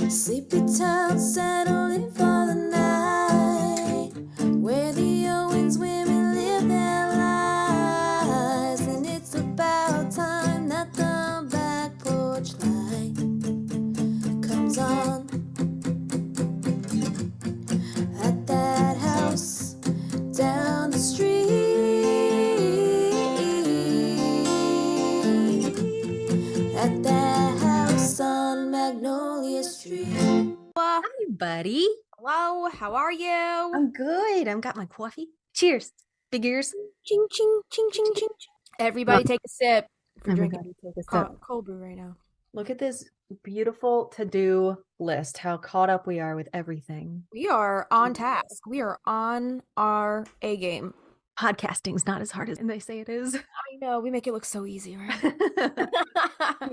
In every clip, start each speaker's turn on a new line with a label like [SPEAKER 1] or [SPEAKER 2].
[SPEAKER 1] Sleepy town settling for the night, where the Owens women live their lives. And it's about time that the back porch light comes on at that house down the street, at that house on Magnolia Street.
[SPEAKER 2] Hi, buddy.
[SPEAKER 3] Hello, how are you?
[SPEAKER 2] I'm good. I've got my coffee. Cheers. Big ears.
[SPEAKER 3] Ching, ching, ching, ching, ching. Everybody take a sip. If you're
[SPEAKER 2] Everybody
[SPEAKER 3] drinking
[SPEAKER 2] take a sip.
[SPEAKER 3] cold brew right now.
[SPEAKER 2] Look at this beautiful to-do list, how caught up we are with everything.
[SPEAKER 3] We are on task. We are on our A game.
[SPEAKER 2] Podcasting's not as hard as they say it is.
[SPEAKER 3] I know, we make it look so easy, right?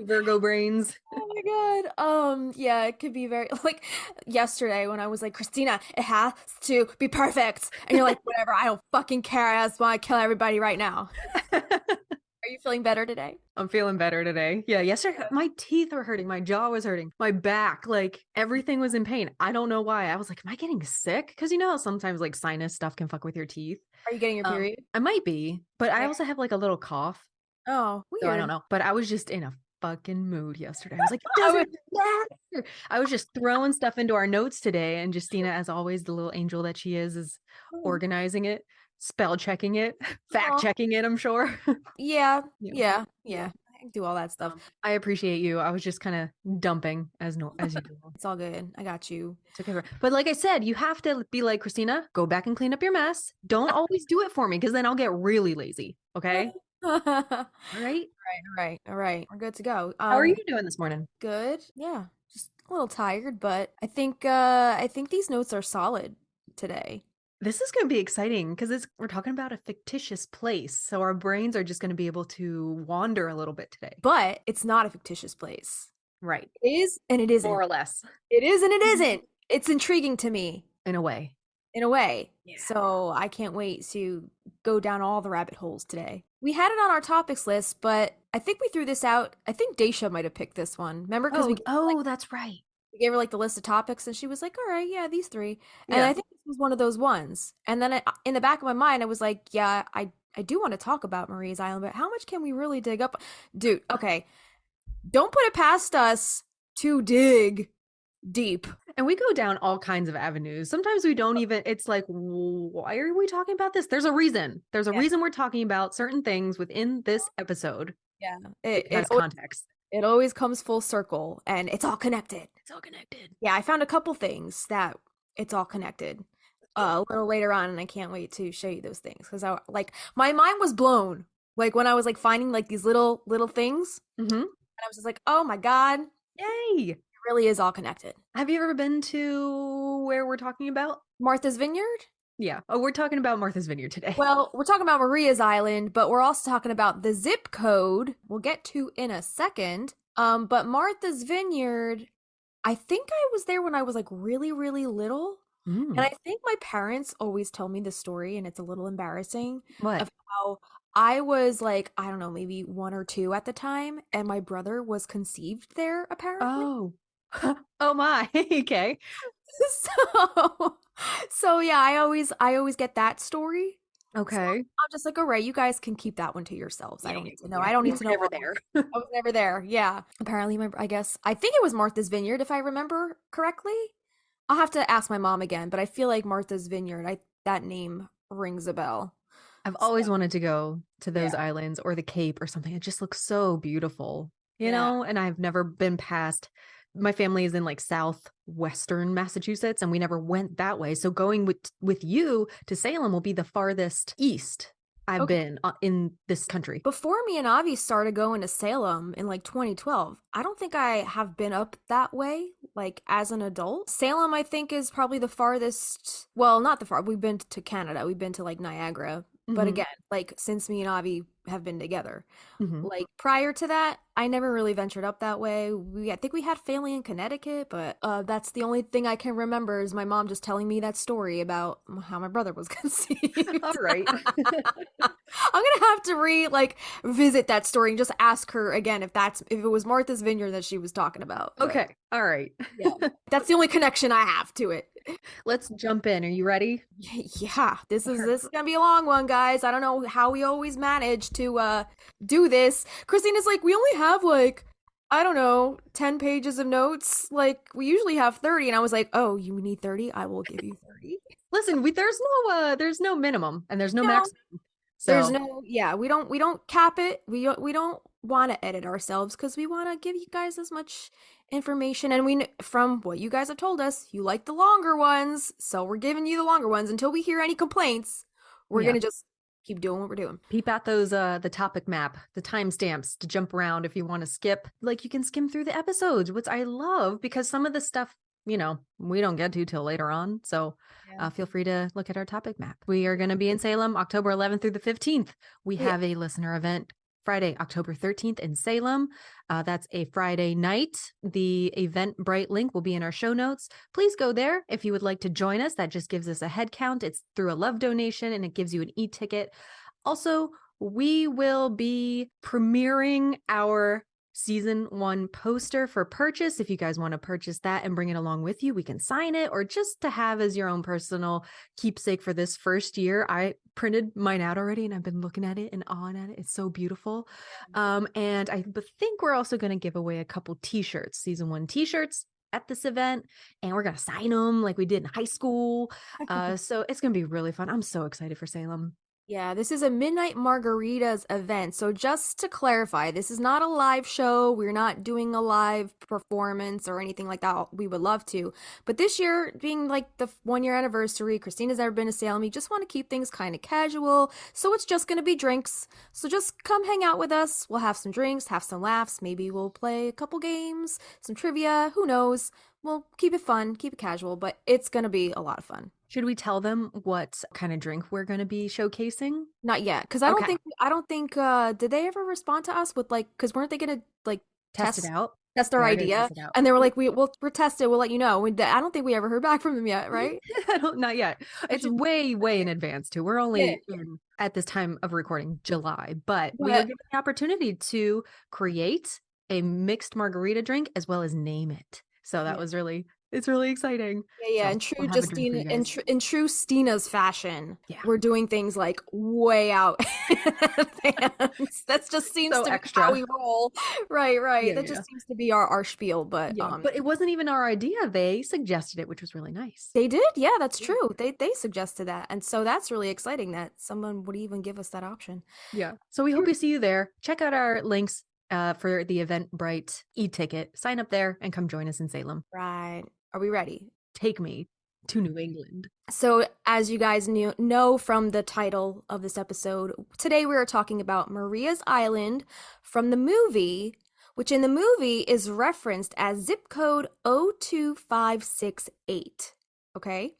[SPEAKER 2] Virgo brains.
[SPEAKER 3] Oh my god. Yeah, it could be very like yesterday when I was like, Kristina, it has to be perfect. And you're like, whatever, I don't fucking care. I just want to kill everybody right now. Are you feeling better today?
[SPEAKER 2] I'm feeling better today. Yeah, yesterday my teeth were hurting, my jaw was hurting, my back, like everything was in pain. I don't know why. I was like, am I getting sick? Because you know how sometimes like sinus stuff can fuck with your teeth.
[SPEAKER 3] Are you getting your period?
[SPEAKER 2] I might be, but I also have like a little cough.
[SPEAKER 3] Oh, weird.
[SPEAKER 2] So I don't know. But I was just in a fucking mood yesterday. I was like, it doesn't matter. I was just throwing stuff into our notes today, and Justina, as always, the little angel that she is organizing it, spell checking it, fact checking it, I'm sure.
[SPEAKER 3] Yeah. I can do all that stuff.
[SPEAKER 2] I appreciate you. I was just kind of dumping as you do.
[SPEAKER 3] It's all good. I got you.
[SPEAKER 2] It's okay. But like I said, you have to be like, Kristina, go back and clean up your mess. Don't always do it for me, because then I'll get really lazy. Okay. All right.
[SPEAKER 3] All right. We're good to go.
[SPEAKER 2] How are you doing this morning?
[SPEAKER 3] Good. Yeah. Just a little tired, but I think these notes are solid today.
[SPEAKER 2] This is going to be exciting because we're talking about a fictitious place. So our brains are just going to be able to wander a little bit today.
[SPEAKER 3] But it's not a fictitious place.
[SPEAKER 2] Right.
[SPEAKER 3] It is and it isn't.
[SPEAKER 2] More or less.
[SPEAKER 3] It is and it isn't. It's intriguing to me.
[SPEAKER 2] In a way.
[SPEAKER 3] Yeah. So I can't wait to go down all the rabbit holes today. We had it on our topics list, but I think we threw this out. I think Daisha might have picked this one. Remember?
[SPEAKER 2] That's right.
[SPEAKER 3] We gave her like the list of topics, and she was like, all right, yeah, these three. And I think this was one of those ones. And then in the back of my mind, I was like, yeah, I do want to talk about Maria's Island, but how much can we really dig up? Dude, okay. Don't put it past us to dig deep.
[SPEAKER 2] And we go down all kinds of avenues. Sometimes we don't even, it's like, why are we talking about this? There's a reason. There's a reason we're talking about certain things within this episode.
[SPEAKER 3] Yeah.
[SPEAKER 2] It has context.
[SPEAKER 3] It always comes full circle, and it's all connected.
[SPEAKER 2] It's all connected.
[SPEAKER 3] Yeah, I found a couple things that it's all connected a little later on, and I can't wait to show you those things, because my mind was blown. Like when I was like finding like these little things, and I was just like, oh my God.
[SPEAKER 2] Yay.
[SPEAKER 3] It really is all connected.
[SPEAKER 2] Have you ever been to where we're talking about?
[SPEAKER 3] Martha's Vineyard?
[SPEAKER 2] Yeah. Oh, we're talking about Martha's Vineyard today.
[SPEAKER 3] Well, we're talking about Maria's Island, but we're also talking about the zip code we'll get to in a second. But Martha's Vineyard, I think I was there when I was like really, really little. And I think my parents always tell me the story, and it's a little embarrassing.
[SPEAKER 2] What?
[SPEAKER 3] Of how I was like, I don't know, maybe 1 or 2 at the time, and my brother was conceived there, apparently.
[SPEAKER 2] Oh. Oh my. Okay.
[SPEAKER 3] So yeah, I always get that story.
[SPEAKER 2] Okay.
[SPEAKER 3] So I'm just like, all right, you guys can keep that one to yourselves. I don't need to know. I don't need to know.
[SPEAKER 2] Never there.
[SPEAKER 3] I was never there. Yeah. Apparently, I think it was Martha's Vineyard, if I remember correctly. I'll have to ask my mom again, but I feel like Martha's Vineyard, that name rings a bell.
[SPEAKER 2] I've always wanted to go to those islands or the Cape or something. It just looks so beautiful, you know, and I've never been past. My family is in like southwestern Massachusetts, and we never went that way. So going with you to Salem will be the farthest east I've been in this country.
[SPEAKER 3] Before me and Avi started going to Salem in like 2012, I don't think I have been up that way, like as an adult. Salem, I think, is probably the farthest. Well, not the far. We've been to Canada. We've been to like Niagara. But again, like since me and Avi have been together, like prior to that, I never really ventured up that way. I think we had family in Connecticut, but that's the only thing I can remember is my mom just telling me that story about how my brother was conceived.
[SPEAKER 2] All right.
[SPEAKER 3] I'm gonna have to visit that story and just ask her again if it was Martha's Vineyard that she was talking about. But,
[SPEAKER 2] Okay. All right.
[SPEAKER 3] yeah, that's the only connection I have to it.
[SPEAKER 2] Let's jump in. Are you ready?
[SPEAKER 3] Yeah, this is gonna be a long one, guys. I don't know how we always manage to do this. Kristina's like, we only have I don't know, 10 pages of notes. Like we usually have 30, and I was like, oh, you need 30? I will give you 30.
[SPEAKER 2] Listen, there's no minimum and there's no
[SPEAKER 3] No.
[SPEAKER 2] maximum. So
[SPEAKER 3] There's we don't cap it. We don't want to edit ourselves because we want to give you guys as much information. And from what you guys have told us, you like the longer ones, so we're giving you the longer ones until we hear any complaints. We're gonna just keep doing what we're doing.
[SPEAKER 2] Peep at those the topic map, the timestamps to jump around if you want to skip. Like you can skim through the episodes, which I love because some of the stuff, we don't get to till later on. So feel free to look at our topic map. We are going to be in Salem, October 11th through the 15th. We have a listener event Friday, October 13th in Salem. That's a Friday night. The Eventbrite link will be in our show notes. Please go there if you would like to join us. That just gives us a head count. It's through a love donation and it gives you an e-ticket. Also, we will be premiering our season 1 poster for purchase. If you guys want to purchase that and bring it along with you, we can sign it, or just to have as your own personal keepsake for this first year. I printed mine out already and I've been looking at it and on at it. It's so beautiful. And I think we're also going to give away a couple t-shirts, season 1 t-shirts at this event, and we're going to sign them like we did in high school. So it's going to be really fun. I'm so excited for Salem.
[SPEAKER 3] Yeah, this is a Midnight Margaritas event. So just to clarify, this is not a live show. We're not doing a live performance or anything like that. We would love to. But this year, being like the 1-year anniversary, Kristina's never been to Salem. We just want to keep things kind of casual. So it's just going to be drinks. So just come hang out with us. We'll have some drinks, have some laughs. Maybe we'll play a couple games, some trivia. Who knows? We'll keep it fun, keep it casual, but it's going to be a lot of fun.
[SPEAKER 2] Should we tell them what kind of drink we're going to be showcasing?
[SPEAKER 3] Not yet, because I don't think did they ever respond to us with because weren't they going to
[SPEAKER 2] test it out?
[SPEAKER 3] Test our idea, and they were like, we'll test it, we'll let you know. I don't think we ever heard back from them yet, right?
[SPEAKER 2] Not yet. It's way in advance too. We're only at this time of recording July, but we are given the opportunity to create a mixed margarita drink as well as name it. So that was it's really exciting.
[SPEAKER 3] Yeah.
[SPEAKER 2] So
[SPEAKER 3] in true Justina, in true Stina's fashion, we're doing things like way out in advance. That just seems
[SPEAKER 2] so
[SPEAKER 3] to
[SPEAKER 2] extra.
[SPEAKER 3] be how we roll. Right.
[SPEAKER 2] Yeah,
[SPEAKER 3] that just seems to be our spiel. But
[SPEAKER 2] it wasn't even our idea. They suggested it, which was really nice.
[SPEAKER 3] They did. Yeah, that's true. They suggested that, and so that's really exciting that someone would even give us that option.
[SPEAKER 2] Yeah. So we hope to see you there. Check out our links for the Eventbrite e-ticket. Sign up there and come join us in Salem.
[SPEAKER 3] Right. Are we ready?
[SPEAKER 2] Take me to New England.
[SPEAKER 3] So as you guys know from the title of this episode, today we are talking about Maria's Island from the movie, which in the movie is referenced as zip code 02568. Okay?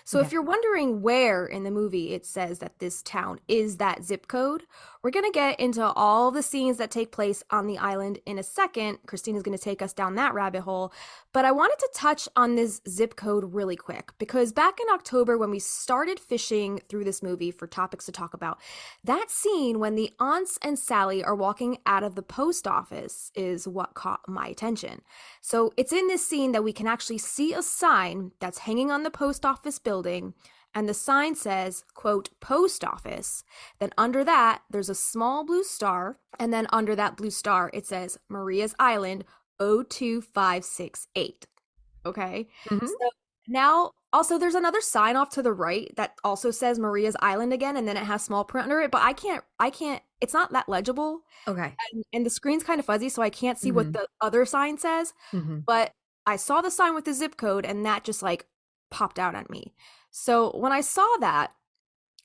[SPEAKER 3] So if you're wondering where in the movie it says that this town is that zip code, we're going to get into all the scenes that take place on the island in a second. Kristina's going to take us down that rabbit hole. But I wanted to touch on this zip code really quick because back in October when we started fishing through this movie for topics to talk about, that scene when the aunts and Sally are walking out of the post office is what caught my attention. So it's in this scene that we can actually see a sign that's hanging on the post office building, and the sign says, quote, post office. Then under that, there's a small blue star, and then under that blue star, it says Maria's Island 02568. Okay? Mm-hmm. So now, also, there's another sign off to the right that also says Maria's Island again, and then it has small print under it, but I can't, it's not that legible.
[SPEAKER 2] Okay.
[SPEAKER 3] And the screen's kind of fuzzy, so I can't see what the other sign says, but I saw the sign with the zip code, and that just popped out at me. So when I saw that,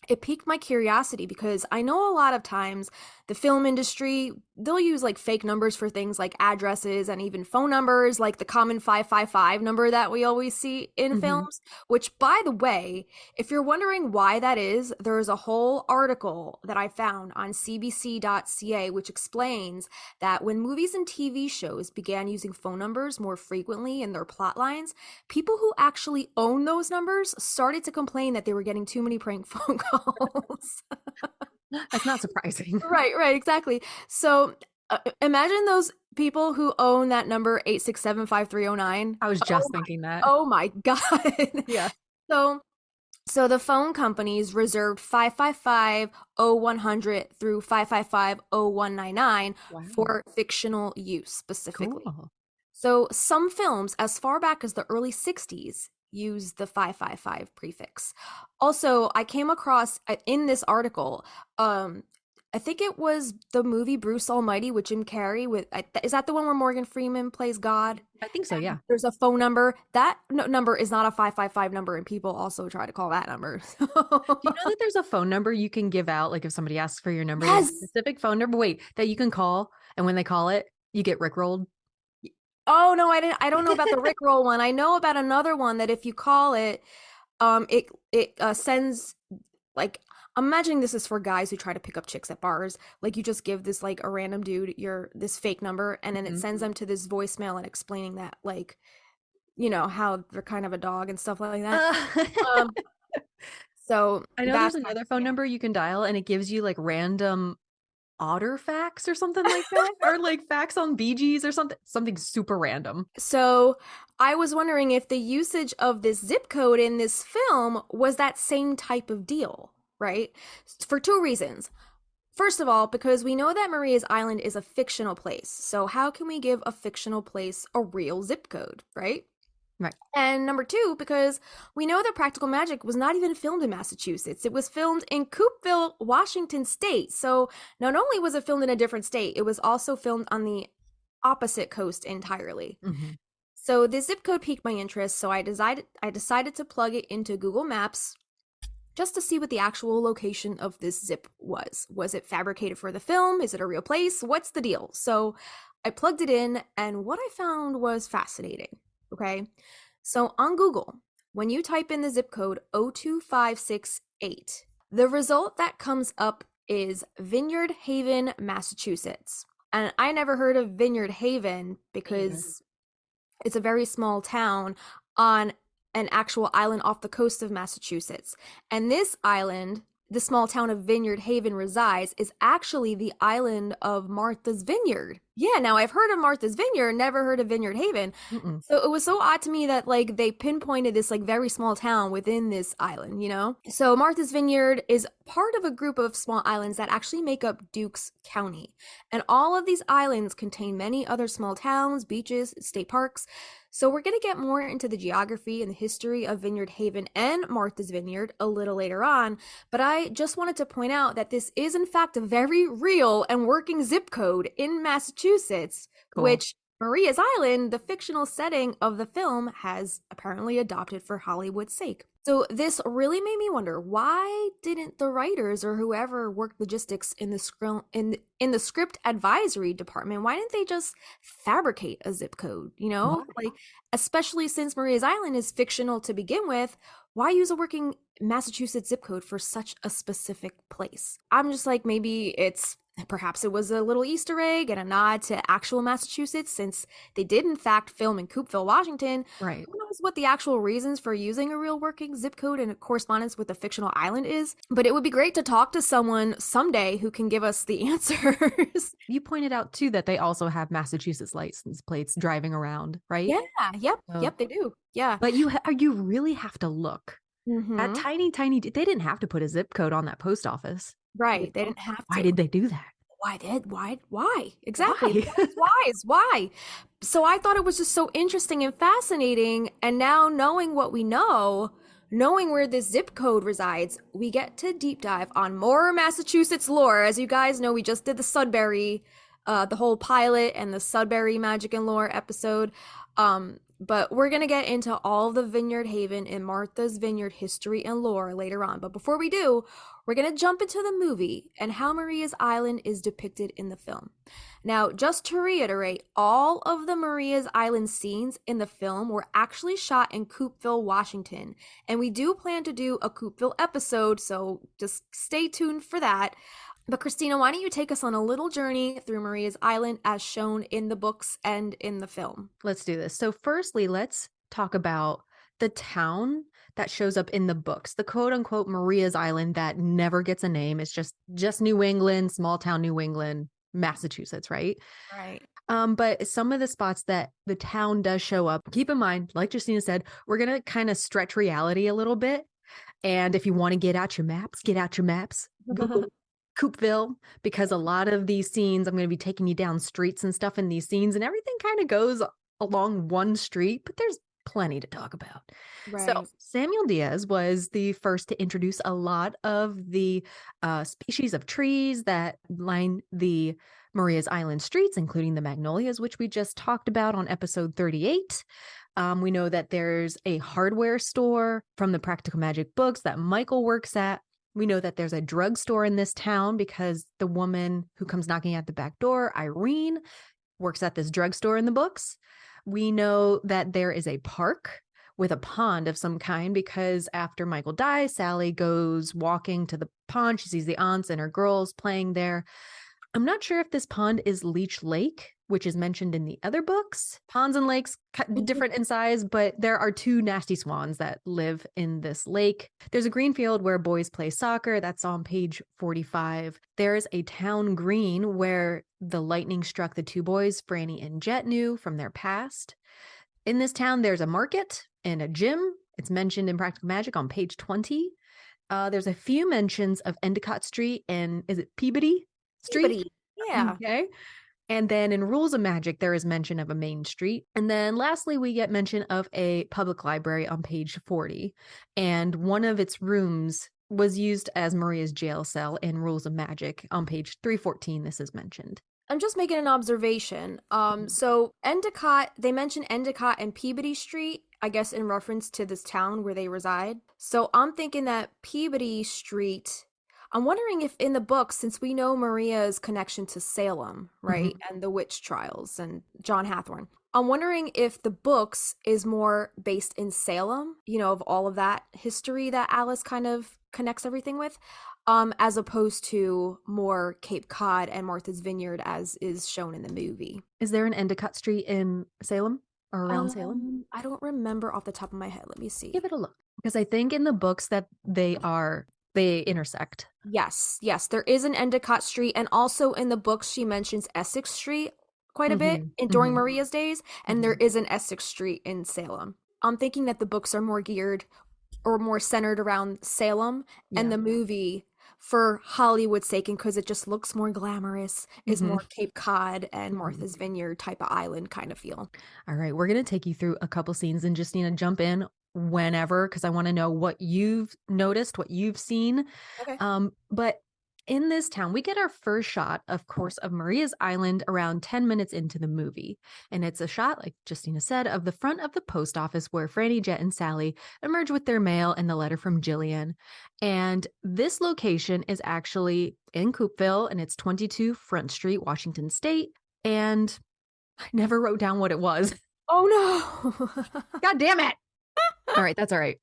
[SPEAKER 3] it piqued my curiosity because I know a lot of times the film industry, they'll use like fake numbers for things like addresses and even phone numbers, like the common 555 number that we always see in films, which, by the way, if you're wondering why that is, there's a whole article that I found on cbc.ca which explains that when movies and TV shows began using phone numbers more frequently in their plot lines, people who actually own those numbers started to complain that they were getting too many prank phone calls.
[SPEAKER 2] That's not surprising.
[SPEAKER 3] Right, exactly. So imagine those people who own that number 8675309.
[SPEAKER 2] I was just thinking that.
[SPEAKER 3] Oh my God.
[SPEAKER 2] Yeah.
[SPEAKER 3] So the phone companies reserved 555-0100 through 555-0199 for fictional use specifically.
[SPEAKER 2] Cool.
[SPEAKER 3] So some films as far back as the early 60s use the 555 prefix. Also, I came across in this article, I think it was the movie Bruce Almighty with Jim Carrey. Is that the one where Morgan Freeman plays God?
[SPEAKER 2] I think so, yeah.
[SPEAKER 3] There's a phone number. That number is not a 555 number, and people also try to call that number.
[SPEAKER 2] Do you know that there's a phone number you can give out, like if somebody asks for your number, there's a specific phone number, that you can call, and when they call it, you get rickrolled?
[SPEAKER 3] Oh no, I don't know about the Rickroll one. I know about another one that if you call it, it sends, like, I'm imagining this is for guys who try to pick up chicks at bars. Like, you just give this like a random dude this fake number, and then it sends them to this voicemail and explaining that, like, you know, how they're kind of a dog and stuff like that. So
[SPEAKER 2] I know there's another phone number you can dial, and it gives you like random otter facts or something like that, or like facts on Bee Gees or something super random.
[SPEAKER 3] So I was wondering if the usage of this zip code in this film was that same type of deal, right? For two reasons. First of all, because we know that Maria's Island is a fictional place. So how can we give a fictional place a real zip code, right?
[SPEAKER 2] Right.
[SPEAKER 3] And number two, because we know that Practical Magic was not even filmed in Massachusetts. It was filmed in Coopeville, Washington State. So not only was it filmed in a different state, it was also filmed on the opposite coast entirely. So this zip code piqued my interest, so I decided to plug it into Google Maps just to see what the actual location of this zip was. Was it fabricated for the film? Is it a real place? What's the deal? So I plugged it in, and what I found was fascinating. Okay, so on Google, when you type in the zip code 02568, the result that comes up is Vineyard Haven, Massachusetts. And I never heard of Vineyard Haven because it's a very small town on an actual island off the coast of Massachusetts. And this island, the small town of Vineyard Haven resides, is actually the island of Martha's Vineyard. Yeah, now I've heard of Martha's Vineyard, never heard of Vineyard Haven. So it was so odd to me that like they pinpointed this like very small town within this island, you know? So Martha's Vineyard is part of a group of small islands that actually make up Dukes County. And all of these islands contain many other small towns, beaches, state parks. So we're going to get more into the geography and the history of Vineyard Haven and Martha's Vineyard a little later on, but I just wanted to point out that this is in fact a very real and working zip code in Massachusetts, which Maria's Island, the fictional setting of the film, has apparently adopted for Hollywood's sake. So this really made me wonder, why didn't the writers or whoever worked logistics in the script advisory department, why didn't they just fabricate a zip code, you know? Like, especially since Maria's Island is fictional to begin with, why use a working Massachusetts zip code for such a specific place? I'm just like, perhaps it was a little Easter egg and a nod to actual Massachusetts, since they did in fact film in Coopeville, Washington.
[SPEAKER 2] Right.
[SPEAKER 3] Who knows what the actual reasons for using a real working zip code in correspondence with a fictional island is, but it would be great to talk to someone someday who can give us the answers.
[SPEAKER 2] You pointed out too that they also have Massachusetts license plates driving around, right?
[SPEAKER 3] Yeah, yep, they do. Yeah.
[SPEAKER 2] But you really have to look. That tiny, they didn't have to put a zip code on that post office.
[SPEAKER 3] Right. They didn't have to.
[SPEAKER 2] Why did they do that?
[SPEAKER 3] Why? Exactly. Why? So I thought it was just so interesting and fascinating. And now knowing what we know, knowing where this zip code resides, we get to deep dive on more Massachusetts lore. As you guys know, we just did the Sudbury, the whole pilot and the Sudbury magic and lore episode. But we're going to get into all of the Vineyard Haven and Martha's Vineyard history and lore later on. But before we do, we're going to jump into the movie and how Maria's Island is depicted in the film. Now, just to reiterate, all of the Maria's Island scenes in the film were actually shot in Coopeville, Washington. And we do plan to do a Coopeville episode, so just stay tuned for that. But Kristina, why don't you take us on a little journey through Maria's Island as shown in the books and in the film?
[SPEAKER 2] Let's do this. So firstly, let's talk about the town that shows up in the books, the quote unquote Maria's Island that never gets a name. It's just New England, small town New England, Massachusetts, right?
[SPEAKER 3] Right.
[SPEAKER 2] But some of the spots that the town does show up, keep in mind, like Justina said, we're going to kind of stretch reality a little bit. And if you want to get out your maps, Google Coopeville, because a lot of these scenes, I'm going to be taking you down streets and stuff in these scenes, and everything kind of goes along one street, but there's plenty to talk about.
[SPEAKER 3] Right.
[SPEAKER 2] So Samuel Diaz was the first to introduce a lot of the species of trees that line the Maria's Island streets, including the magnolias, which we just talked about on episode 38. We know that there's a hardware store from the Practical Magic books that Michael works at. We know that there's a drugstore in this town because the woman who comes knocking at the back door, Irene, works at this drugstore in the books. We know that there is a park with a pond of some kind because after Michael dies, Sally goes walking to the pond. She sees the aunts and her girls playing there. I'm not sure if this pond is Leech Lake, which is mentioned in the other books. Ponds and lakes, different in size, but there are two nasty swans that live in this lake. There's a green field where boys play soccer. That's on page 45. There's a town green where the lightning struck the two boys, Franny and Jet, knew from their past. In this town, there's a market and a gym. It's mentioned in Practical Magic on page 20. There's a few mentions of Endicott Street and is it Peabody Street?
[SPEAKER 3] Peabody. Yeah.
[SPEAKER 2] Okay. And then in Rules of Magic, there is mention of a main street. And then lastly, we get mention of a public library on page 40. And one of its rooms was used as Maria's jail cell in Rules of Magic on page 314. This is mentioned.
[SPEAKER 3] I'm just making an observation. So Endicott, they mention Endicott and Peabody Street, I guess in reference to this town where they reside. So I'm thinking that Peabody Street, I'm wondering if in the book, since we know Maria's connection to Salem, right, and the witch trials and John Hathorne, I'm wondering if the books is more based in Salem, you know, of all of that history that Alice kind of connects everything with, as opposed to more Cape Cod and Martha's Vineyard as is shown in the movie.
[SPEAKER 2] Is there an Endicott Street in Salem or around Salem?
[SPEAKER 3] I don't remember off the top of my head. Let me see.
[SPEAKER 2] Give it a look. Because I think in the books that they intersect.
[SPEAKER 3] Yes, there is an Endicott Street, and also in the books she mentions Essex Street quite a bit during Maria's days, and there is an Essex Street in Salem. I'm thinking that the books are more geared or more centered around Salem, and the movie, for Hollywood's sake, and because it just looks more glamorous, is more Cape Cod and Martha's Vineyard type of island kind of feel.
[SPEAKER 2] All right, we're going to take you through a couple scenes, and Justina, jump in whenever, because I want to know what you've noticed, what you've seen.
[SPEAKER 3] Okay.
[SPEAKER 2] But in this town, we get our first shot, of course, of Maria's Island around 10 minutes into the movie. And it's a shot, like Justina said, of the front of the post office where Franny, Jet, and Sally emerge with their mail and the letter from Jillian. And this location is actually in Coopeville, and it's 22 Front Street, Washington State. And I never wrote down what it was.
[SPEAKER 3] Oh, no.
[SPEAKER 2] God damn it. All right, that's all right.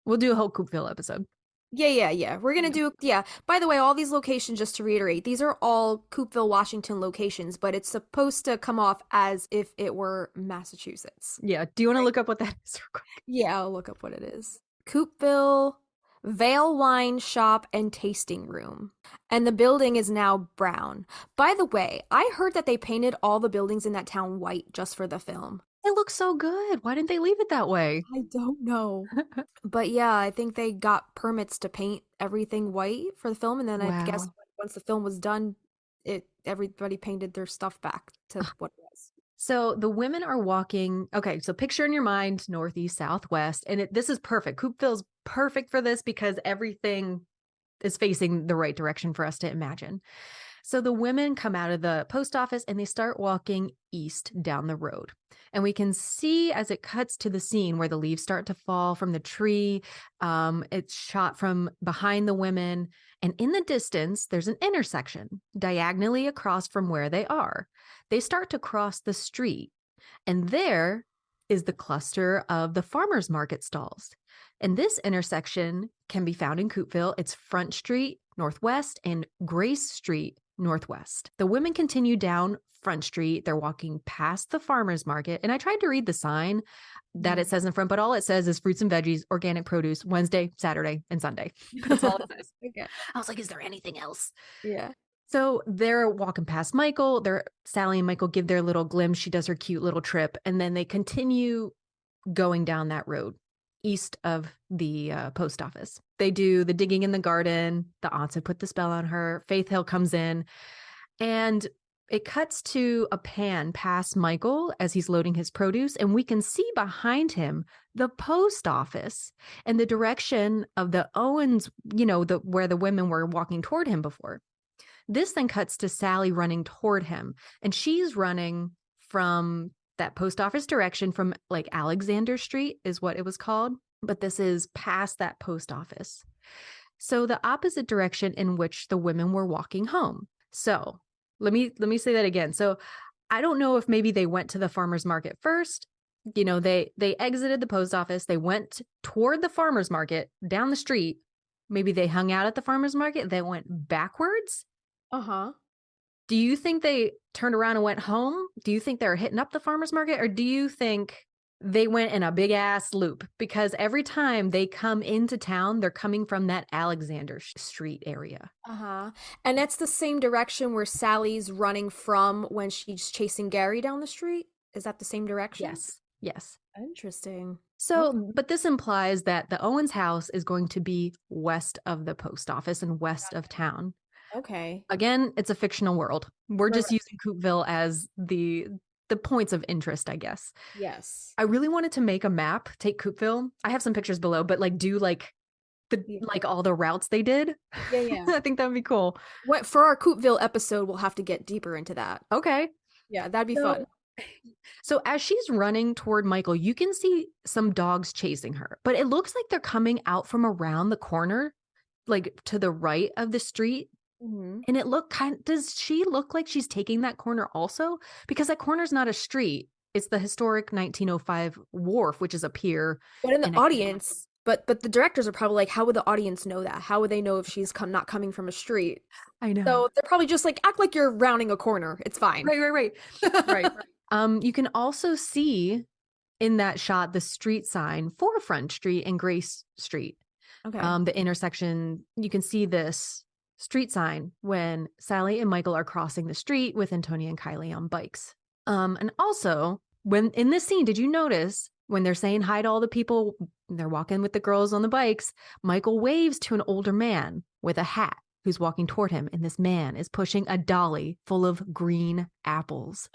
[SPEAKER 2] We'll do a whole Coopeville episode.
[SPEAKER 3] Yeah. We're going to do, By the way, all these locations, just to reiterate, these are all Coopeville, Washington locations, but it's supposed to come off as if it were Massachusetts.
[SPEAKER 2] Yeah. Do you want to look up what that is real quick?
[SPEAKER 3] Yeah, I'll look up what it is. Coopeville Vale Wine Shop and Tasting Room. And the building is now brown. By the way, I heard that they painted all the buildings in that town white just for the film.
[SPEAKER 2] It looks so good. Why didn't they leave it that way?
[SPEAKER 3] I don't know. But yeah, I think they got permits to paint everything white for the film. And then I guess once the film was done, everybody painted their stuff back to what it was.
[SPEAKER 2] So the women are walking. Okay, so picture in your mind, northeast, southwest. And this is perfect. Coopeville's perfect for this because everything is facing the right direction for us to imagine. So the women come out of the post office and they start walking east down the road. And we can see as it cuts to the scene where the leaves start to fall from the tree. It's shot from behind the women. And in the distance, there's an intersection diagonally across from where they are. They start to cross the street. And there is the cluster of the farmers market stalls. And this intersection can be found in Coupeville. It's Front Street, Northwest, and Grace Street, Northwest. The women continue down Front Street. They're walking past the farmers market. And I tried to read the sign that it says in front, but all it says is fruits and veggies, organic produce, Wednesday, Saturday, and Sunday. That's all it says.
[SPEAKER 3] Okay.
[SPEAKER 2] I was like, is there anything else?
[SPEAKER 3] Yeah.
[SPEAKER 2] So they're walking past Michael. Sally and Michael give their little glimpse. She does her cute little trip. And then they continue going down that road east of the post office. They do the digging in the garden. The aunts have put the spell on her. Faith Hill comes in. And it cuts to a pan past Michael as he's loading his produce. And we can see behind him the post office and the direction of the Owens, where the women were walking toward him before. This then cuts to Sally running toward him, and she's running from that post office direction from like Alexander Street is what it was called, but this is past that post office. So the opposite direction in which the women were walking home. So let me say that again. So I don't know if maybe they went to the farmer's market first. They exited the post office. They went toward the farmer's market down the street. Maybe they hung out at the farmer's market. They went backwards.
[SPEAKER 3] Uh-huh.
[SPEAKER 2] Do you think they turned around and went home? Do you think they're hitting up the farmer's market? Or do you think they went in a big ass loop? Because every time they come into town, they're coming from that Alexander Street area.
[SPEAKER 3] Uh-huh. And that's the same direction where Sally's running from when she's chasing Gary down the street? Is that the same direction?
[SPEAKER 2] Yes.
[SPEAKER 3] Interesting.
[SPEAKER 2] So,
[SPEAKER 3] Okay.
[SPEAKER 2] but this implies that the Owens house is going to be west of the post office and west of town.
[SPEAKER 3] Okay.
[SPEAKER 2] Again, it's a fictional world. We're just
[SPEAKER 3] Right.
[SPEAKER 2] using Coupeville as the points of interest, I guess.
[SPEAKER 3] Yes.
[SPEAKER 2] I really wanted to make a map, take Coupeville. I have some pictures below, but do all the routes they did.
[SPEAKER 3] Yeah.
[SPEAKER 2] I think that would be cool.
[SPEAKER 3] For our Coupeville episode, we'll have to get deeper into that.
[SPEAKER 2] Okay.
[SPEAKER 3] Yeah, that'd be fun.
[SPEAKER 2] So as she's running toward Michael, you can see some dogs chasing her, but it looks like they're coming out from around the corner, like to the right of the street.
[SPEAKER 3] Mm-hmm.
[SPEAKER 2] And does she look like she's taking that corner also? Because that corner's not a street. It's the historic 1905 wharf, which is a pier.
[SPEAKER 3] But in the audience, but the directors are probably like, how would the audience know that? How would they know if she's not coming from a street?
[SPEAKER 2] I know.
[SPEAKER 3] So they're probably just like, act like you're rounding a corner. It's fine.
[SPEAKER 2] Right. Right. You can also see in that shot the street sign for Front Street and Grace Street.
[SPEAKER 3] Okay.
[SPEAKER 2] The intersection, you can see this street sign when Sally and Michael are crossing the street with Antonia and Kylie on bikes. And also, when in this scene, did you notice when they're saying hi to all the people, they're walking with the girls on the bikes, Michael waves to an older man with a hat who's walking toward him, and this man is pushing a dolly full of green apples.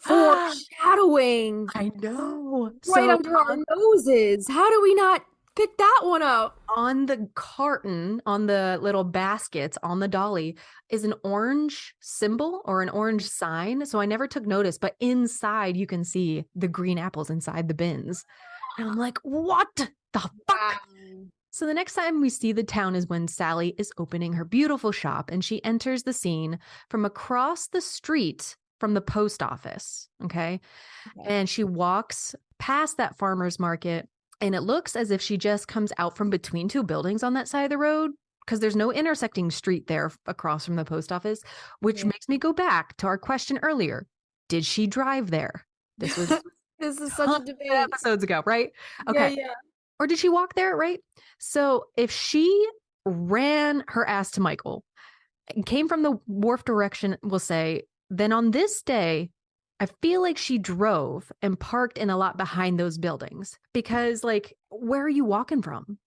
[SPEAKER 3] Foreshadowing.
[SPEAKER 2] I know.
[SPEAKER 3] Right under our noses. How do we not pick that one up?
[SPEAKER 2] On the carton, on the little baskets on the dolly is an orange symbol or an orange sign. So I never took notice, but inside you can see the green apples inside the bins. And I'm like, what the fuck?
[SPEAKER 3] Wow.
[SPEAKER 2] So the next time we see the town is when Sally is opening her beautiful shop and she enters the scene from across the street from the post office. Okay. And she walks past that farmer's market, and it looks as if she just comes out from between two buildings on that side of the road, because there's no intersecting street there across from the post office, which makes me go back to our question earlier. Did she drive there? This was
[SPEAKER 3] this is such a debate.
[SPEAKER 2] Episodes ago, right? Okay.
[SPEAKER 3] Yeah.
[SPEAKER 2] Or did she walk there, right? So if she ran her ass to Michael and came from the wharf direction, we'll say, then on this day, I feel like she drove and parked in a lot behind those buildings, because where are you walking from?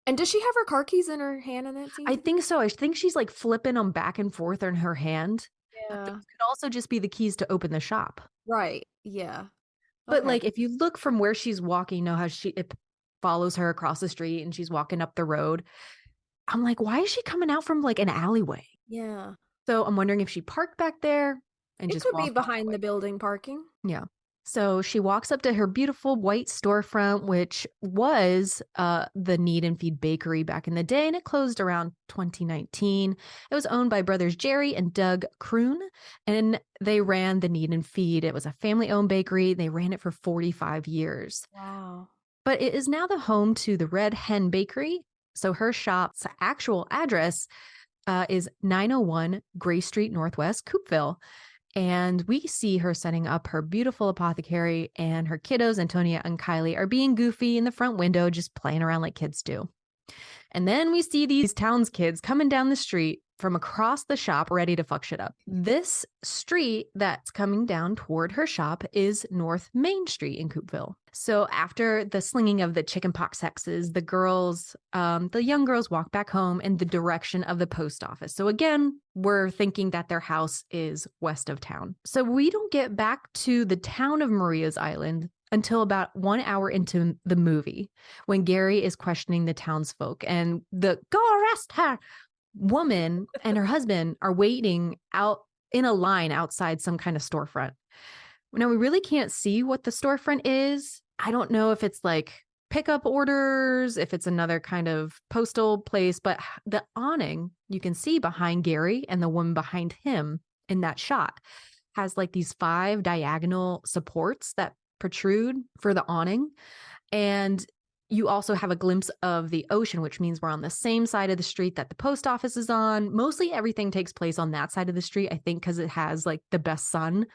[SPEAKER 3] And does she have her car keys in her hand in that scene?
[SPEAKER 2] I think so. I think she's flipping them back and forth in her hand.
[SPEAKER 3] Yeah.
[SPEAKER 2] But those could also just be the keys to open the shop.
[SPEAKER 3] Right. Yeah.
[SPEAKER 2] But if you look from where she's walking, you know how it follows her across the street and she's walking up the road. I'm like, why is she coming out from an alleyway?
[SPEAKER 3] Yeah.
[SPEAKER 2] So I'm wondering if she parked back there and
[SPEAKER 3] It
[SPEAKER 2] just
[SPEAKER 3] could be
[SPEAKER 2] walked
[SPEAKER 3] behind the building parking.
[SPEAKER 2] Yeah. So she walks up to her beautiful white storefront, which was the Need and Feed Bakery back in the day, and it closed around 2019. It was owned by brothers Jerry and Doug Kroon, and they ran the Need and Feed. It was a family-owned bakery. They ran it for 45 years.
[SPEAKER 3] Wow.
[SPEAKER 2] But it is now the home to the Red Hen Bakery. So her shop's actual address is 901 Gray Street Northwest, Coopville. And we see her setting up her beautiful apothecary, and her kiddos, Antonia and Kylie, are being goofy in the front window, just playing around like kids do. And then we see these towns kids coming down the street from across the shop ready to fuck shit up. This street that's coming down toward her shop is North Main Street in Coopville. So after the slinging of the chickenpox hexes, the young girls walk back home in the direction of the post office. So again, we're thinking that their house is west of town. So we don't get back to the town of Maria's Island until about 1 hour into the movie, when Gary is questioning the townsfolk, and the "go arrest her" woman and her husband are waiting out in a line outside some kind of storefront. Now, we really can't see what the storefront is. I don't know if it's like pickup orders, if it's another kind of postal place, but the awning you can see behind Gary and the woman behind him in that shot has like these 5 diagonal supports that protrude for the awning. And you also have a glimpse of the ocean, which means we're on the same side of the street that the post office is on. Mostly everything takes place on that side of the street, I think, because it has like the best sun.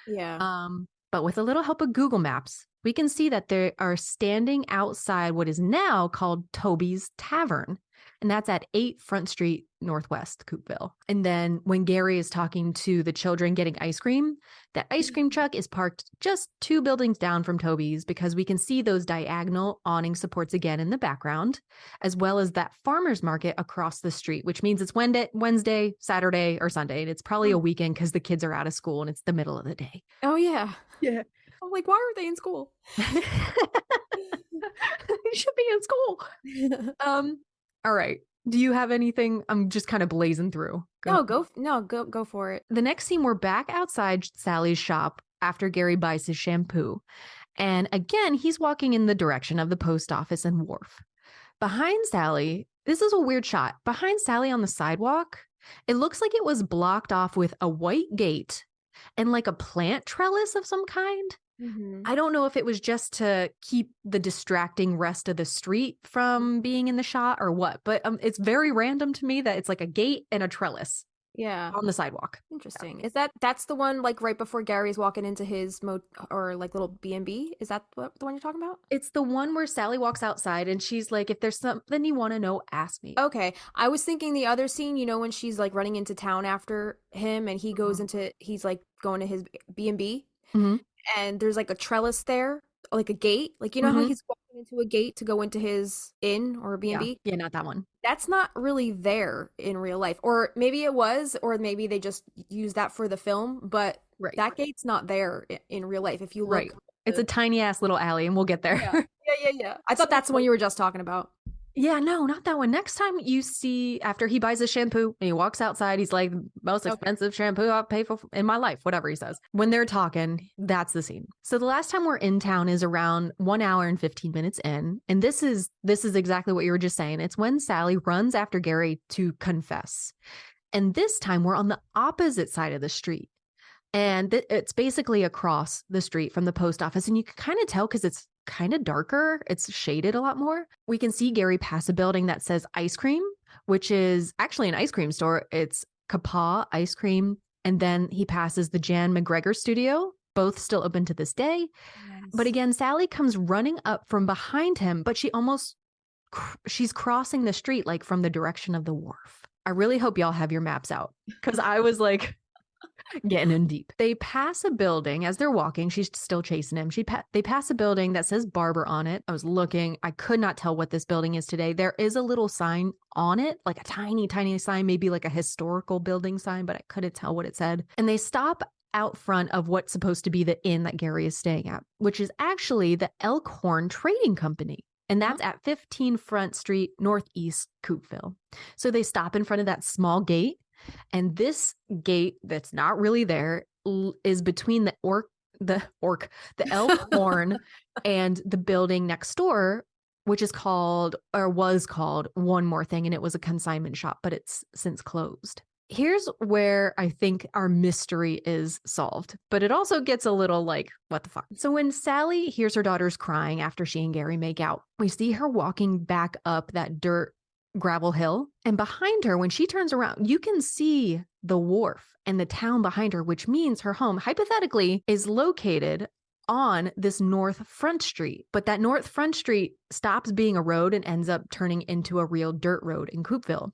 [SPEAKER 3] Yeah.
[SPEAKER 2] But with a little help of Google Maps, we can see that they are standing outside what is now called Toby's Tavern. And that's at 8 Front Street Northwest, Coopville. And then when Gary is talking to the children getting ice cream, that ice cream truck is parked just 2 buildings down from Toby's, because we can see those diagonal awning supports again in the background, as well as that farmer's market across the street, which means it's Wednesday, Saturday, or Sunday. And it's probably a weekend because the kids are out of school and it's the middle of the day.
[SPEAKER 3] Oh, yeah.
[SPEAKER 2] Yeah.
[SPEAKER 3] I'm like, why are they in school?
[SPEAKER 2] You should be in school. All right. Do you have anything? I'm just kind of blazing through.
[SPEAKER 3] Go for it.
[SPEAKER 2] The next scene, we're back outside Sally's shop after Gary buys his shampoo. And again, he's walking in the direction of the post office and wharf. Behind Sally, this is a weird shot. Behind Sally on the sidewalk, it looks like it was blocked off with a white gate and like a plant trellis of some kind.
[SPEAKER 3] Mm-hmm.
[SPEAKER 2] I don't know if it was just to keep the distracting rest of the street from being in the shot or what, but it's very random to me that it's like a gate and a trellis on the sidewalk.
[SPEAKER 3] Interesting. Is that's the one like right before Gary's walking into his or like little B&B? Is that the one you're talking about?
[SPEAKER 2] It's the one where Sally walks outside and she's like, if there's something you want to know, ask me.
[SPEAKER 3] Okay. I was thinking the other scene, when she's like running into town after him and he goes he's like going to his B&B.
[SPEAKER 2] Mm-hmm.
[SPEAKER 3] And there's like a trellis there, like a gate. Like, how he's walking into a gate to go into his inn or B&B?
[SPEAKER 2] Yeah, not that one.
[SPEAKER 3] That's not really there in real life. Or maybe it was, or maybe they just used that for the film. But that gate's not there in real life. If you look.
[SPEAKER 2] It's a tiny ass little alley and we'll get there.
[SPEAKER 3] Yeah. I thought that's the one you were just talking about.
[SPEAKER 2] Yeah, no, not that one. Next time you see, after he buys a shampoo and he walks outside, he's like, most expensive shampoo I've paid for in my life, whatever he says. When they're talking, that's the scene. So the last time we're in town is around 1 hour and 15 minutes in. And this is exactly what you were just saying. It's when Sally runs after Gary to confess. And this time we're on the opposite side of the street. And it's basically across the street from the post office. And you can kind of tell because it's kind of darker. It's shaded a lot more. We can see Gary pass a building that says ice cream, which is actually an ice cream store. It's Kapa Ice Cream. And then he passes the Jan McGregor studio, both still open to this day.
[SPEAKER 3] Yes.
[SPEAKER 2] But again, Sally comes running up from behind him, but she's crossing the street like from the direction of the wharf. I really hope y'all have your maps out because I was like, getting in deep. They pass a building as they're walking. She's still chasing him. They pass a building that says Barber on it. I was looking. I could not tell what this building is today. There is a little sign on it, like a tiny, tiny sign, maybe like a historical building sign, but I couldn't tell what it said. And they stop out front of what's supposed to be the inn that Gary is staying at, which is actually the Elkhorn Trading Company. And that's at 15 Front Street, Northeast Coopville. So they stop in front of that small gate. And this gate that's not really there is between the elk horn and the building next door, which is called or was called One More Thing. And it was a consignment shop, but it's since closed. Here's where I think our mystery is solved, but it also gets a little like, what the fuck? So when Sally hears her daughters crying after she and Gary make out, we see her walking back up that dirt gravel hill. And behind her, when she turns around, you can see the wharf and the town behind her, which means her home hypothetically is located on this North Front Street. But that North Front Street stops being a road and ends up turning into a real dirt road in Coopville.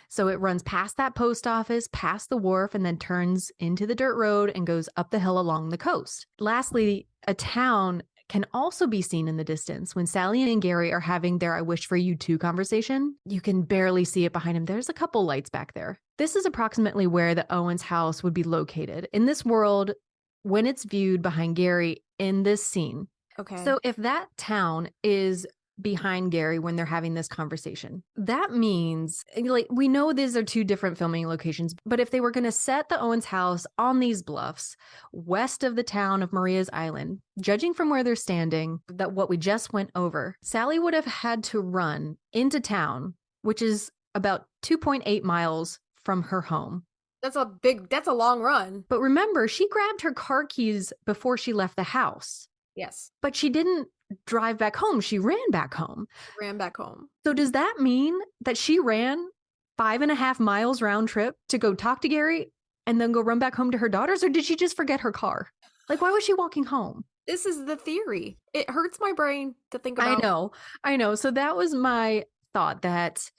[SPEAKER 2] So it runs past that post office, past the wharf, and then turns into the dirt road and goes up the hill along the coast. Lastly, a town can also be seen in the distance. When Sally and Gary are having their I wish for you too conversation, you can barely see it behind him. There's a couple lights back there. This is approximately where the Owens house would be located in this world when it's viewed behind Gary in this scene.
[SPEAKER 3] Okay.
[SPEAKER 2] So if that town is behind Gary when they're having this conversation, that means, like, we know these are two different filming locations, but if they were going to set the Owens house on these bluffs west of the town of Maria's Island, judging from where they're standing, that what we just went over, Sally would have had to run into town, which is about 2.8 miles from her home.
[SPEAKER 3] That's a long run.
[SPEAKER 2] But remember, she grabbed her car keys before she left the house.
[SPEAKER 3] Yes.
[SPEAKER 2] But she didn't drive back home. She ran back home.
[SPEAKER 3] Ran back home.
[SPEAKER 2] So does that mean that she ran 5.5 miles round trip to go talk to Gary and then go run back home to her daughters? Or did she just forget her car? Like, why was she walking home?
[SPEAKER 3] This is the theory. It hurts my brain to think about.
[SPEAKER 2] I know. So that was my thought, that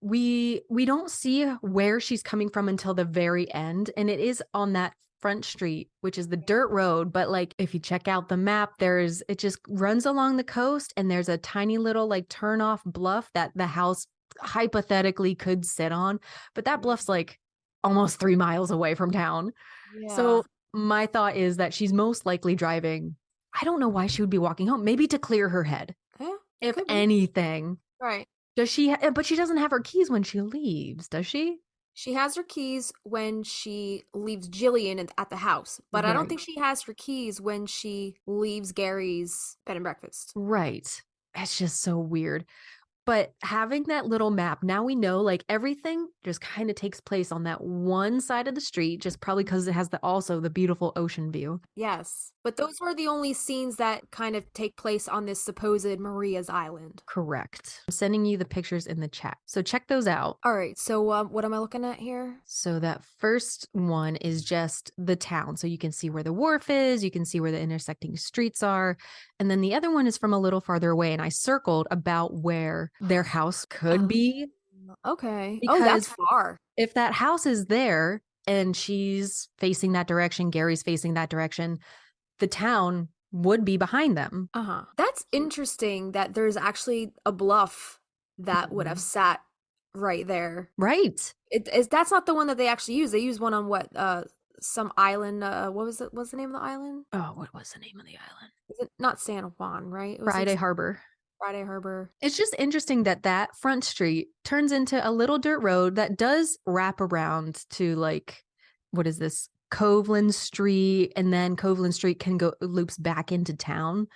[SPEAKER 2] we don't see where she's coming from until the very end. And it is on that Front Street, which is the dirt road. But like, if you check out the map, it just runs along the coast, and there's a tiny little like turn off bluff that the house hypothetically could sit on. But that bluff's like almost 3 miles away from town. Yeah. So my thought is that she's most likely driving. I don't know why she would be walking home. Maybe to clear her head. Yeah, if anything.
[SPEAKER 3] Right.
[SPEAKER 2] Does she? But she doesn't have her keys when she leaves, does she?
[SPEAKER 3] She has her keys when she leaves Jillian at the house, but right. I don't think she has her keys when she leaves Gary's bed and breakfast.
[SPEAKER 2] Right. It's just so weird. But having that little map, now we know like everything just kind of takes place on that one side of the street, just probably because it has also the beautiful ocean view.
[SPEAKER 3] Yes. But those were the only scenes that kind of take place on this supposed Maria's Island.
[SPEAKER 2] Correct. I'm sending you the pictures in the chat, so check those out.
[SPEAKER 3] All right. So what am I looking at here?
[SPEAKER 2] So that first one is just the town. So you can see where the wharf is. You can see where the intersecting streets are. And then the other one is from a little farther away. And I circled about where their house could be.
[SPEAKER 3] Okay.
[SPEAKER 2] Because
[SPEAKER 3] that's far.
[SPEAKER 2] If that house is there and she's facing that direction, Gary's facing that direction, the town would be behind them.
[SPEAKER 3] That's interesting that there's actually a bluff that would have sat right there.
[SPEAKER 2] Right.
[SPEAKER 3] That's not the one that they actually use. They use one on what? Some island. What was it? What's the name of the island?
[SPEAKER 2] Oh, what was the name of the island?
[SPEAKER 3] Is it not San Juan, right?
[SPEAKER 2] Friday Harbor.
[SPEAKER 3] Friday Harbor.
[SPEAKER 2] It's just interesting that Front Street turns into a little dirt road that does wrap around to like, what is this? Coveland Street, and then Coveland Street loops back into town.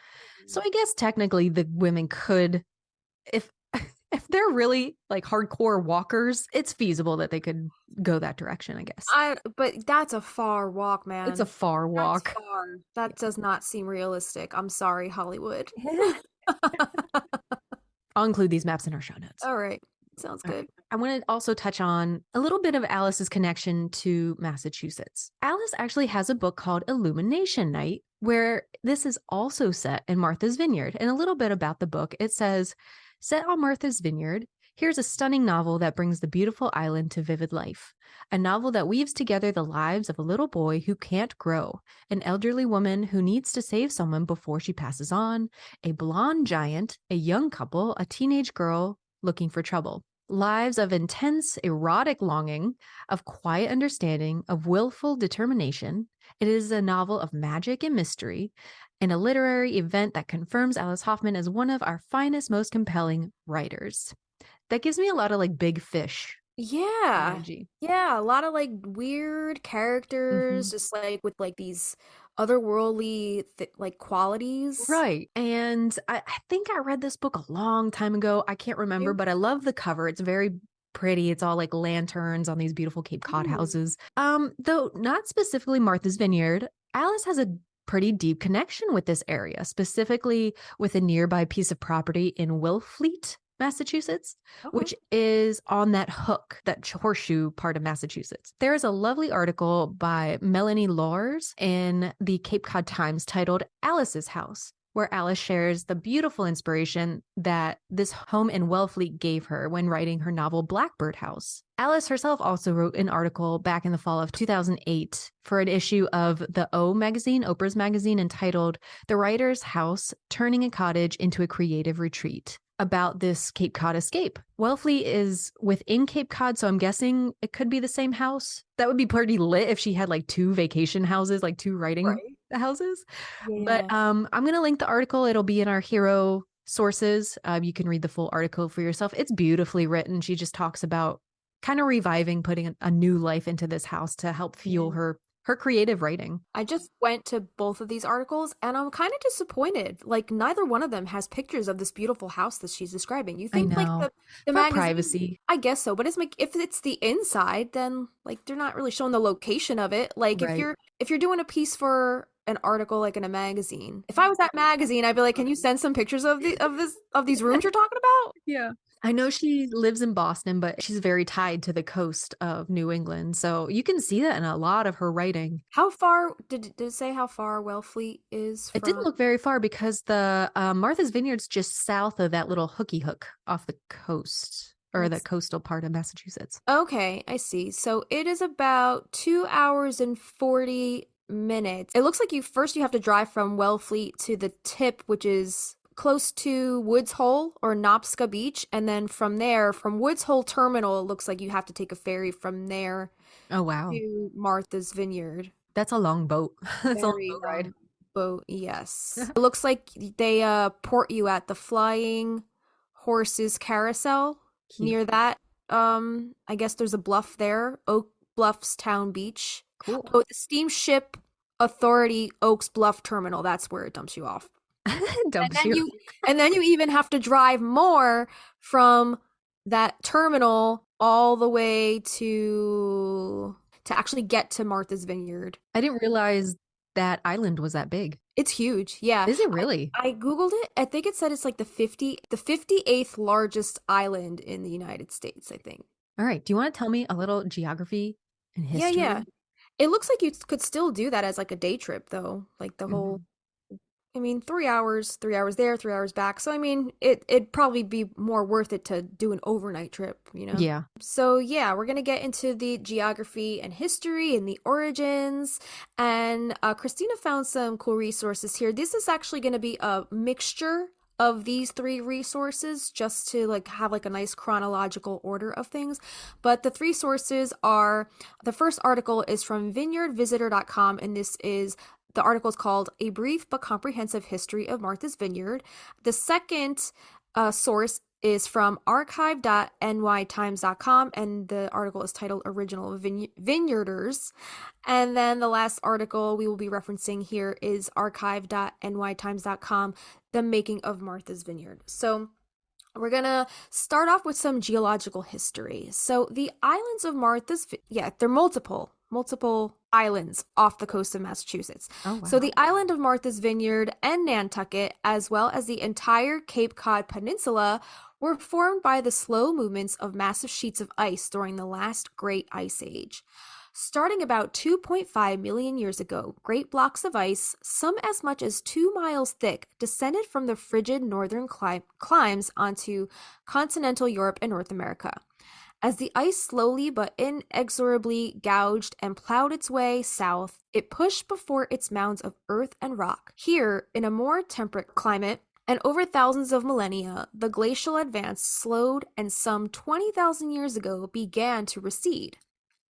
[SPEAKER 2] So I guess technically the women could, if they're really like hardcore walkers, it's feasible that they could go that direction, I guess.
[SPEAKER 3] But that's a far walk, man.
[SPEAKER 2] It's a far walk.
[SPEAKER 3] That's far. That does not seem realistic. I'm sorry, Hollywood.
[SPEAKER 2] I'll include these maps in our show notes.
[SPEAKER 3] All right. Sounds good.
[SPEAKER 2] I want to also touch on a little bit of Alice's connection to Massachusetts. Alice actually has a book called Illumination Night, where this is also set in Martha's Vineyard. And a little bit about the book, it says, set on Martha's Vineyard, here's a stunning novel that brings the beautiful island to vivid life. A novel that weaves together the lives of a little boy who can't grow, an elderly woman who needs to save someone before she passes on, a blonde giant, a young couple, a teenage girl looking for trouble. Lives of intense, erotic longing, of quiet understanding, of willful determination. It is a novel of magic and mystery, and a literary event that confirms Alice Hoffman as one of our finest, most compelling writers. That gives me a lot of like Big Fish.
[SPEAKER 3] Yeah.
[SPEAKER 2] Energy.
[SPEAKER 3] Yeah, a lot of like weird characters, just like with like these otherworldly like qualities.
[SPEAKER 2] Right. And I think I read this book a long time ago. I can't remember, but I love the cover. It's very pretty. It's all like lanterns on these beautiful Cape Cod houses. Though not specifically Martha's Vineyard, Alice has a pretty deep connection with this area, specifically with a nearby piece of property in Wellfleet, Massachusetts, which is on that hook, that horseshoe part of Massachusetts. There is a lovely article by Melanie Lors in the Cape Cod Times titled Alice's House, where Alice shares the beautiful inspiration that this home in Wellfleet gave her when writing her novel Blackbird House. Alice herself also wrote an article back in the fall of 2008 for an issue of the O magazine, Oprah's magazine, entitled The Writer's House, Turning a Cottage into a Creative Retreat, about this Cape Cod escape. Wellfleet is within Cape Cod, so I'm guessing it could be the same house. That would be pretty lit if she had like 2 vacation houses, like 2 writing houses. Yeah. But I'm going to link the article. It'll be in our hero sources. You can read the full article for yourself. It's beautifully written. She just talks about kind of reviving, putting a new life into this house to help fuel her creative writing.
[SPEAKER 3] I just went to both of these articles and I'm kind of disappointed. Like neither one of them has pictures of this beautiful house that she's describing. You think like the magazine,
[SPEAKER 2] privacy.
[SPEAKER 3] I guess so, but it's like if it's the inside, then like they're not really showing the location of it. Like if you're doing a piece for an article like in a magazine, if I was that magazine, I'd be like, can you send some pictures of these rooms you're talking about?
[SPEAKER 2] Yeah. I know she lives in Boston, but she's very tied to the coast of New England. So you can see that in a lot of her writing.
[SPEAKER 3] How far, did it say how far Wellfleet is from?
[SPEAKER 2] It didn't look very far because the Martha's Vineyard's just south of that little hooky hook off the coast, or the coastal part of Massachusetts.
[SPEAKER 3] Okay, I see. So it is about 2 hours and 40 minutes. It looks like you have to drive from Wellfleet to the tip, which is close to Woods Hole or Nopska Beach, and then from there, from Woods Hole Terminal, it looks like you have to take a ferry from there.
[SPEAKER 2] Oh wow!
[SPEAKER 3] To Martha's Vineyard.
[SPEAKER 2] That's a long boat. That's a long boat ride.
[SPEAKER 3] Boat, yes. It looks like they port you at the Flying Horses Carousel. Cute. Near that. I guess there's a bluff there, Oak Bluffs Town Beach. Cool. Oh, the Steamship Authority Oaks Bluff Terminal. That's where it dumps you off. And then you even have to drive more from that terminal all the way to actually get to Martha's Vineyard.
[SPEAKER 2] I didn't realize that island was that big.
[SPEAKER 3] It's huge. Yeah.
[SPEAKER 2] Is it really?
[SPEAKER 3] I Googled it. I think it said it's like the 58th largest island in the United States, I think.
[SPEAKER 2] All right. Do you want to tell me a little geography and history?
[SPEAKER 3] Yeah. It looks like you could still do that as like a day trip though. Like the whole 3 hours there, 3 hours back. So, I mean, it'd probably be more worth it to do an overnight trip, you know?
[SPEAKER 2] Yeah.
[SPEAKER 3] So, yeah, we're going to get into the geography and history and the origins. And Kristina found some cool resources here. This is actually going to be a mixture of these 3 resources just to like have like a nice chronological order of things. But the 3 sources are, the first article is from vineyardvisitor.com, and the article is called A Brief but Comprehensive History of Martha's Vineyard. The second source is from archive.nytimes.com, and the article is titled Original Vineyarders. And then the last article we will be referencing here is archive.nytimes.com, The Making of Martha's Vineyard. So we're going to start off with some geological history. So the islands of Martha's, they're multiple islands off the coast of Massachusetts. Oh, wow. So the island of Martha's Vineyard and Nantucket, as well as the entire Cape Cod Peninsula, were formed by the slow movements of massive sheets of ice during the last Great Ice Age. Starting about 2.5 million years ago, great blocks of ice, some as much as 2 miles thick, descended from the frigid northern climes onto continental Europe and North America. As the ice slowly but inexorably gouged and plowed its way south, it pushed before its mounds of earth and rock. Here, in a more temperate climate, and over thousands of millennia, the glacial advance slowed and some 20,000 years ago began to recede.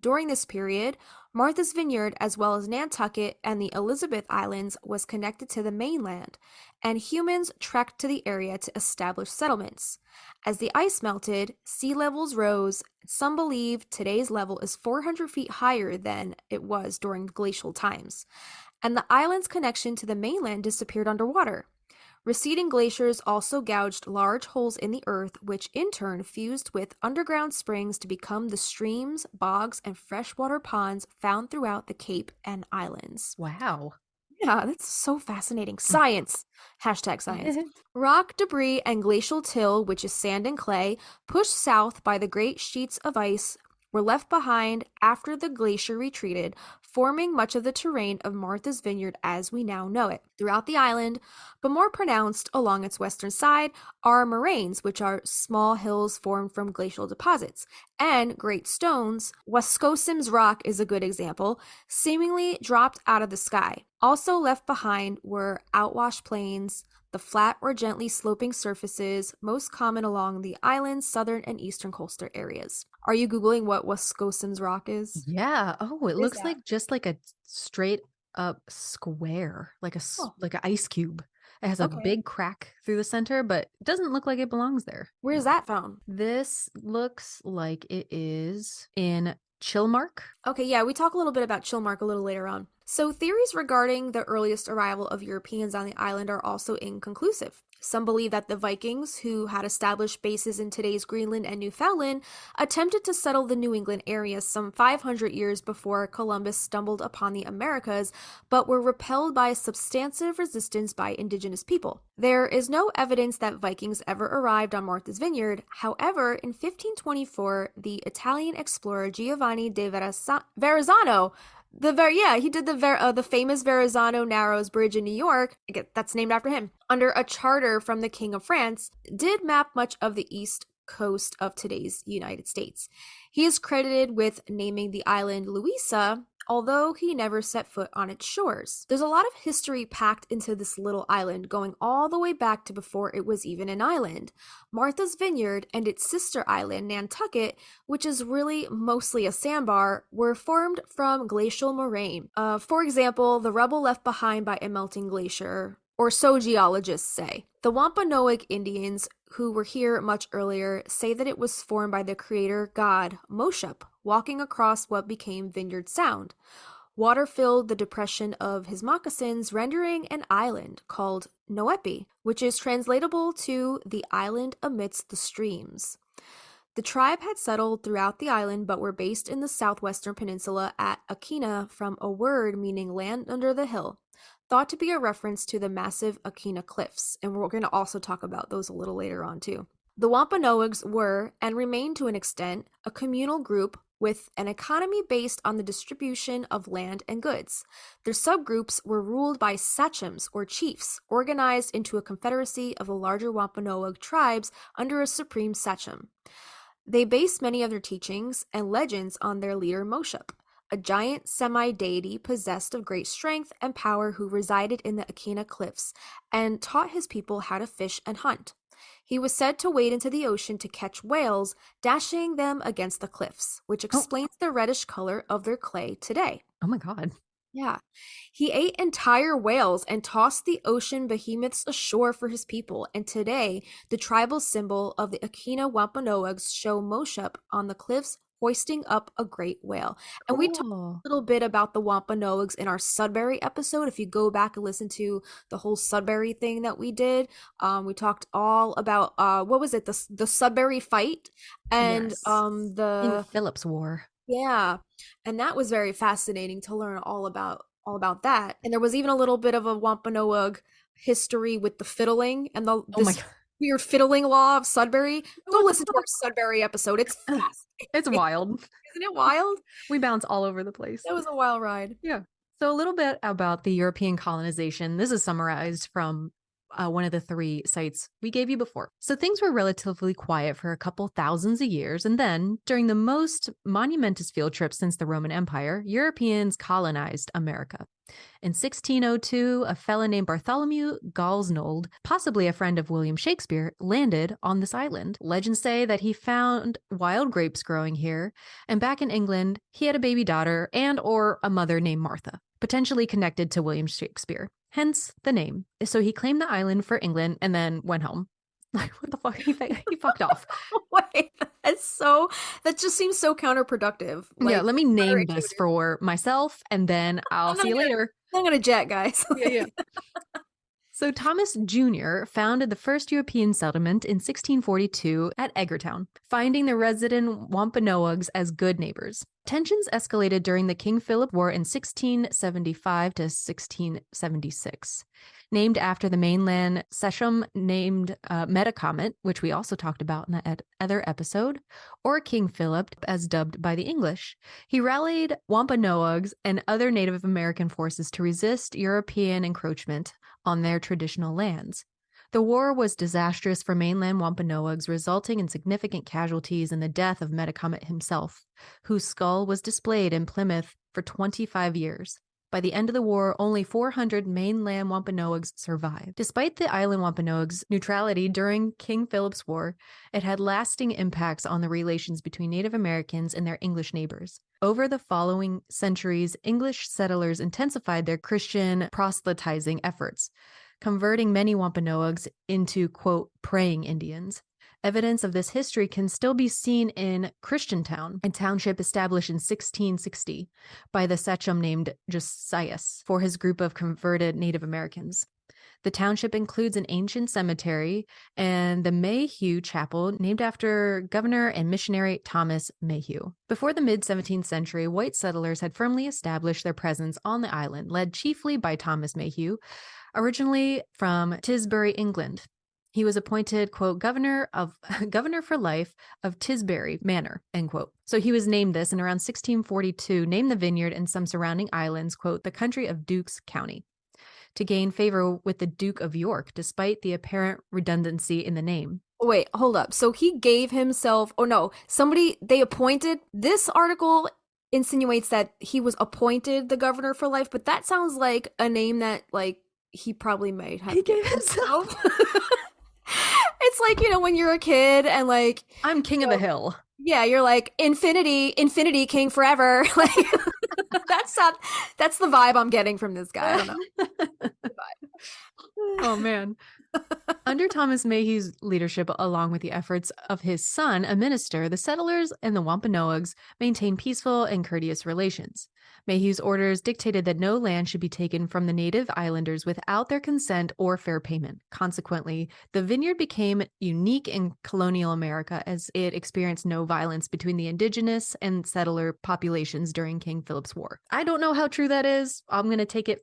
[SPEAKER 3] During this period, Martha's Vineyard, as well as Nantucket and the Elizabeth Islands, was connected to the mainland, and humans trekked to the area to establish settlements. As the ice melted, sea levels rose. Some believe today's level is 400 feet higher than it was during glacial times. and the island's connection to the mainland disappeared underwater. Receding glaciers also gouged large holes in the earth, which in turn fused with underground springs to become the streams, bogs, and freshwater ponds found throughout the Cape and islands.
[SPEAKER 2] Wow.
[SPEAKER 3] Yeah, that's so fascinating. Science. Hashtag science. Rock debris and glacial till, which is sand and clay, pushed south by the great sheets of ice, were left behind after the glacier retreated, forming much of the terrain of Martha's Vineyard as we now know it. Throughout the island, but more pronounced along its western side, are moraines, which are small hills formed from glacial deposits, and great stones. Wascosim's Rock is a good example, seemingly dropped out of the sky. Also left behind were outwash plains, the flat or gently sloping surfaces most common along the island's southern and eastern coastal areas. Are you Googling what Wascosim's Rock is?
[SPEAKER 2] Yeah. Oh, it
[SPEAKER 3] What is
[SPEAKER 2] looks
[SPEAKER 3] that?
[SPEAKER 2] like just like a straight up square, like like an ice cube. It has a
[SPEAKER 3] Okay.
[SPEAKER 2] big crack through the center, but it doesn't look like it belongs there.
[SPEAKER 3] Where is that found?
[SPEAKER 2] This looks like it is in Chilmark.
[SPEAKER 3] Okay, yeah, we talk a little bit about Chilmark a little later on. So theories regarding the earliest arrival of Europeans on the island are also inconclusive. Some believe that the Vikings, who had established bases in today's Greenland and Newfoundland, attempted to settle the New England area some 500 years before Columbus stumbled upon the Americas, but were repelled by substantive resistance by indigenous people. There is no evidence that Vikings ever arrived on Martha's Vineyard. However, in 1524, the Italian explorer Giovanni de Verrazzano he did the famous Verrazzano Narrows Bridge in New York. That's named after him. Under a charter from the King of France, did map much of the east coast of today's United States. He is credited with naming the island Louisa, although he never set foot on its shores. There's a lot of history packed into this little island, going all the way back to before it was even an island. Martha's Vineyard and its sister island, Nantucket, which is really mostly a sandbar, were formed from glacial moraine. For example, the rubble left behind by a melting glacier, or so geologists say. The Wampanoag Indians, who were here much earlier, say that it was formed by the creator god Moshup, walking across what became Vineyard Sound. Water filled the depression of his moccasins, rendering an island called Noepi, which is translatable to the island amidst the streams. The tribe had settled throughout the island but were based in the southwestern peninsula at Akina, from a word meaning land under the hill, thought to be a reference to the massive Akina Cliffs, and we're going to also talk about those a little later on too. The Wampanoags were, and remain to an extent, a communal group with an economy based on the distribution of land and goods. Their subgroups were ruled by sachems or chiefs, organized into a confederacy of the larger Wampanoag tribes under a supreme sachem. They based many of their teachings and legends on their leader Moshup, a giant semi-deity possessed of great strength and power who resided in the Akina Cliffs and taught his people how to fish and hunt. He was said to wade into the ocean to catch whales, dashing them against the cliffs, which explains the reddish color of their clay today.
[SPEAKER 2] Oh my God.
[SPEAKER 3] Yeah. He ate entire whales and tossed the ocean behemoths ashore for his people, and today the tribal symbol of the Akina Wampanoags show Moshup on the cliffs hoisting up a great whale. And we talked a little bit about the Wampanoags in our Sudbury episode. If you go back and listen to the whole Sudbury thing that we did, we talked all about what was it, the Sudbury fight and
[SPEAKER 2] Yes.
[SPEAKER 3] the
[SPEAKER 2] In the Phillips War.
[SPEAKER 3] Yeah, and that was very fascinating to learn all about that. And there was even a little bit of a Wampanoag history with the fiddling and this weird fiddling law of Sudbury. Go listen to our Sudbury episode. It's fascinating.
[SPEAKER 2] It's wild.
[SPEAKER 3] Isn't it wild?
[SPEAKER 2] We bounce all over the place.
[SPEAKER 3] That was a wild ride.
[SPEAKER 2] Yeah. So a little bit about the European colonization. This is summarized from one of the 3 sites we gave you before. So things were relatively quiet for a couple thousands of years, and then, during the most monumentous field trip since the Roman Empire, Europeans colonized America. In 1602, a fellow named Bartholomew Galsnold, possibly a friend of William Shakespeare, landed on this island. Legends say that he found wild grapes growing here, and back in England, he had a baby daughter and or a mother named Martha, potentially connected to William Shakespeare. Hence the name. So he claimed the island for England and then went home. Like, what the fuck? He fucked off.
[SPEAKER 3] Wait, that just seems so counterproductive.
[SPEAKER 2] Yeah, let me name this for myself and then I'll see you later.
[SPEAKER 3] I'm gonna jet, guys.
[SPEAKER 2] Yeah. So Thomas Jr. founded the first European settlement in 1642 at Edgartown, finding the resident Wampanoags as good neighbors. Tensions escalated during the King Philip War in 1675 to 1676. Named after the mainland Sechum named Metacomet, which we also talked about in the other episode, or King Philip, as dubbed by the English. He rallied Wampanoags and other Native American forces to resist European encroachment on their traditional lands. The war was disastrous for mainland Wampanoags, resulting in significant casualties and the death of Metacomet himself, whose skull was displayed in Plymouth for 25 years. By the end of the war, only 400 mainland Wampanoags survived. Despite the island Wampanoags' neutrality during King Philip's War, it had lasting impacts on the relations between Native Americans and their English neighbors. Over the following centuries, English settlers intensified their Christian proselytizing efforts, converting many Wampanoags into, quote, praying Indians. Evidence of this history can still be seen in Christiantown, a township established in 1660 by the sachem named Josias for his group of converted Native Americans. The township includes an ancient cemetery and the Mayhew Chapel, named after Governor and missionary Thomas Mayhew. Before the mid-17th century, white settlers had firmly established their presence on the island, led chiefly by Thomas Mayhew, originally from Tisbury, England. He was appointed, quote, governor for life of Tisbury Manor, end quote. So he was named this, and around 1642 named the vineyard and some surrounding islands, quote, the country of Dukes County, to gain favor with the Duke of York, despite the apparent redundancy in the name.
[SPEAKER 3] Wait, hold up. So he gave himself, they appointed, this article insinuates that he was appointed the governor for life, but that sounds like a name that, like, he probably might have.
[SPEAKER 2] He gave himself.
[SPEAKER 3] It's like, when you're a kid and like,
[SPEAKER 2] I'm king of the hill.
[SPEAKER 3] Yeah, you're like infinity king forever. Like that's the vibe I'm getting from this guy. I don't know.
[SPEAKER 2] Oh man. Under Thomas Mayhew's leadership, along with the efforts of his son, a minister, the settlers and the Wampanoags maintained peaceful and courteous relations. Mayhew's orders dictated that no land should be taken from the native islanders without their consent or fair payment. Consequently, the vineyard became unique in colonial America as it experienced no violence between the indigenous and settler populations during King Philip's War. I don't know how true that is. I'm going to take it,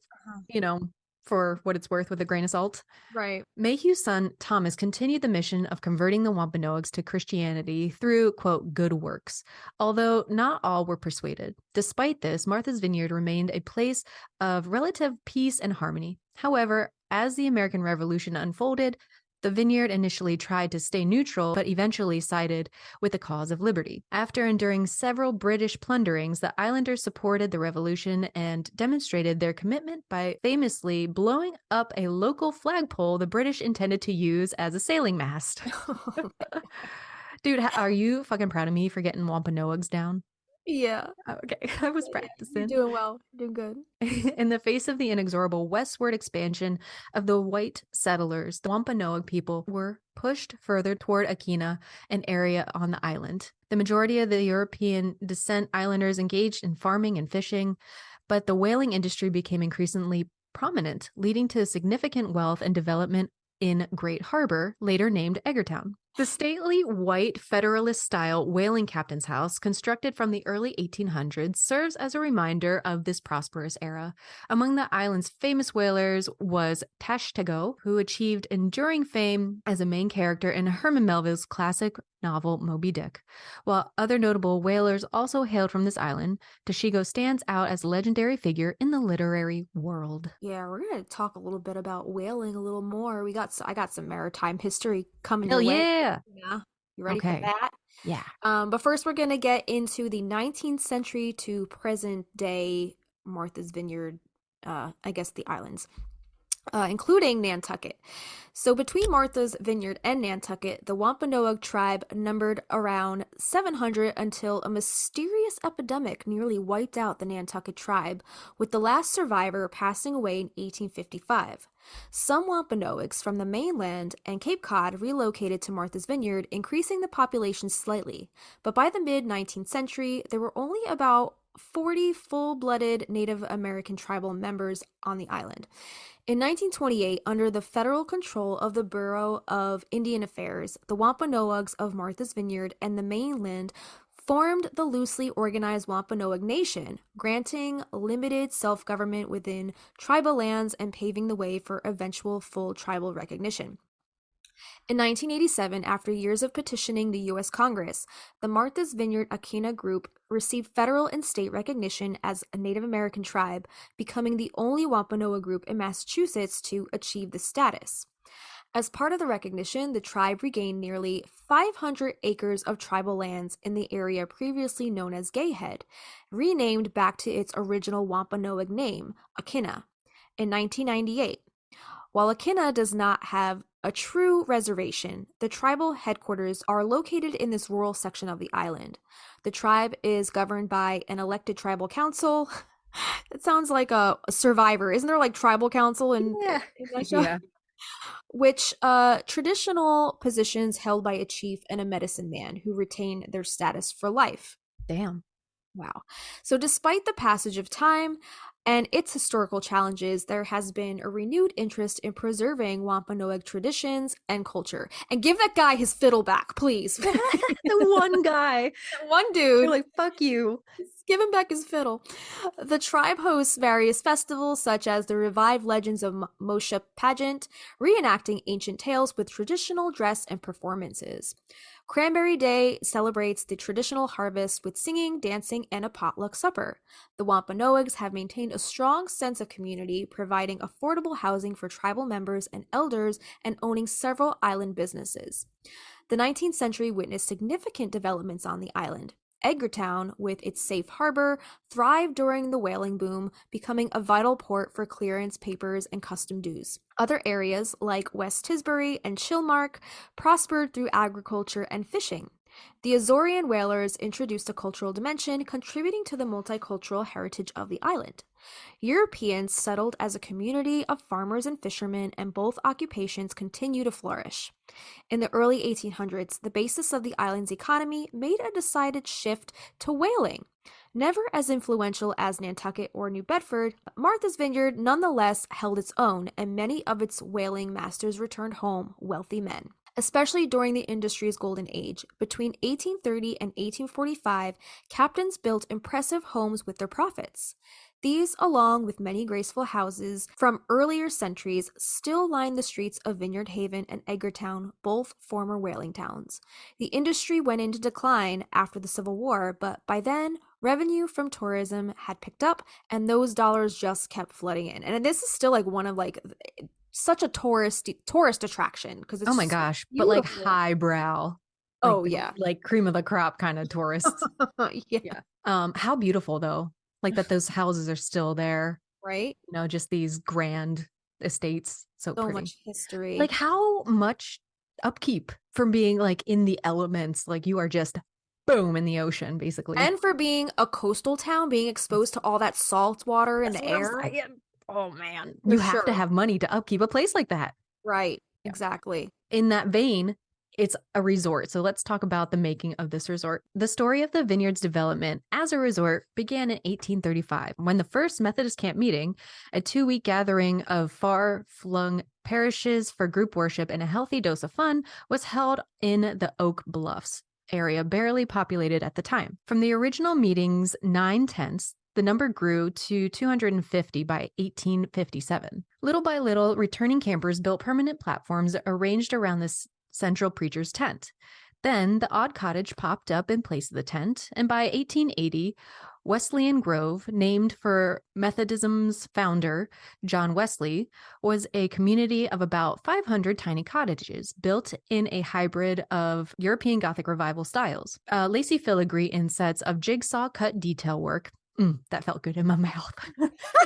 [SPEAKER 2] for what it's worth with a grain of salt.
[SPEAKER 3] Right.
[SPEAKER 2] Mayhew's son, Thomas, continued the mission of converting the Wampanoags to Christianity through, quote, good works, although not all were persuaded. Despite this, Martha's Vineyard remained a place of relative peace and harmony. However, as the American Revolution unfolded, the vineyard initially tried to stay neutral, but eventually sided with the cause of liberty. After enduring several British plunderings, the islanders supported the revolution and demonstrated their commitment by famously blowing up a local flagpole the British intended to use as a sailing mast. Dude, are you fucking proud of me for getting Wampanoags down?
[SPEAKER 3] Yeah.
[SPEAKER 2] Okay, I was practicing.
[SPEAKER 3] You're doing well. You're doing
[SPEAKER 2] good. In the face of the inexorable westward expansion of the white settlers, the Wampanoag people were pushed further toward Akina, an area on the island. The majority of the European descent islanders engaged in farming and fishing, but the whaling industry became increasingly prominent, leading to significant wealth and development in Great Harbor, later named Edgartown. The stately white Federalist-style whaling captain's house, constructed from the early 1800s, serves as a reminder of this prosperous era. Among the island's famous whalers was Tashtego, who achieved enduring fame as a main character in Herman Melville's classic novel Moby Dick. While other notable whalers also hailed from this island, Tashtego stands out as a legendary figure in the literary world.
[SPEAKER 3] Yeah, we're going to talk a little bit about whaling a little more. I got some maritime history coming
[SPEAKER 2] your way.
[SPEAKER 3] Yeah. You ready for that?
[SPEAKER 2] Yeah.
[SPEAKER 3] But first we're going to get into the 19th century to present day Martha's Vineyard, the islands, including Nantucket. So between Martha's Vineyard and Nantucket, the Wampanoag tribe numbered around 700 until a mysterious epidemic nearly wiped out the Nantucket tribe, with the last survivor passing away in 1855. Some Wampanoags from the mainland and Cape Cod relocated to Martha's Vineyard, increasing the population slightly. But by the mid-19th century, there were only about 40 full-blooded Native American tribal members on the island. In 1928, under the federal control of the Bureau of Indian Affairs, the Wampanoags of Martha's Vineyard and the mainland formed the loosely organized Wampanoag Nation, granting limited self-government within tribal lands and paving the way for eventual full tribal recognition. In 1987, after years of petitioning the U.S. Congress, the Martha's Vineyard Akina Group received federal and state recognition as a Native American tribe, becoming the only Wampanoag group in Massachusetts to achieve this status. As part of the recognition, the tribe regained nearly 500 acres of tribal lands in the area previously known as Gayhead, renamed back to its original Wampanoag name, Akina, in 1998. While Akina does not have a true reservation, the tribal headquarters are located in this rural section of the island. The tribe is governed by an elected tribal council. It sounds like a Survivor. Isn't there like tribal council in that show?
[SPEAKER 2] Yeah.
[SPEAKER 3] Which traditional positions held by a chief and a medicine man who retain their status for life.
[SPEAKER 2] Damn.
[SPEAKER 3] Wow. So despite the passage of time and its historical challenges, there has been a renewed interest in preserving Wampanoag traditions and culture. And give that guy his fiddle back, please.
[SPEAKER 2] The one guy.
[SPEAKER 3] One dude.
[SPEAKER 2] You're like, fuck you.
[SPEAKER 3] Give him back his fiddle. The tribe hosts various festivals such as the revived Legends of Moshe pageant, reenacting ancient tales with traditional dress and performances. Cranberry Day celebrates the traditional harvest with singing, dancing, and a potluck supper. The Wampanoags have maintained a strong sense of community, providing affordable housing for tribal members and elders and owning several island businesses. The 19th century witnessed significant developments on the island. Edgartown, with its safe harbor, thrived during the whaling boom, becoming a vital port for clearance papers and custom dues. Other areas, like West Tisbury and Chilmark, prospered through agriculture and fishing. The Azorean whalers introduced a cultural dimension, contributing to the multicultural heritage of the island. Europeans settled as a community of farmers and fishermen, and both occupations continue to flourish. In the early 1800s, the basis of the island's economy made a decided shift to whaling. Never as influential as Nantucket or New Bedford, Martha's Vineyard nonetheless held its own, and many of its whaling masters returned home wealthy men. Especially during the industry's golden age, between 1830 and 1845, captains built impressive homes with their profits. These, along with many graceful houses from earlier centuries, still line the streets of Vineyard Haven and Edgartown, both former whaling towns. The industry went into decline after the Civil War, but by then, revenue from tourism had picked up, and those dollars just kept flooding in. And this is still like one of like such a tourist attraction because it's
[SPEAKER 2] oh my gosh, but like highbrow.
[SPEAKER 3] Oh
[SPEAKER 2] like,
[SPEAKER 3] yeah,
[SPEAKER 2] like cream of the crop kind of tourists.
[SPEAKER 3] yeah.
[SPEAKER 2] How beautiful though, like that those houses are still there,
[SPEAKER 3] right?
[SPEAKER 2] You know, just these grand estates. So pretty.
[SPEAKER 3] Much history.
[SPEAKER 2] Like how much upkeep from being like in the elements, like you are just boom in the ocean basically,
[SPEAKER 3] and for being a coastal town, being exposed to all that salt water in the air.
[SPEAKER 2] Oh man, you have to have money to upkeep a place like that.
[SPEAKER 3] Right, exactly.
[SPEAKER 2] In that vein, it's a resort. So let's talk about the making of this resort. The story of the vineyard's development as a resort began in 1835 when the first Methodist camp meeting, a 2-week gathering of far-flung parishes for group worship and a healthy dose of fun, was held in the Oak Bluffs area, barely populated at the time. From the original meeting's 9 tents, the number grew to 250 by 1857. Little by little, returning campers built permanent platforms arranged around this central preacher's tent. Then the odd cottage popped up in place of the tent, and by 1880, Wesleyan Grove, named for Methodism's founder, John Wesley, was a community of about 500 tiny cottages built in a hybrid of European Gothic Revival styles. Lacy filigree in sets of jigsaw-cut detail work, that felt good in my mouth,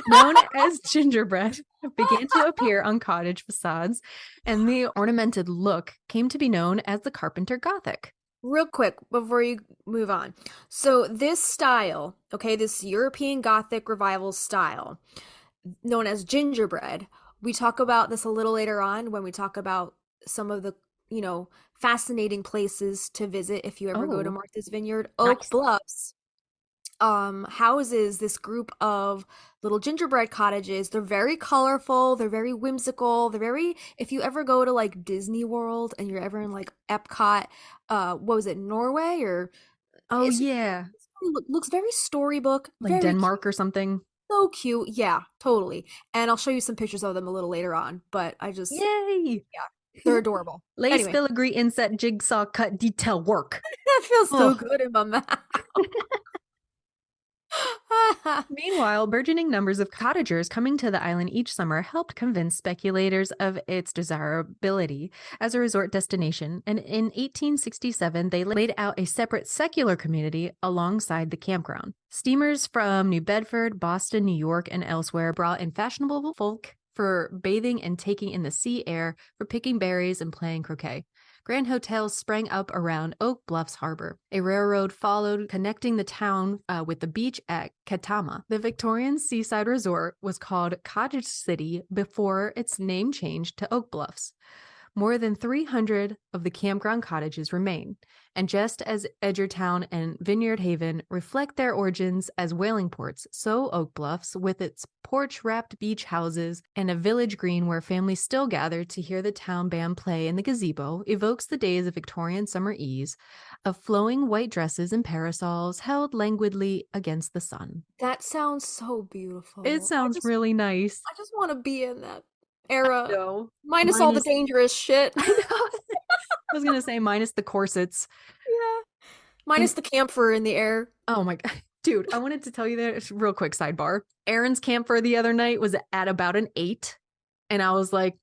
[SPEAKER 2] known as gingerbread, began to appear on cottage facades, and the ornamented look came to be known as the Carpenter Gothic.
[SPEAKER 3] Real quick before you move on. So this style, okay, this European Gothic Revival style, known as gingerbread, we talk about this a little later on when we talk about some of the, fascinating places to visit if you ever go to Martha's Vineyard. Oak Bluffs houses this group of little gingerbread cottages. They're very colorful, they're very whimsical, they're very, if you ever go to like Disney World and you're ever in like Epcot, what was it, Norway, or
[SPEAKER 2] Oh
[SPEAKER 3] it's
[SPEAKER 2] yeah.
[SPEAKER 3] looks very storybook,
[SPEAKER 2] Like
[SPEAKER 3] very
[SPEAKER 2] Denmark or something.
[SPEAKER 3] so cute. Yeah, totally. And I'll show you some pictures of them a little later on, but I just,
[SPEAKER 2] Yay!
[SPEAKER 3] yeah, they're adorable.
[SPEAKER 2] Lace
[SPEAKER 3] Anyway,
[SPEAKER 2] filigree inset jigsaw cut detail work.
[SPEAKER 3] that feels so
[SPEAKER 2] Oh.
[SPEAKER 3] good in my mouth.
[SPEAKER 2] Meanwhile, burgeoning numbers of cottagers coming to the island each summer helped convince speculators of its desirability as a resort destination, and in 1867 they laid out a separate secular community alongside the campground. Steamers from New Bedford, Boston, New York, and elsewhere brought in fashionable folk for bathing and taking in the sea air, for picking berries and playing croquet. Grand hotels sprang up around Oak Bluffs Harbor. A railroad followed, connecting the town with the beach at Katama. The Victorian seaside resort was called Cottage City before its name changed to Oak Bluffs. More than 300 of the campground cottages remain, and just as Edgertown and Vineyard Haven reflect their origins as whaling ports, so Oak Bluffs, with its porch-wrapped beach houses and a village green where families still gather to hear the town band play in the gazebo, evokes the days of Victorian summer ease, of flowing white dresses and parasols held languidly against the sun.
[SPEAKER 3] That sounds so beautiful.
[SPEAKER 2] It sounds really nice.
[SPEAKER 3] I just want to be in that era.
[SPEAKER 2] No.
[SPEAKER 3] Minus all the dangerous shit.
[SPEAKER 2] I know. I was gonna say minus the corsets.
[SPEAKER 3] Yeah. Minus the camphor in the air.
[SPEAKER 2] Oh my god. Dude, I wanted to tell you that real quick sidebar. Aaron's camphor the other night was at about an 8. And I was like,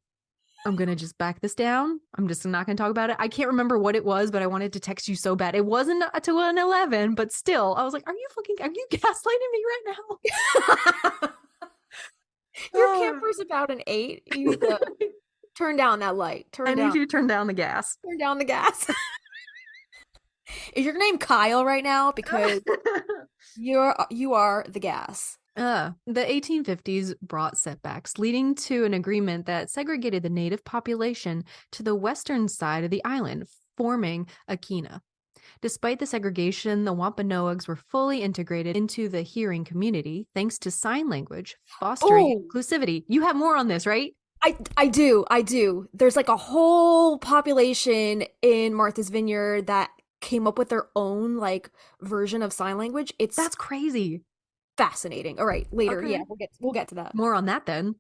[SPEAKER 2] I'm gonna just back this down. I'm just not gonna talk about it. I can't remember what it was, but I wanted to text you so bad. It wasn't to an 11, but still, I was like, are you gaslighting me right now?
[SPEAKER 3] Your camper's about an 8. You need to turn down that light.
[SPEAKER 2] I need you to turn down the gas.
[SPEAKER 3] Turn down the gas. Is your name Kyle right now? Because you are the gas.
[SPEAKER 2] The 1850s brought setbacks, leading to an agreement that segregated the native population to the western side of the island, forming Akina. Despite the segregation, the Wampanoags were fully integrated into the hearing community thanks to sign language, fostering inclusivity. You have more on this, right?
[SPEAKER 3] I do. There's like a whole population in Martha's Vineyard that came up with their own like version of sign language. That's
[SPEAKER 2] crazy.
[SPEAKER 3] Fascinating. All right, later.
[SPEAKER 2] Okay.
[SPEAKER 3] Yeah, we'll get to that.
[SPEAKER 2] More on that then.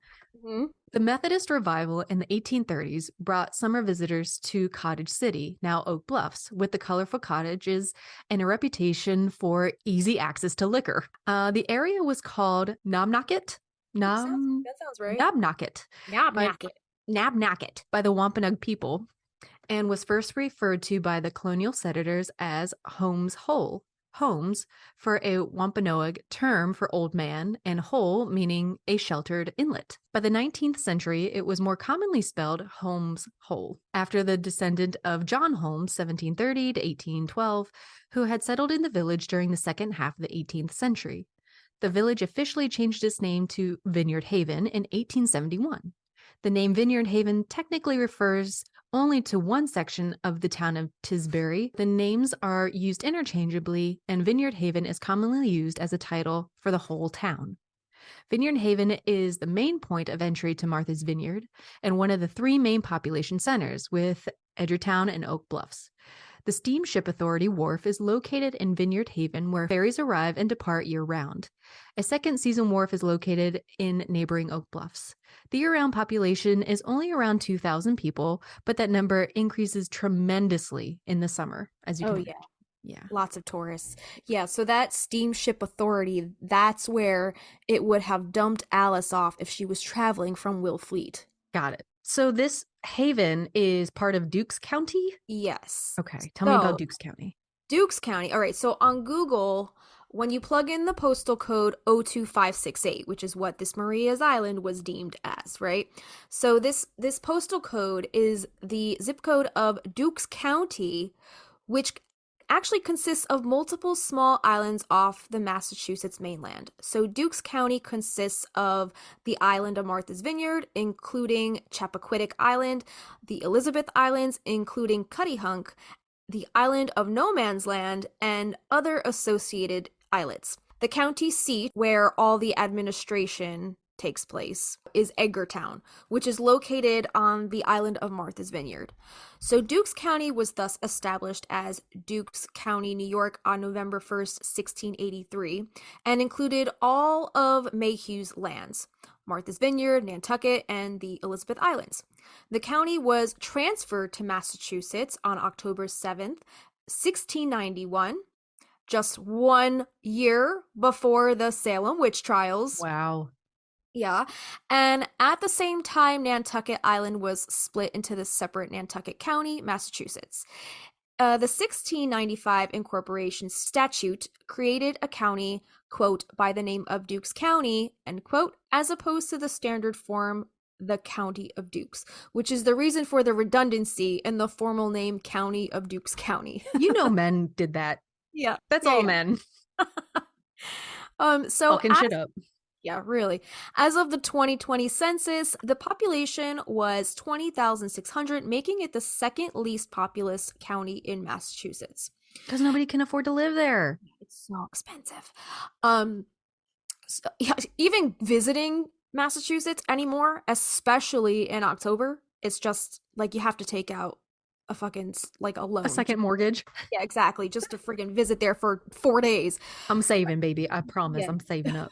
[SPEAKER 3] Mm-hmm.
[SPEAKER 2] The Methodist revival in the 1830s brought summer visitors to Cottage City, now Oak Bluffs, with the colorful cottages and a reputation for easy access to liquor. The area was called Nabnocket.
[SPEAKER 3] That sounds right.
[SPEAKER 2] Nabnocket. Nabnocket by the Wampanoag people, and was first referred to by the colonial settlers as Holmes Hole. Homes for a Wampanoag term for old man, and hole meaning a sheltered inlet. By the 19th century, it was more commonly spelled Holmes Hole, after the descendant of John Holmes, 1730 to 1812, who had settled in the village during the second half of the 18th century. The village officially changed its name to Vineyard Haven in 1871. The name Vineyard Haven technically refers only to one section of the town of Tisbury. The names are used interchangeably, and Vineyard Haven is commonly used as a title for the whole town. Vineyard Haven is the main point of entry to Martha's Vineyard and one of the 3 main population centers, with Edgertown and Oak Bluffs. The Steamship Authority Wharf is located in Vineyard Haven, where ferries arrive and depart year-round. A second season wharf is located in neighboring Oak Bluffs. The year-round population is only around 2,000 people, but that number increases tremendously in the summer, as you can imagine. Yeah.
[SPEAKER 3] Lots of tourists. Yeah, so that Steamship Authority, that's where it would have dumped Alice off if she was traveling from Willfleet.
[SPEAKER 2] Got it. So this haven is part of Dukes County?
[SPEAKER 3] Yes.
[SPEAKER 2] Okay, tell me about Dukes County.
[SPEAKER 3] Dukes County. All right, so on Google, when you plug in the postal code 02568, which is what this Maria's Island was deemed as, right? So this postal code is the zip code of Dukes County, which actually consists of multiple small islands off the Massachusetts mainland. So Dukes County consists of the island of Martha's Vineyard, including Chappaquiddick Island, the Elizabeth Islands, including Cuttyhunk, the island of No Man's Land, and other associated islets. The county seat, where all the administration takes place, is Edgartown, which is located on the island of Martha's Vineyard. So Dukes County was thus established as Dukes County, New York on November 1st, 1683, and included all of Mayhew's lands, Martha's Vineyard, Nantucket, and the Elizabeth Islands. The county was transferred to Massachusetts on October 7th, 1691, just 1 year before the Salem witch trials.
[SPEAKER 2] Wow.
[SPEAKER 3] Yeah. And at the same time, Nantucket Island was split into the separate Nantucket County, Massachusetts. The 1695 incorporation statute created a county, quote, by the name of Dukes County, end quote, as opposed to the standard form, the County of Dukes, which is the reason for the redundancy in the formal name County of Dukes County.
[SPEAKER 2] You know, men did that.
[SPEAKER 3] Yeah.
[SPEAKER 2] That's
[SPEAKER 3] Yeah,
[SPEAKER 2] all
[SPEAKER 3] yeah.
[SPEAKER 2] men.
[SPEAKER 3] So
[SPEAKER 2] Fucking shit up.
[SPEAKER 3] yeah, really. As of the 2020 census, the population was 20,600, making it the second least populous county in Massachusetts.
[SPEAKER 2] Because nobody can afford to live there.
[SPEAKER 3] It's so expensive. So, yeah, even visiting Massachusetts anymore, especially in October, it's just like you have to take out a fucking like a loan.
[SPEAKER 2] A second mortgage.
[SPEAKER 3] Yeah, exactly. Just to friggin' visit there for 4 days.
[SPEAKER 2] I'm saving, baby. I promise.
[SPEAKER 3] Yeah.
[SPEAKER 2] I'm saving up.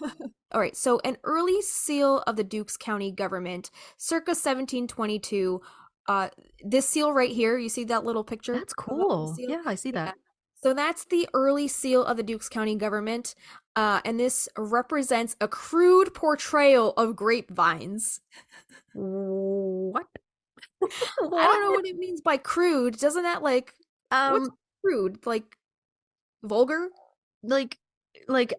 [SPEAKER 3] All right. So an early seal of the Dukes County government, circa 1722. This seal right here, you see that little picture?
[SPEAKER 2] That's
[SPEAKER 3] of the
[SPEAKER 2] cool.
[SPEAKER 3] seal?
[SPEAKER 2] Yeah, I see
[SPEAKER 3] Yeah.
[SPEAKER 2] that.
[SPEAKER 3] So that's the early seal of the Dukes County government. And this represents a crude portrayal of grapevines.
[SPEAKER 2] What?
[SPEAKER 3] I don't know what it means by crude. Doesn't that like what's crude? Like vulgar?
[SPEAKER 2] like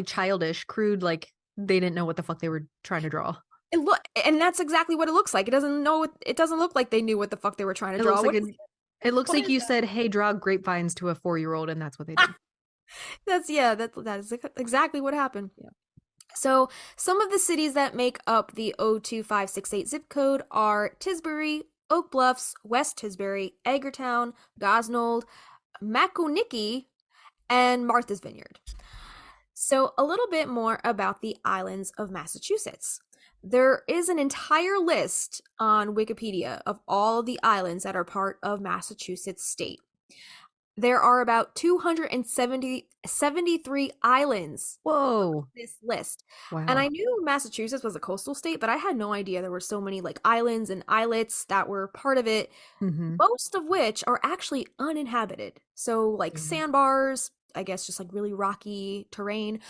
[SPEAKER 2] childish, crude, like they didn't know what the fuck they were trying to draw.
[SPEAKER 3] And that's exactly what it looks like. It doesn't look like they knew what the fuck they were trying to
[SPEAKER 2] It
[SPEAKER 3] draw.
[SPEAKER 2] looks
[SPEAKER 3] what
[SPEAKER 2] like
[SPEAKER 3] is
[SPEAKER 2] you
[SPEAKER 3] that?
[SPEAKER 2] said, "Hey, draw grapevines to a 4-year-old," and that's what they did.
[SPEAKER 3] That is exactly what happened. Yeah. So some of the cities that make up the 02568 zip code are Tisbury, Oak Bluffs, West Tisbury, Edgartown, Gosnold, Maconickie, and Martha's Vineyard. So a little bit more about the islands of Massachusetts. There is an entire list on Wikipedia of all the islands that are part of Massachusetts state. There are about 273 islands
[SPEAKER 2] Whoa.
[SPEAKER 3] on this list.
[SPEAKER 2] Wow.
[SPEAKER 3] And I knew Massachusetts was a coastal state, but I had no idea there were so many like islands and islets that were part of it, most of which are actually uninhabited. So like sandbars, I guess just like really rocky terrain.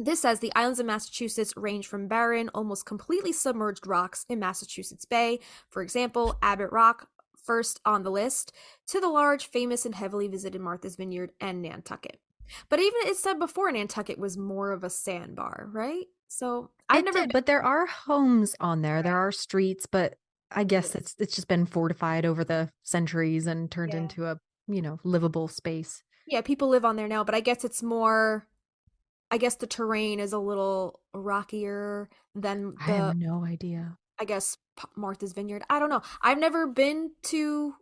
[SPEAKER 3] This says the islands of Massachusetts range from barren, almost completely submerged rocks in Massachusetts Bay, for example, Abbott Rock, first on the list, to the large, famous, and heavily visited Martha's Vineyard and Nantucket. But even it said before Nantucket was more of a sandbar, right? So I've never been.
[SPEAKER 2] But there are homes on there. There are streets, but I guess it's just been fortified over the centuries and turned into a, livable space.
[SPEAKER 3] Yeah, people live on there now, but I guess it's more, I guess the terrain is a little rockier than
[SPEAKER 2] I have no idea.
[SPEAKER 3] I guess Martha's Vineyard. I don't know. I've never been to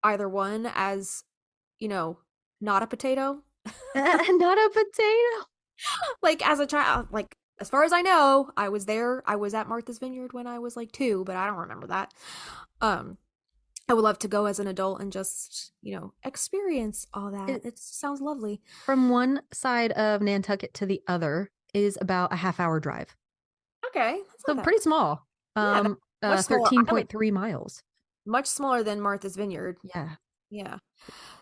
[SPEAKER 3] either one as, not a potato.
[SPEAKER 2] Not a potato.
[SPEAKER 3] Like as a child, like as far as I know, I was there. I was at Martha's Vineyard when I was like 2, but I don't remember that. I would love to go as an adult and just, experience all that. It sounds lovely.
[SPEAKER 2] From one side of Nantucket to the other is about a half-hour drive.
[SPEAKER 3] Okay.
[SPEAKER 2] So pretty small. 13.3 miles.
[SPEAKER 3] Much smaller than Martha's Vineyard.
[SPEAKER 2] Yeah.
[SPEAKER 3] Yeah.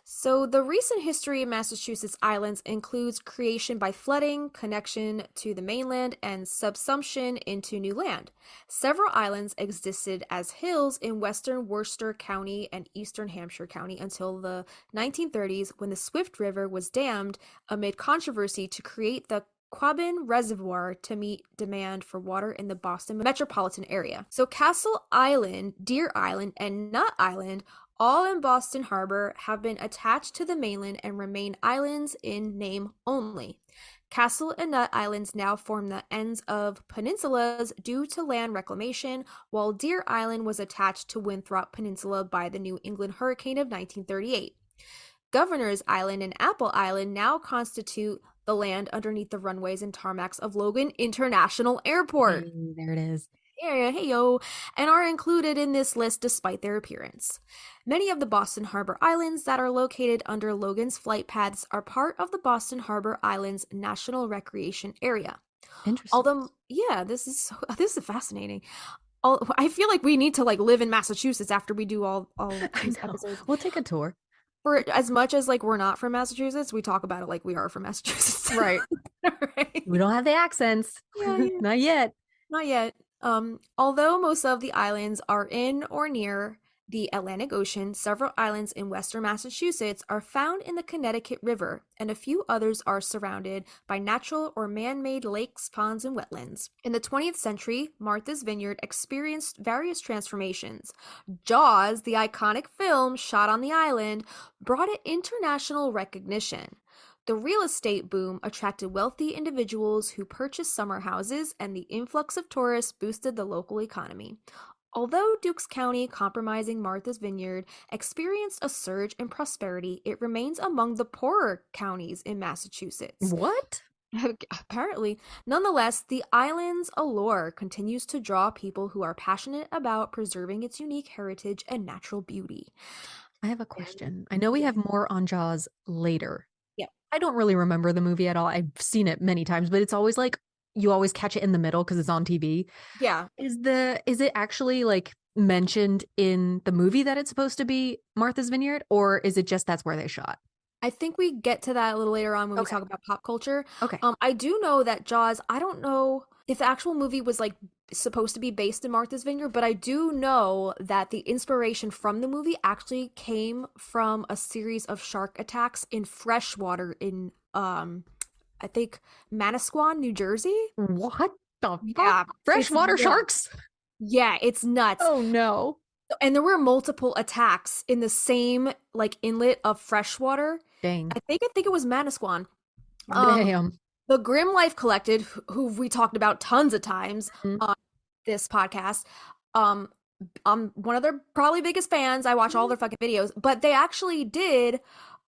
[SPEAKER 3] So the recent history of Massachusetts islands includes creation by flooding, connection to the mainland, and subsumption into new land. Several islands existed as hills in western Worcester County and eastern Hampshire County until the 1930s, when the Swift River was dammed amid controversy to create the Quabbin Reservoir to meet demand for water in the Boston metropolitan area. So Castle Island, Deer Island, and Nut Island, all in Boston Harbor, have been attached to the mainland and remain islands in name only. Castle and Nut Islands now form the ends of peninsulas due to land reclamation, while Deer Island was attached to Winthrop Peninsula by the New England hurricane of 1938. Governor's Island and Apple Island now constitute the land underneath the runways and tarmacs of Logan International Airport.
[SPEAKER 2] Hey, there it is.
[SPEAKER 3] Yeah, hey yo, and are included in this list despite their appearance. Many of the Boston Harbor Islands that are located under Logan's flight paths are part of the Boston Harbor Islands National Recreation Area.
[SPEAKER 2] Interesting.
[SPEAKER 3] Although, yeah, this is fascinating. I feel like we need to like live in Massachusetts after we do all these episodes.
[SPEAKER 2] We'll take a tour.
[SPEAKER 3] For as much as like we're not from Massachusetts, we talk about it like we are from Massachusetts.
[SPEAKER 2] Right.
[SPEAKER 3] Right?
[SPEAKER 2] We don't have the accents.
[SPEAKER 3] Yeah.
[SPEAKER 2] Not yet.
[SPEAKER 3] Not yet. Although most of the islands are in or near the Atlantic Ocean, several islands in western Massachusetts are found in the Connecticut River, and a few others are surrounded by natural or man-made lakes, ponds, and wetlands. In the 20th century, Martha's Vineyard experienced various transformations. Jaws, the iconic film shot on the island, brought it international recognition. The real estate boom attracted wealthy individuals who purchased summer houses, and the influx of tourists boosted the local economy. Although Dukes County, comprising Martha's Vineyard, experienced a surge in prosperity, it remains among the poorer counties in Massachusetts.
[SPEAKER 2] What?
[SPEAKER 3] Apparently. Nonetheless, the island's allure continues to draw people who are passionate about preserving its unique heritage and natural beauty.
[SPEAKER 2] I have a question. I know we have more on Jaws later.
[SPEAKER 3] Yeah.
[SPEAKER 2] I don't really remember the movie at all. I've seen it many times, but it's always like you always catch it in the middle because it's on TV.
[SPEAKER 3] Yeah.
[SPEAKER 2] Is it actually like mentioned in the movie that it's supposed to be Martha's Vineyard, or is it just that's where they shot?
[SPEAKER 3] I think we get to that a little later on when we
[SPEAKER 2] Okay.
[SPEAKER 3] talk about pop culture.
[SPEAKER 2] Okay.
[SPEAKER 3] I do know that Jaws, I don't know if the actual movie was like supposed to be based in Martha's Vineyard, but I do know that the inspiration from the movie actually came from a series of shark attacks in freshwater in I think Manasquan, New Jersey.
[SPEAKER 2] What the fuck?
[SPEAKER 3] Yeah,
[SPEAKER 2] Freshwater
[SPEAKER 3] it's
[SPEAKER 2] sharks?
[SPEAKER 3] Yeah, it's nuts.
[SPEAKER 2] Oh no.
[SPEAKER 3] And there were multiple attacks in the same like inlet of freshwater.
[SPEAKER 2] Dang.
[SPEAKER 3] I think it was Manasquan.
[SPEAKER 2] Damn.
[SPEAKER 3] The Grim Life Collected, who we talked about tons of times
[SPEAKER 2] Mhm.
[SPEAKER 3] on this podcast. I'm one of their probably biggest fans. I watch all their fucking videos, but they actually did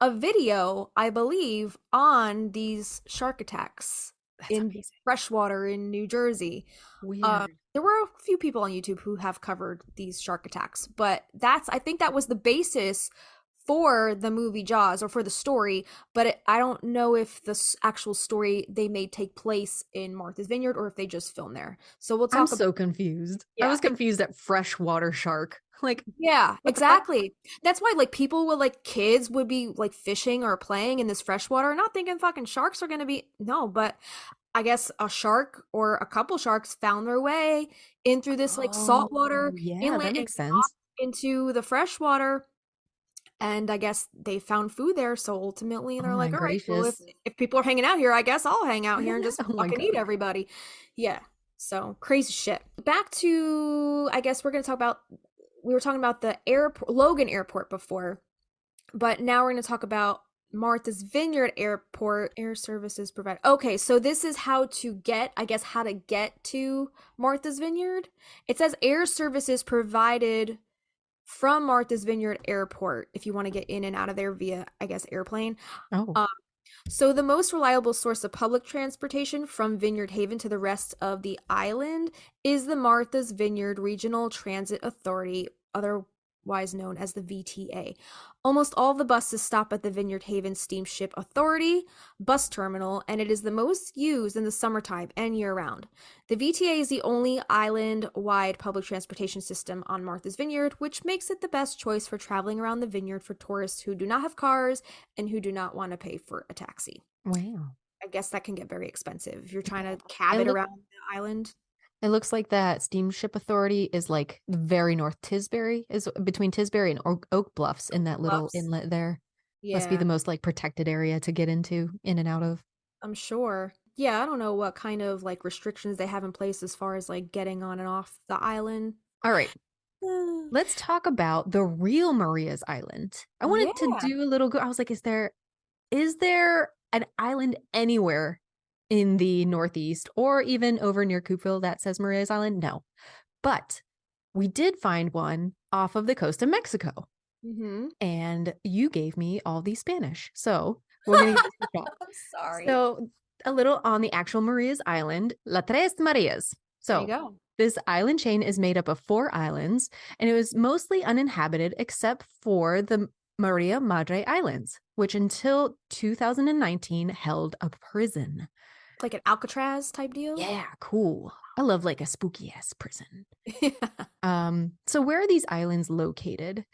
[SPEAKER 3] a video, I believe, on these shark attacks
[SPEAKER 2] That's
[SPEAKER 3] in
[SPEAKER 2] amazing.
[SPEAKER 3] freshwater in New Jersey.
[SPEAKER 2] Weird.
[SPEAKER 3] There were a few people on YouTube who have covered these shark attacks, but I think that was the basis for the movie Jaws, or for the story, but I don't know if the actual story they made take place in Martha's Vineyard or if they just filmed there. So we'll talk
[SPEAKER 2] I'm so confused. I
[SPEAKER 3] Yeah.
[SPEAKER 2] was confused at freshwater shark. Like,
[SPEAKER 3] Yeah,
[SPEAKER 2] What the fuck?
[SPEAKER 3] exactly. That's why like people would like kids would be like fishing or playing in this freshwater, not thinking fucking sharks are gonna be but I guess a shark or a couple sharks found their way in through this like saltwater
[SPEAKER 2] yeah,
[SPEAKER 3] inlet
[SPEAKER 2] that
[SPEAKER 3] and
[SPEAKER 2] makes
[SPEAKER 3] got
[SPEAKER 2] sense.
[SPEAKER 3] into the freshwater. And I guess they found food there, so ultimately they're
[SPEAKER 2] Oh my
[SPEAKER 3] like, all right, well,
[SPEAKER 2] gracious.
[SPEAKER 3] if people are hanging out here, I guess I'll hang out here and just
[SPEAKER 2] Oh my
[SPEAKER 3] fucking eat
[SPEAKER 2] God.
[SPEAKER 3] everybody. Yeah, so crazy shit. Back to, I guess we're gonna talk about, we were talking about the airport, Logan Airport before, but now we're gonna talk about Martha's Vineyard Airport. Air services provided. Okay, so this is how to get to Martha's Vineyard. It says air services provided from Martha's Vineyard Airport if you want to get in and out of there via, I guess, airplane.
[SPEAKER 2] Oh,
[SPEAKER 3] So the most reliable source of public transportation from Vineyard Haven to the rest of the island is the Martha's Vineyard Regional Transit Authority, otherwise known as the VTA. Almost all the buses stop at the Vineyard Haven Steamship Authority bus terminal, and it is the most used in the summertime and year-round. The VTA is the only island-wide public transportation system on Martha's Vineyard, which makes it the best choice for traveling around the vineyard for tourists who do not have cars and who do not want to pay for a taxi.
[SPEAKER 2] wow.
[SPEAKER 3] I guess that can get very expensive if you're trying to cab it around the island.
[SPEAKER 2] It looks like that Steamship Authority is like very north Tisbury, is between Tisbury and Oak Bluffs in that little
[SPEAKER 3] Bluffs.
[SPEAKER 2] inlet there.
[SPEAKER 3] Yeah,
[SPEAKER 2] Must be the most like protected area to get into, in and out of.
[SPEAKER 3] I'm sure. Yeah, I don't know what kind of like restrictions they have in place as far as like getting on and off the island.
[SPEAKER 2] All right, let's talk about the real Maria's Island. I wanted to do a little I was like, is there an island anywhere in the Northeast or even over near Coopville that says Maria's Island? No. But we did find one off of the coast of Mexico.
[SPEAKER 3] Mm-hmm.
[SPEAKER 2] And you gave me all the Spanish. So We're going to give this a shot.
[SPEAKER 3] I'm sorry.
[SPEAKER 2] So a little on the actual Marias Island, La Tres Marias.
[SPEAKER 3] There you
[SPEAKER 2] So
[SPEAKER 3] go.
[SPEAKER 2] this island chain is made up of 4 islands, and it was mostly uninhabited except for the Maria Madre Islands, which until 2019 held a prison.
[SPEAKER 3] Like an Alcatraz type deal?
[SPEAKER 2] Yeah, cool. I love like a spooky ass prison.
[SPEAKER 3] Yeah.
[SPEAKER 2] So where are these islands located?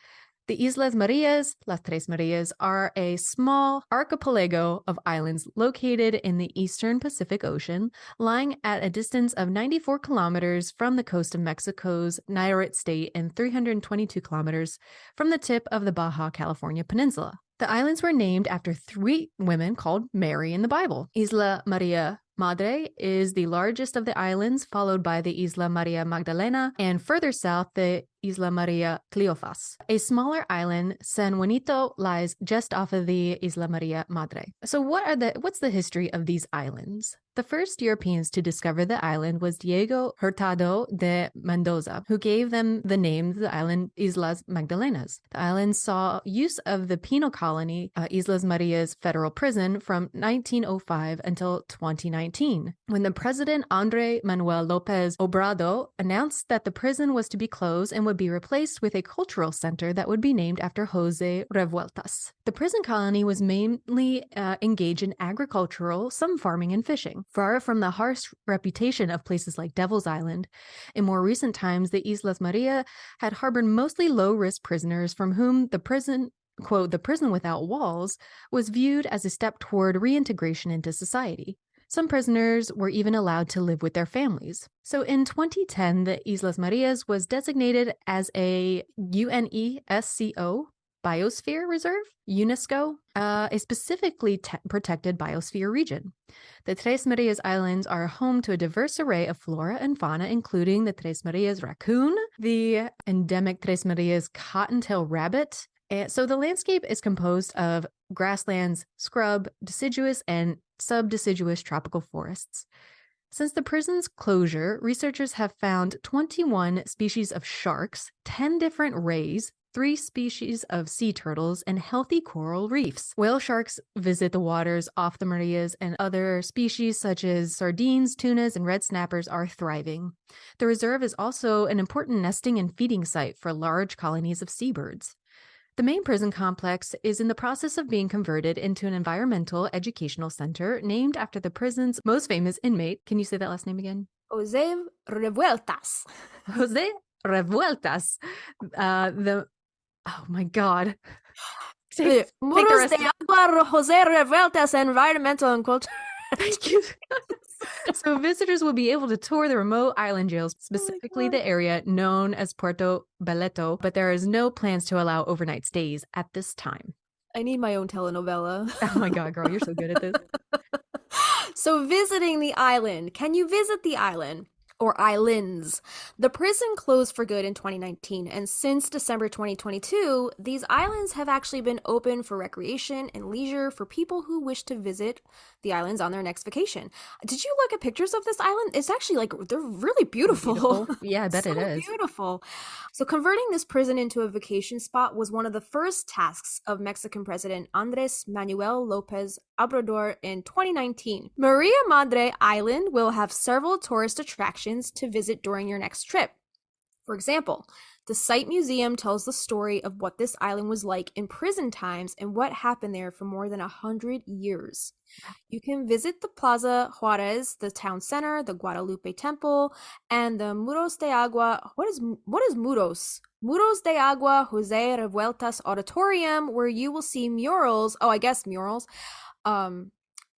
[SPEAKER 2] The Islas Marias, Las Tres Marias, are a small archipelago of islands located in the eastern Pacific Ocean, lying at a distance of 94 kilometers from the coast of Mexico's Nayarit state and 322 kilometers from the tip of the Baja California Peninsula. The islands were named after 3 women called Mary in the Bible. Isla Maria Madre is the largest of the islands, followed by the Isla Maria Magdalena, and further south, the Isla Maria Cleofas. A smaller island, San Juanito, lies just off of the Isla Maria Madre. So what's the history of these islands? The first Europeans to discover the island was Diego Hurtado de Mendoza, who gave them the name the island Islas Magdalenas. The island saw use of the penal colony, Islas Marias Federal Prison, from 1905 until 2019, when the President Andre Manuel Lopez Obrador announced that the prison was to be closed and would be replaced with a cultural center that would be named after Jose Revueltas. The prison colony was mainly engaged in agricultural, some farming and fishing. Far from the harsh reputation of places like Devil's Island, in more recent times, the Islas Maria had harbored mostly low-risk prisoners from whom the prison, quote, the prison without walls, was viewed as a step toward reintegration into society. Some prisoners were even allowed to live with their families. So in 2010, the Islas Marias was designated as a UNESCO Biosphere Reserve, UNESCO, a specifically protected biosphere region. The Tres Marias Islands are home to a diverse array of flora and fauna, including the Tres Marias raccoon, the endemic Tres Marias cottontail rabbit. So the landscape is composed of grasslands, scrub, deciduous, and subdeciduous tropical forests. Since the prison's closure, researchers have found 21 species of sharks, 10 different rays, 3 species of sea turtles, and healthy coral reefs. Whale sharks visit the waters off the Marias, and other species such as sardines, tunas, and red snappers are thriving. The reserve is also an important nesting and feeding site for large colonies of seabirds. The main prison complex is in the process of being converted into an environmental educational center named after the prison's most famous inmate. Can you say that last name again?
[SPEAKER 3] Jose Revueltas.
[SPEAKER 2] Jose Revueltas. Oh my God.
[SPEAKER 3] Muros de Agua, Jose Revueltas, Environmental and Culture.
[SPEAKER 2] Thank you. So visitors will be able to tour the remote island jails, specifically the area known as Puerto Beleto, but there is no plans to allow overnight stays at this time.
[SPEAKER 3] I need my own telenovela.
[SPEAKER 2] Oh my God, girl, you're so good at this.
[SPEAKER 3] So visiting the island. Can you visit the island? Or islands. The prison closed for good in 2019, and since December 2022, these islands have actually been open for recreation and leisure for people who wish to visit the islands on their next vacation. Did you look at pictures of this island? It's actually like, they're really beautiful.
[SPEAKER 2] Yeah, I bet
[SPEAKER 3] so
[SPEAKER 2] it is.
[SPEAKER 3] Beautiful. So converting this prison into a vacation spot was one of the first tasks of Mexican President Andres Manuel Lopez Obrador in 2019. Maria Madre Island will have several tourist attractions to visit during your next trip. For example, the site museum tells the story of what this island was like in prison times and what happened there for more than 100 years. You can visit the Plaza Juarez, the town center, the Guadalupe Temple, and the Muros de Agua. What is Muros? Muros de Agua Jose Revueltas Auditorium, where you will see murals. Oh, I guess murals.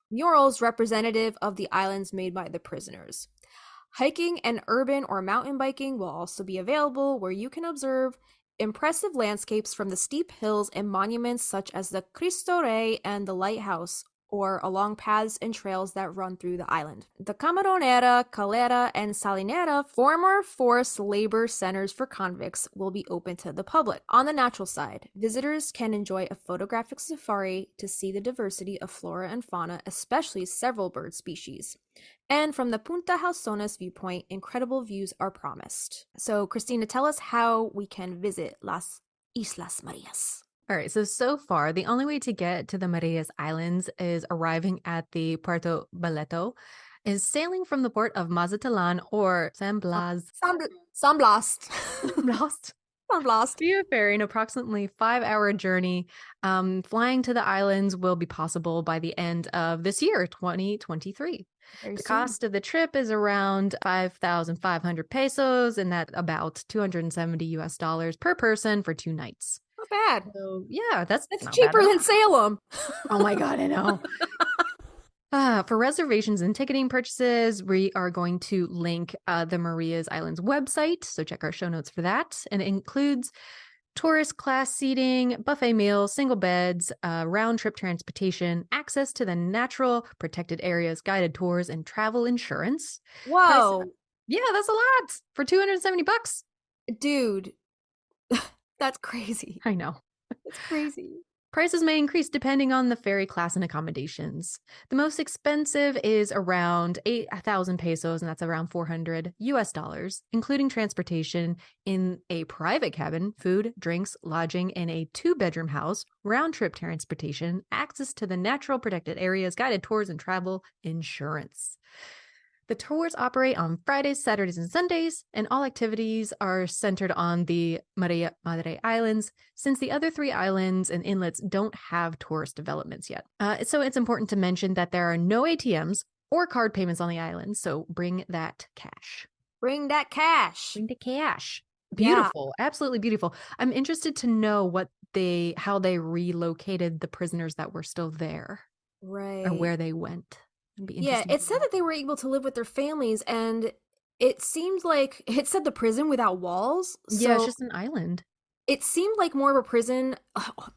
[SPEAKER 3] Murals representative of the islands made by the prisoners. Hiking and urban or mountain biking will also be available, where you can observe impressive landscapes from the steep hills and monuments such as the Cristo Rey and the lighthouse, or along paths and trails that run through the island. The Camaronera, Calera, and Salinera, former forced labor centers for convicts, will be open to the public. On the natural side, visitors can enjoy a photographic safari to see the diversity of flora and fauna, especially several bird species. And from the Punta Halsonas viewpoint, incredible views are promised. So, Kristina, tell us how we can visit Las Islas Marias.
[SPEAKER 2] All right. So far, the only way to get to the Marias Islands is arriving at the Puerto Baleto, is sailing from the port of Mazatlan or San Blas.
[SPEAKER 3] San Blast.
[SPEAKER 2] Lost.
[SPEAKER 3] San Blast.
[SPEAKER 2] Via ferry, an approximately 5-hour journey. Flying to the islands will be possible by the end of this year, 2023.
[SPEAKER 3] Very
[SPEAKER 2] The
[SPEAKER 3] soon.
[SPEAKER 2] cost of the trip is around 5,500 pesos, and that's about $270 per person for 2 nights.
[SPEAKER 3] Not bad.
[SPEAKER 2] So yeah, that's
[SPEAKER 3] It's
[SPEAKER 2] not
[SPEAKER 3] cheaper
[SPEAKER 2] bad.
[SPEAKER 3] than Salem.
[SPEAKER 2] Oh my God, I know. For reservations and ticketing purchases, we are going to link the Marias Islands website. So check our show notes for that. And it includes tourist class seating, buffet meals, single beds, round trip transportation, access to the natural protected areas, guided tours, and travel insurance.
[SPEAKER 3] Whoa.
[SPEAKER 2] Yeah, that's a lot for $270.
[SPEAKER 3] Dude. That's crazy.
[SPEAKER 2] I know.
[SPEAKER 3] That's crazy.
[SPEAKER 2] Prices may increase depending on the ferry class and accommodations. The most expensive is around 8,000 pesos, and that's around $400, including transportation in a private cabin, food, drinks, lodging in a 2-bedroom house, round-trip transportation, access to the natural protected areas, guided tours, and travel insurance. The tours operate on Fridays, Saturdays, and Sundays, and all activities are centered on the Maria Madre Islands, since the other 3 islands and inlets don't have tourist developments yet. So it's important to mention that there are no ATMs or card payments on the islands, so bring that cash.
[SPEAKER 3] Bring that cash.
[SPEAKER 2] Bring the cash. Beautiful. Yeah. Absolutely beautiful. I'm interested to know how they relocated the prisoners that were still there.
[SPEAKER 3] Right.
[SPEAKER 2] Or where they went.
[SPEAKER 3] Yeah, it said that they were able to live with their families, and it seemed like it said the prison without walls.
[SPEAKER 2] Yeah, it's just an island.
[SPEAKER 3] It seemed like more of a prison,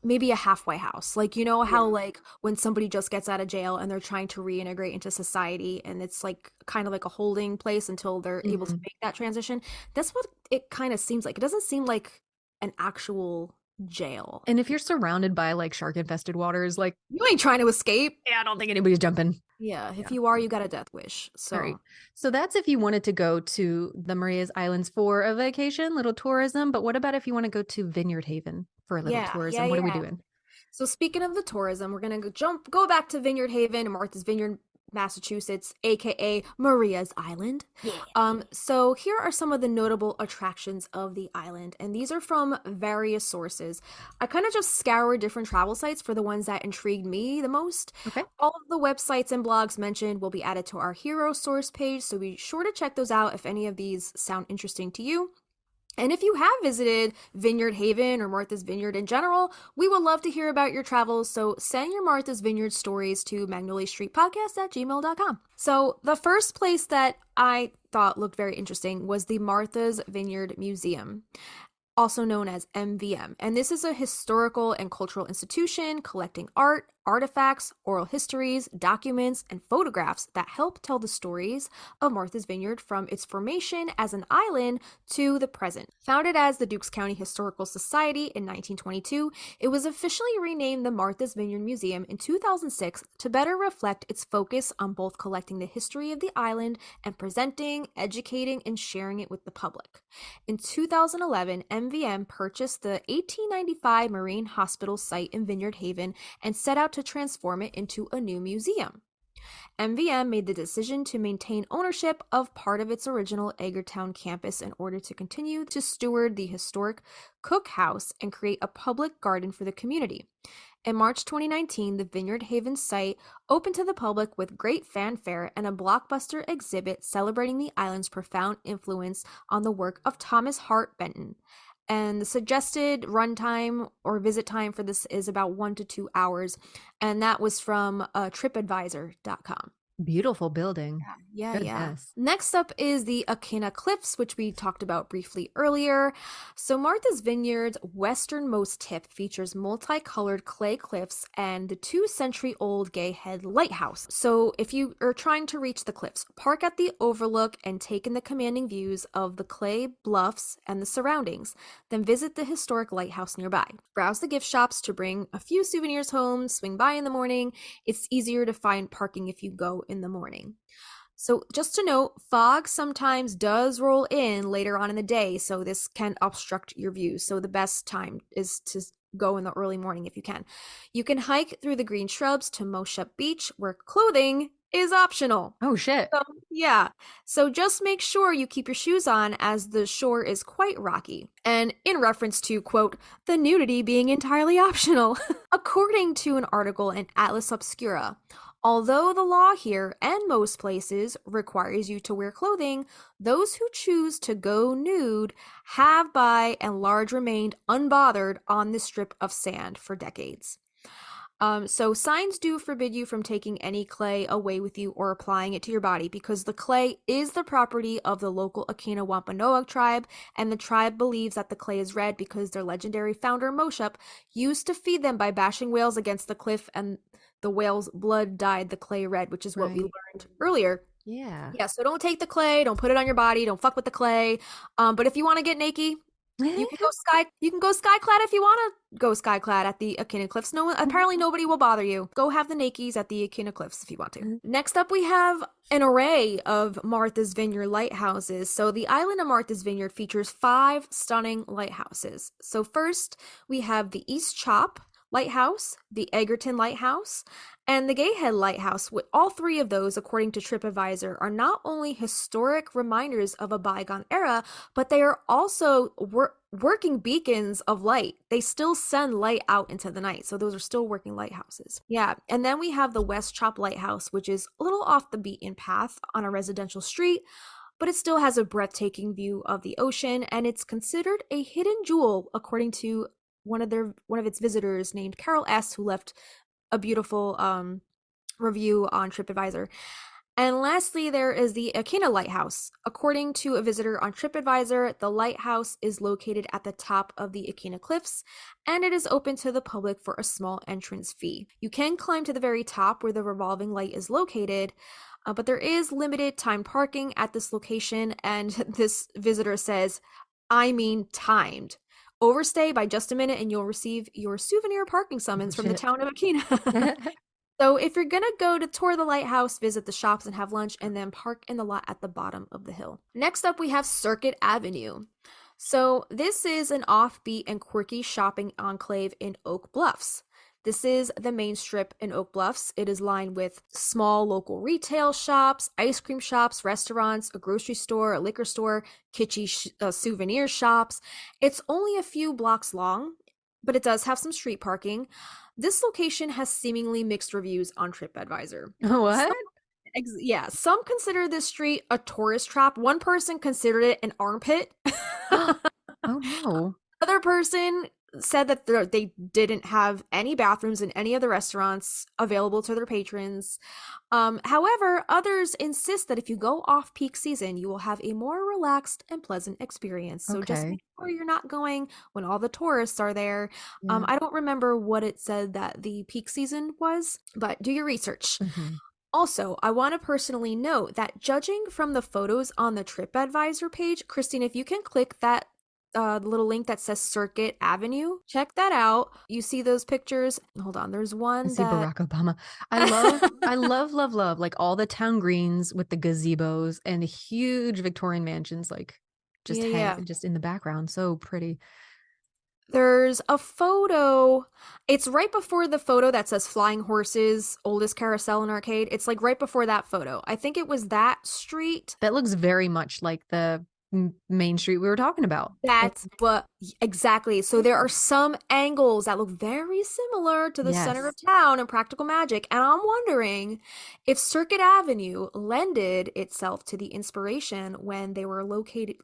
[SPEAKER 3] maybe a halfway house. Like, you know how like when somebody just gets out of jail and they're trying to reintegrate into society, and it's like kind of like a holding place until they're able to make that transition. That's what it kind of seems like. It doesn't seem like an actual jail.
[SPEAKER 2] And if you're surrounded by like shark infested waters, like
[SPEAKER 3] you ain't trying to escape.
[SPEAKER 2] Yeah, I don't think anybody's jumping.
[SPEAKER 3] Yeah, if you are, you got a death wish. So
[SPEAKER 2] right. So that's if you wanted to go to the Marias Islands for a vacation, little tourism. But what about if you want to go to Vineyard Haven for a little tourism? What are we doing?
[SPEAKER 3] So speaking of the tourism, we're gonna go back to Vineyard Haven, Martha's Vineyard, Massachusetts, aka Maria's Island. Yeah. So here are some of the notable attractions of the island, and these are from various sources. I kind of just scoured different travel sites for the ones that intrigued me the most.
[SPEAKER 2] Okay.
[SPEAKER 3] All of the websites and blogs mentioned will be added to our hero source page, so be sure to check those out if any of these sound interesting to you. And if you have visited Vineyard Haven or Martha's Vineyard in general, we would love to hear about your travels, so send your Martha's Vineyard stories to Magnolia Street Podcast at gmail.com. So the first place that I thought looked very interesting was the Martha's Vineyard Museum, also known as MVM. And this is a historical and cultural institution collecting art, artifacts, oral histories, documents, and photographs that help tell the stories of Martha's Vineyard from its formation as an island to the present. Founded as the Dukes County Historical Society in 1922, it was officially renamed the Martha's Vineyard Museum in 2006 to better reflect its focus on both collecting the history of the island and presenting, educating, and sharing it with the public. In 2011, MVM purchased the 1895 Marine Hospital site in Vineyard Haven and set out to transform it into a new museum. MVM made the decision to maintain ownership of part of its original Edgartown campus in order to continue to steward the historic Cook House and create a public garden for the community. In March 2019, the Vineyard Haven site opened to the public with great fanfare and a blockbuster exhibit celebrating the island's profound influence on the work of Thomas Hart Benton. And the suggested runtime or visit time for this is about 1 to 2 hours. And that was from tripadvisor.com.
[SPEAKER 2] Beautiful building.
[SPEAKER 3] Yeah. Next up is the Akina Cliffs, which we talked about briefly earlier. So Martha's Vineyard's westernmost tip features multicolored clay cliffs and the 2-century-old Gay Head Lighthouse. So if you are trying to reach the cliffs, park at the overlook and take in the commanding views of the clay bluffs and the surroundings. Then visit the historic lighthouse nearby. Browse the gift shops to bring a few souvenirs home, swing by in the morning. It's easier to find parking if you go in the morning. So just to note, fog sometimes does roll in later on in the day, so this can obstruct your view. So the best time is to go in the early morning if you can. You can hike through the green shrubs to Moshup Beach, where clothing is optional.
[SPEAKER 2] Oh, shit.
[SPEAKER 3] So, yeah. So just make sure you keep your shoes on, as the shore is quite rocky. And in reference to, quote, the nudity being entirely optional, according to an article in Atlas Obscura, although the law here and most places requires you to wear clothing, those who choose to go nude have by and large remained unbothered on this strip of sand for decades. So signs do forbid you from taking any clay away with you or applying it to your body, because the clay is the property of the local Akina Wampanoag tribe, and the tribe believes that the clay is red because their legendary founder Moshup used to feed them by bashing whales against the cliff, and the whale's blood dyed the clay red, which is what we learned earlier.
[SPEAKER 2] Yeah.
[SPEAKER 3] Yeah, so don't take the clay, don't put it on your body, don't fuck with the clay. But if you want to get naked, you can go skyclad if you want to go skyclad at the Akina Cliffs. Apparently nobody will bother you. Go have the nakies at the Akina Cliffs if you want to. Next up, we have an array of Martha's Vineyard lighthouses. So the island of Martha's Vineyard features 5 stunning lighthouses. So first, we have the East Chop Lighthouse, the Egerton Lighthouse, and the Gayhead Lighthouse. All 3 of those, according to TripAdvisor, are not only historic reminders of a bygone era, but they are also working beacons of light. They still send light out into the night, so those are still working lighthouses. Yeah, and then we have the West Chop Lighthouse, which is a little off the beaten path on a residential street, but it still has a breathtaking view of the ocean, and it's considered a hidden jewel, according to one of its visitors named Carol S., who left a beautiful review on TripAdvisor. And lastly, there is the Akina Lighthouse. According to a visitor on TripAdvisor, the lighthouse is located at the top of the Akina Cliffs, and it is open to the public for a small entrance fee. You can climb to the very top where the revolving light is located, but there is limited time parking at this location, and this visitor says, I mean timed. Overstay by just a minute and you'll receive your souvenir parking summons from the town of Akina. So if you're going to go to tour the lighthouse, visit the shops and have lunch, and then park in the lot at the bottom of the hill. Next up, we have Circuit Avenue. So this is an offbeat and quirky shopping enclave in Oak Bluffs. This is the main strip in Oak Bluffs. It is lined with small local retail shops, ice cream shops, restaurants, a grocery store, a liquor store, kitschy souvenir shops. It's only a few blocks long, but it does have some street parking. This location has seemingly mixed reviews on TripAdvisor.
[SPEAKER 2] What?
[SPEAKER 3] Some consider this street a tourist trap. One person considered it an armpit.
[SPEAKER 2] Oh no.
[SPEAKER 3] Another person said that they didn't have any bathrooms in any of the restaurants available to their patrons. However, others insist that if you go off peak season, you will have a more relaxed and pleasant experience. So just make sure you're not going when all the tourists are there. Yeah. I don't remember what it said that the peak season was, but do your research. Also, I want to personally note that judging from the photos on the TripAdvisor page, Kristina, if you can click that little link that says Circuit Avenue, check that out. You see those pictures? Hold on, there's one.
[SPEAKER 2] I see Barack Obama. I love like all the town greens with the gazebos and the huge Victorian mansions, like just in the background. So pretty.
[SPEAKER 3] There's a photo. It's right before the photo that says Flying Horses, oldest carousel in arcade. It's like right before that photo. I think it was that street.
[SPEAKER 2] That looks very much like the main street we were talking about.
[SPEAKER 3] That's what exactly. So there are some angles that look very similar to the center of town in Practical Magic, and I'm wondering if Circuit Avenue lended itself to the inspiration when they were location.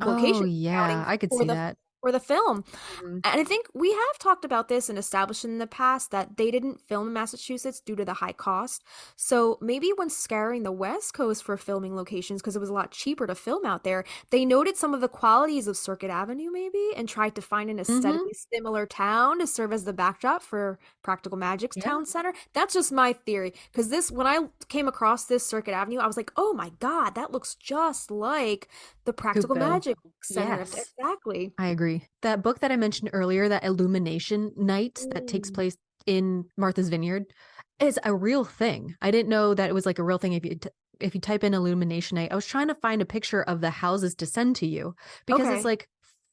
[SPEAKER 2] I could see that.
[SPEAKER 3] For the film. And I think we have talked about this and established in the past that they didn't film in Massachusetts due to the high cost. So maybe when scouring the West Coast for filming locations, because it was a lot cheaper to film out there, they noted some of the qualities of Circuit Avenue maybe and tried to find an aesthetically similar town to serve as the backdrop for Practical Magic's town center. That's just my theory, because when I came across this Circuit Avenue, I was like, oh my God, that looks just like the Practical Magic Center.
[SPEAKER 2] Yes.
[SPEAKER 3] Exactly.
[SPEAKER 2] I agree. That book that I mentioned earlier, that Illumination Night that takes place in Martha's Vineyard, is a real thing. I didn't know that it was like a real thing. If you type in Illumination Night, I was trying to find a picture of the houses to send to you because it's like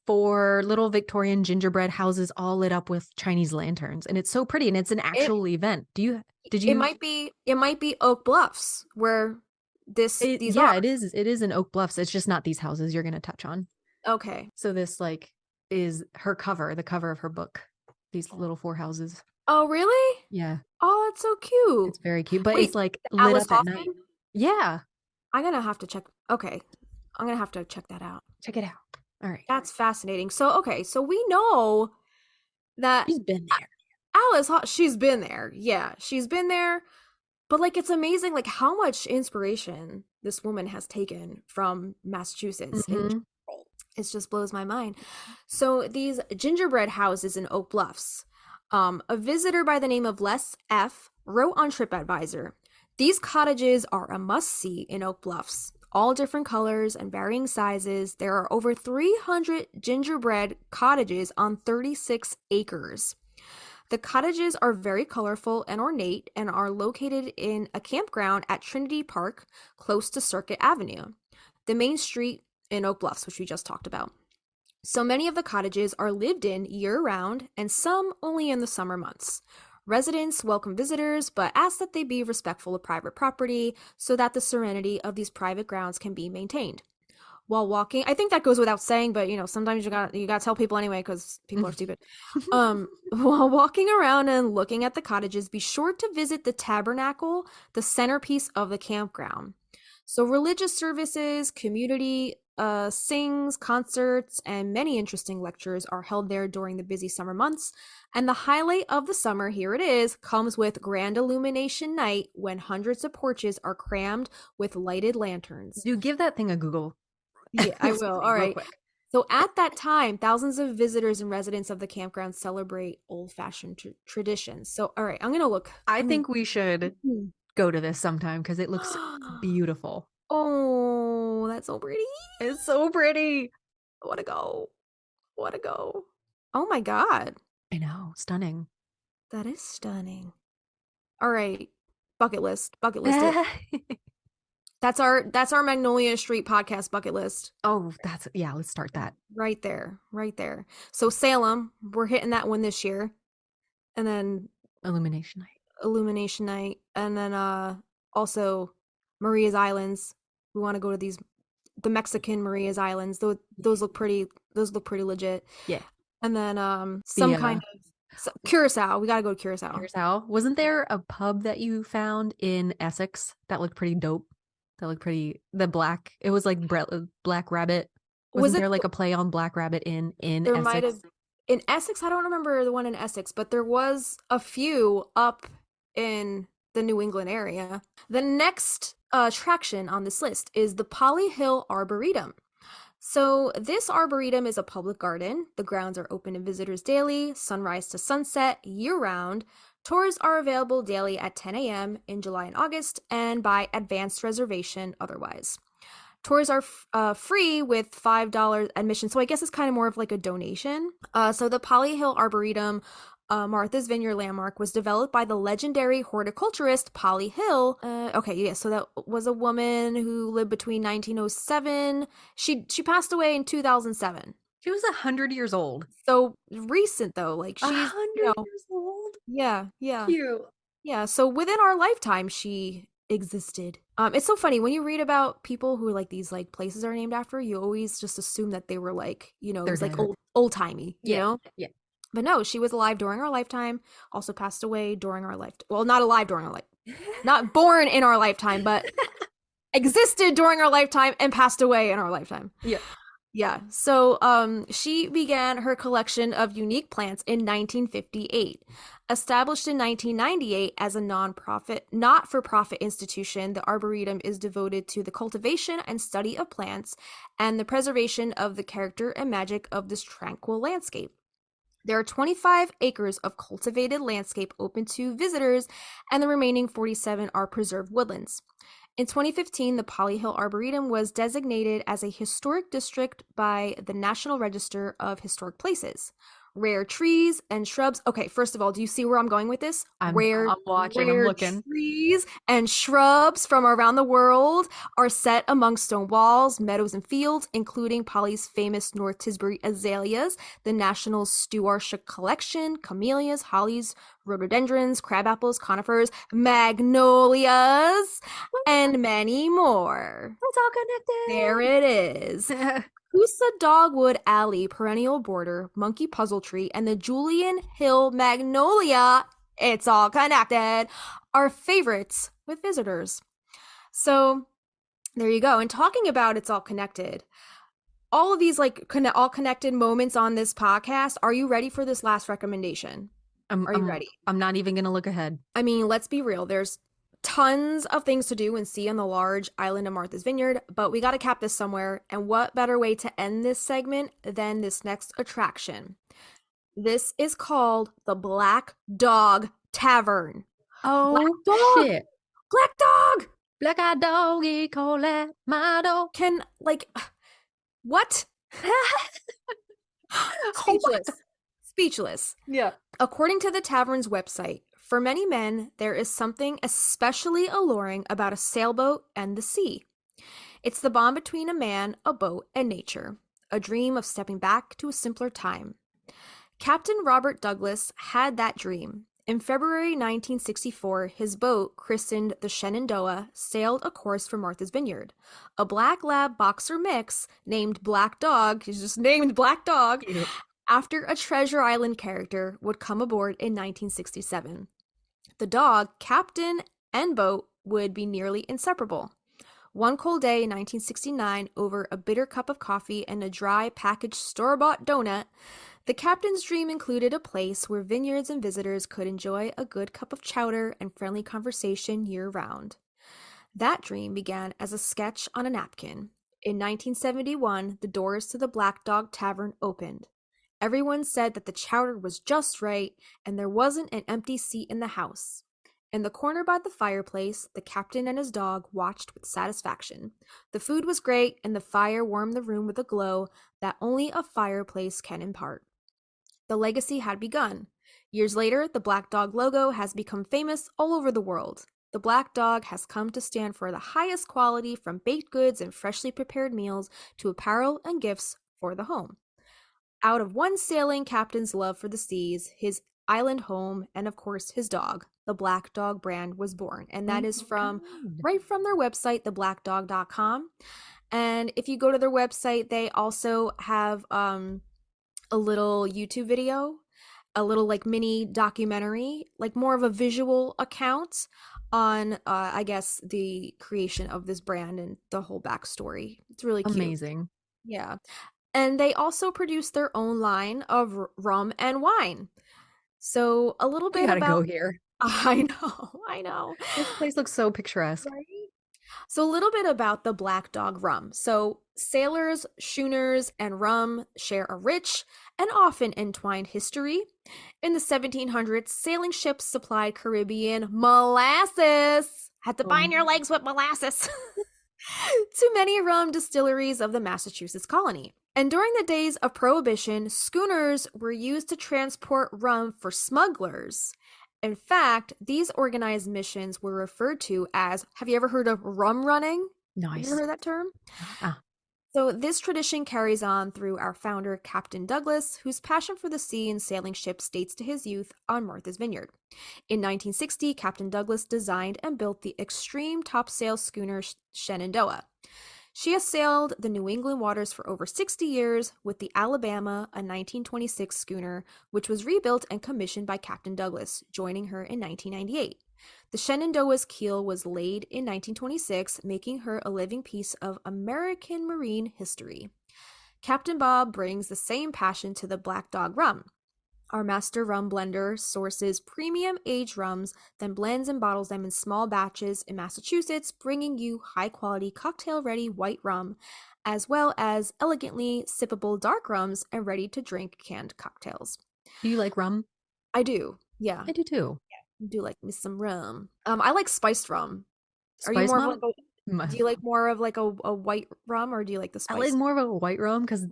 [SPEAKER 2] 4 little Victorian gingerbread houses all lit up with Chinese lanterns, and it's so pretty, and it's an actual event.
[SPEAKER 3] It might be Oak Bluffs where these are.
[SPEAKER 2] It is in Oak Bluffs. It's just not these houses you're going to touch on.
[SPEAKER 3] Okay.
[SPEAKER 2] So this like is her cover, the cover of her book. These little 4 houses.
[SPEAKER 3] Oh, really?
[SPEAKER 2] Yeah.
[SPEAKER 3] Oh, that's so cute.
[SPEAKER 2] It's very cute, but
[SPEAKER 3] Wait,
[SPEAKER 2] it's like lit
[SPEAKER 3] Alice
[SPEAKER 2] up
[SPEAKER 3] Hoffman?
[SPEAKER 2] at night. Yeah.
[SPEAKER 3] I'm gonna have to check. Okay, I'm gonna have to check that out.
[SPEAKER 2] Check it out. All right.
[SPEAKER 3] That's fascinating. So, okay, so we know that
[SPEAKER 2] She's been there.
[SPEAKER 3] She's been there. Yeah, she's been there. But like, it's amazing, like how much inspiration this woman has taken from Massachusetts.
[SPEAKER 2] Mm-hmm.
[SPEAKER 3] It just blows my mind. So these gingerbread houses in Oak Bluffs, a visitor by the name of Les F. wrote on TripAdvisor, "These cottages are a must-see in Oak Bluffs. All different colors and varying sizes. There are over 300 gingerbread cottages on 36 acres. The cottages are very colorful and ornate and are located in a campground at Trinity Park, close to Circuit Avenue, the main street in Oak Bluffs, which we just talked about. So many of the cottages are lived in year-round and some only in the summer months. Residents welcome visitors, but ask that they be respectful of private property so that the serenity of these private grounds can be maintained. While walking," I think that goes without saying, but sometimes you gotta tell people anyway because people are stupid. "While walking around and looking at the cottages, be sure to visit the tabernacle, the centerpiece of the campground. So religious services, community sings, concerts, and many interesting lectures are held there during the busy summer months. And the highlight of the summer, here it is, comes with Grand Illumination Night when hundreds of porches are crammed with lighted lanterns."
[SPEAKER 2] Dude, give that thing a Google.
[SPEAKER 3] Yeah, I will. All right. "So at that time, thousands of visitors and residents of the campground celebrate old-fashioned traditions." So, all right, I'm going to look.
[SPEAKER 2] I think we should go to this sometime because it looks beautiful.
[SPEAKER 3] Oh, that's so pretty.
[SPEAKER 2] It's so pretty.
[SPEAKER 3] I want to go. Oh my God.
[SPEAKER 2] I know. Stunning.
[SPEAKER 3] That is stunning. All right. Bucket list it. That's our Magnolia Street Podcast bucket list.
[SPEAKER 2] Oh, let's start that.
[SPEAKER 3] Right there. So Salem, we're hitting that one this year. And then
[SPEAKER 2] Illumination
[SPEAKER 3] Night. And then also Maria's Islands. We want to go to the Mexican Maria's Islands. Those look pretty legit.
[SPEAKER 2] Yeah.
[SPEAKER 3] And then Curacao. We got to go to Curacao.
[SPEAKER 2] Wasn't there a pub that you found in Essex that looked pretty dope? It was like Black Rabbit. Wasn't there like a play on Black Rabbit in
[SPEAKER 3] there
[SPEAKER 2] Essex?
[SPEAKER 3] Might have in Essex. I don't remember the one in Essex, but there was a few up in the New England area. The next attraction on this list is the Polly Hill Arboretum. So this arboretum is a public garden. The grounds are open to visitors daily, sunrise to sunset, year-round. Tours are available daily at 10 a.m. in July and August, and by advanced reservation otherwise. Tours are free with $5 admission, so I guess it's kind of more of like a donation. So the Polly Hill Arboretum, Martha's Vineyard landmark, was developed by the legendary horticulturist Polly Hill. So that was a woman who lived between 1907. She passed away in 2007.
[SPEAKER 2] She was 100 years old.
[SPEAKER 3] So recent though, like she's
[SPEAKER 2] 100 years old.
[SPEAKER 3] Yeah.
[SPEAKER 2] Cute.
[SPEAKER 3] Yeah. So within our lifetime, she existed. It's so funny when you read about people who like these like places are named after. You always just assume that they were like it was like old timey. You know.
[SPEAKER 2] Yeah.
[SPEAKER 3] But no, she was alive during our lifetime. Also passed away during our life. Well, not alive during our life. Not born in our lifetime, but existed during our lifetime and passed away in our lifetime. Yeah. Yeah. So she began her collection of unique plants in 1958. Established in 1998 as a not-for-profit institution, the Arboretum is devoted to the cultivation and study of plants and the preservation of the character and magic of this tranquil landscape. There are 25 acres of cultivated landscape open to visitors, and the remaining 47 are preserved woodlands. In 2015, the Polly Hill Arboretum was designated as a historic district by the National Register of Historic Places. rare trees and shrubs. Okay, first of all, do you see where I'm going with this?
[SPEAKER 2] I'm watching, I'm looking.
[SPEAKER 3] Trees and shrubs from around the world are set among stone walls, meadows, and fields, including Polly's famous North Tisbury azaleas, the National Stuartia collection, camellias, hollies, rhododendrons, crabapples, conifers, magnolias, and many more.
[SPEAKER 2] It's all connected.
[SPEAKER 3] There it is. Coosa Dogwood Alley perennial border, monkey puzzle tree, and the Julian Hill magnolia, it's all connected, are favorites with visitors. So there you go. And talking about it's all connected, all of these like all connected moments on this podcast, are you ready for this last recommendation? Are you ready?
[SPEAKER 2] I'm not even going to look ahead.
[SPEAKER 3] I mean, let's be real. There's tons of things to do and see on the large island of Martha's Vineyard, but we got to cap this somewhere. And what better way to end this segment than this next attraction? This is called the Black Dog Tavern.
[SPEAKER 2] Oh,
[SPEAKER 3] Black dog!
[SPEAKER 2] shit.
[SPEAKER 3] Black Dog!
[SPEAKER 2] Black doggy, call at my dog.
[SPEAKER 3] Can, like, what? Speechless. Speechless.
[SPEAKER 2] Yeah.
[SPEAKER 3] According to the tavern's website, for many men, there is something especially alluring about a sailboat and the sea. It's the bond between a man, a boat, and nature, a dream of stepping back to a simpler time. Captain Robert Douglas had that dream. In February 1964, his boat, christened the Shenandoah, sailed a course for Martha's Vineyard. A black lab boxer mix named Black Dog, he's just named Black Dog, after a Treasure Island character, would come aboard in 1967. The dog, captain, and boat would be nearly inseparable. One cold day in 1969, over a bitter cup of coffee and a dry packaged store-bought donut, the captain's dream included a place where vineyards and visitors could enjoy a good cup of chowder and friendly conversation year-round. That dream began as a sketch on a napkin. In 1971, the doors to the Black Dog Tavern opened. Everyone said that the chowder was just right, and there wasn't an empty seat in the house. In the corner by the fireplace, the captain and his dog watched with satisfaction. The food was great, and the fire warmed the room with a glow that only a fireplace can impart. The legacy had begun. Years later, the Black Dog logo has become famous all over the world. The Black Dog has come to stand for the highest quality, from baked goods and freshly prepared meals to apparel and gifts for the home. Out of one sailing captain's love for the seas, his island home, and of course his dog, the Black Dog brand was born. And that is right from their website, theblackdog.com. And if you go to their website, they also have a little YouTube video, a little like mini documentary, like more of a visual account on I guess the creation of this brand and the whole backstory. It's really cute.
[SPEAKER 2] Amazing.
[SPEAKER 3] Yeah. And they also produce their own line of rum and wine. So a little bit
[SPEAKER 2] about...
[SPEAKER 3] go
[SPEAKER 2] here.
[SPEAKER 3] I know.
[SPEAKER 2] This place looks so picturesque.
[SPEAKER 3] Right? So a little bit about the Black Dog rum. So sailors, schooners, and rum share a rich and often entwined history. In the 1700s, sailing ships supplied Caribbean molasses. Had to bind your legs with molasses. To many rum distilleries of the Massachusetts colony. And during the days of Prohibition, schooners were used to transport rum for smugglers. In fact, these organized missions were referred to as, have you ever heard of rum running?
[SPEAKER 2] Nice.
[SPEAKER 3] Have you ever heard that term? So this tradition carries on through our founder, Captain Douglas, whose passion for the sea and sailing ships dates to his youth on Martha's Vineyard. In 1960, Captain Douglas designed and built the extreme topsail schooner Shenandoah. She has sailed the New England waters for over 60 years with the Alabama, a 1926 schooner, which was rebuilt and commissioned by Captain Douglas, joining her in 1998. The Shenandoah's keel was laid in 1926, making her a living piece of American marine history. Captain Bob brings the same passion to the Black Dog rum. Our master rum blender sources premium aged rums, then blends and bottles them in small batches in Massachusetts, bringing you high-quality cocktail-ready white rum, as well as elegantly sippable dark rums and ready-to-drink canned cocktails.
[SPEAKER 2] Do you like rum?
[SPEAKER 3] I do, yeah.
[SPEAKER 2] I do too.
[SPEAKER 3] I do like me some rum. I like spiced rum.
[SPEAKER 2] Spice
[SPEAKER 3] Are you more
[SPEAKER 2] rum?
[SPEAKER 3] of like do you like more of like a white rum, or do you like the spice?
[SPEAKER 2] I like more of a white rum because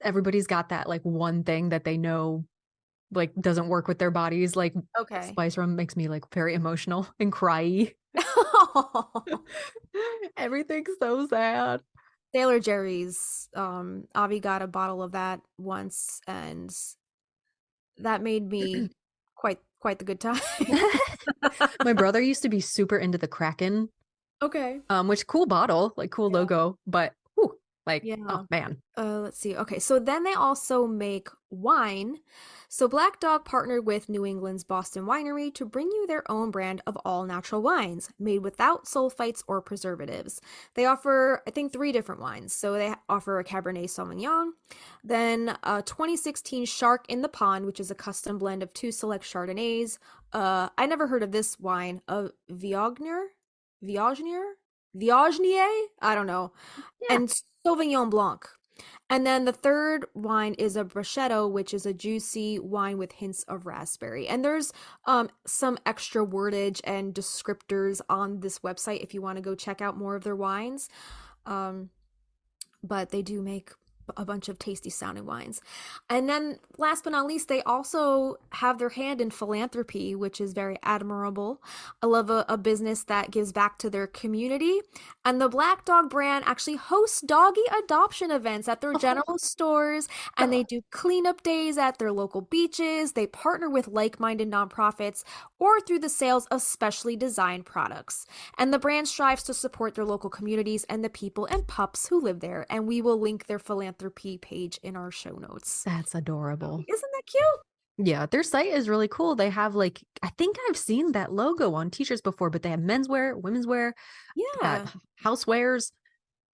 [SPEAKER 2] everybody's got that like one thing that they know like doesn't work with their bodies. Like
[SPEAKER 3] Okay.
[SPEAKER 2] spice rum makes me like very emotional and cryy. Everything's so sad.
[SPEAKER 3] Sailor Jerry's. Avi got a bottle of that once, and that made me quite the good time.
[SPEAKER 2] My brother used to be super into the Kraken,
[SPEAKER 3] Okay.
[SPEAKER 2] which cool bottle, like cool logo, but whew, like oh man.
[SPEAKER 3] Let's see. Okay, so then they also make wine. So Black Dog partnered with New England's Boston Winery to bring you their own brand of all natural wines made without sulfites or preservatives. They offer, I think, 3 different wines. So they offer a Cabernet Sauvignon, then a 2016 Shark in the Pond, which is a custom blend of 2 select Chardonnays. I never heard of this wine, of Viognier? Viognier? I don't know.
[SPEAKER 2] Yeah.
[SPEAKER 3] And Sauvignon Blanc. And then the third wine is a Brachetto, which is a juicy wine with hints of raspberry. And there's some extra wordage and descriptors on this website if you want to go check out more of their wines. But they do make a bunch of tasty sounding wines. And then last but not least, they also have their hand in philanthropy, which is very admirable. I love a business that gives back to their community. And the Black Dog brand actually hosts doggy adoption events at their general stores, and they do cleanup days at their local beaches. They partner with like-minded nonprofits or through the sales of specially designed products. And the brand strives to support their local communities and the people and pups who live there. And we will link their philanthropy page in our show notes.
[SPEAKER 2] That's adorable.
[SPEAKER 3] Isn't that cute?
[SPEAKER 2] Yeah, their site is really cool. They have like, I think I've seen that logo on t-shirts before, but they have menswear, women's wear, housewares.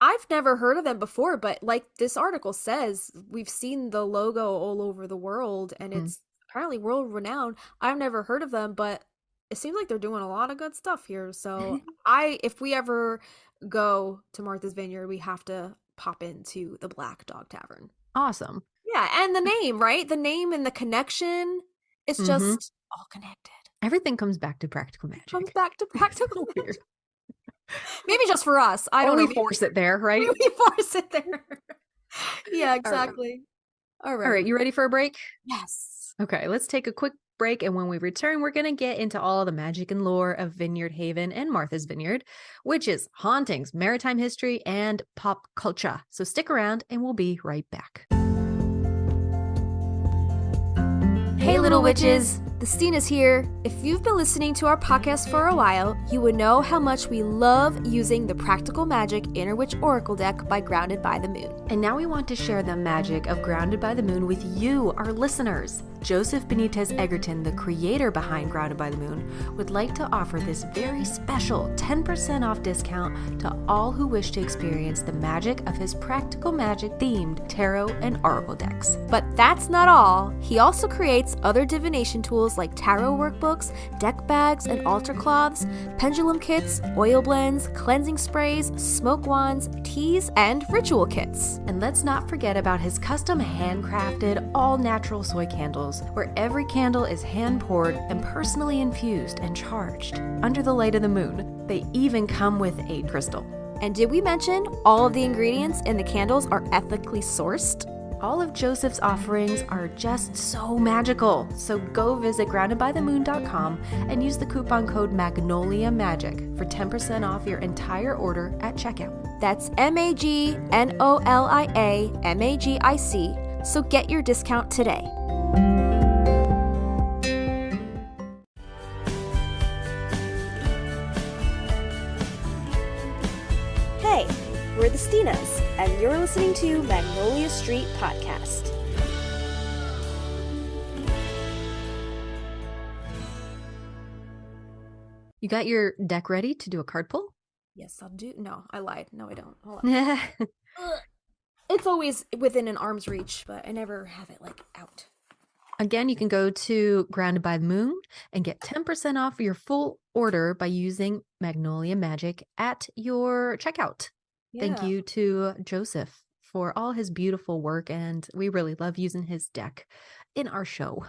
[SPEAKER 3] I've never heard of them before, but like this article says, we've seen the logo all over the world, and it's apparently world renowned. I've never heard of them, but it seems like they're doing a lot of good stuff here. So if we ever go to Martha's Vineyard, we have to pop into the Black Dog Tavern.
[SPEAKER 2] Awesome.
[SPEAKER 3] Yeah, and the name, right? The name and the connection, it's just all connected.
[SPEAKER 2] Everything comes back to practical magic.
[SPEAKER 3] Comes back to practical magic. Maybe just for us. I don't know.
[SPEAKER 2] We force it there, right?
[SPEAKER 3] We force it there. Yeah, exactly. All right.
[SPEAKER 2] You ready for a break?
[SPEAKER 3] Yes.
[SPEAKER 2] Okay, let's take a quick break, and when we return, we're going to get into all the magic and lore of Vineyard Haven and Martha's Vineyard, which is hauntings, maritime history, and pop culture. So stick around, and we'll be right back.
[SPEAKER 3] Hey, little witches! The Stinas here. If you've been listening to our podcast for a while, you would know how much we love using the Practical Magic Inner Witch Oracle deck by Grounded by the Moon.
[SPEAKER 2] And now we want to share the magic of Grounded by the Moon with you, our listeners. Joseph Benitez Egerton, the creator behind Grounded by the Moon, would like to offer this very special 10% off discount to all who wish to experience the magic of his Practical Magic themed tarot and oracle decks.
[SPEAKER 3] But that's not all. He also creates other divination tools like tarot workbooks, deck bags and altar cloths, pendulum kits, oil blends, cleansing sprays, smoke wands, teas, and ritual kits.
[SPEAKER 2] And let's not forget about his custom handcrafted all-natural soy candles, where every candle is hand-poured and personally infused and charged under the light of the moon. They even come with a crystal.
[SPEAKER 3] And did we mention all of the ingredients in the candles are ethically sourced?
[SPEAKER 2] All of Joseph's offerings are just so magical. So go visit groundedbythemoon.com and use the coupon code Magnolia Magic for 10% off your entire order at checkout.
[SPEAKER 3] That's MAGNOLIA MAGIC. So get your discount today. Hey, we're the Stinas, and you're listening to Magnolia Street Podcast.
[SPEAKER 2] You got your deck ready to do a card pull?
[SPEAKER 3] Yes, I'll do. No, I lied. No, I don't. Hold on. It's always within an arm's reach, but I never have it like out.
[SPEAKER 2] Again, you can go to Grounded by the Moon and get 10% off your full order by using Magnolia Magic at your checkout. Yeah. Thank you to Joseph for all his beautiful work, and we really love using his deck in our show.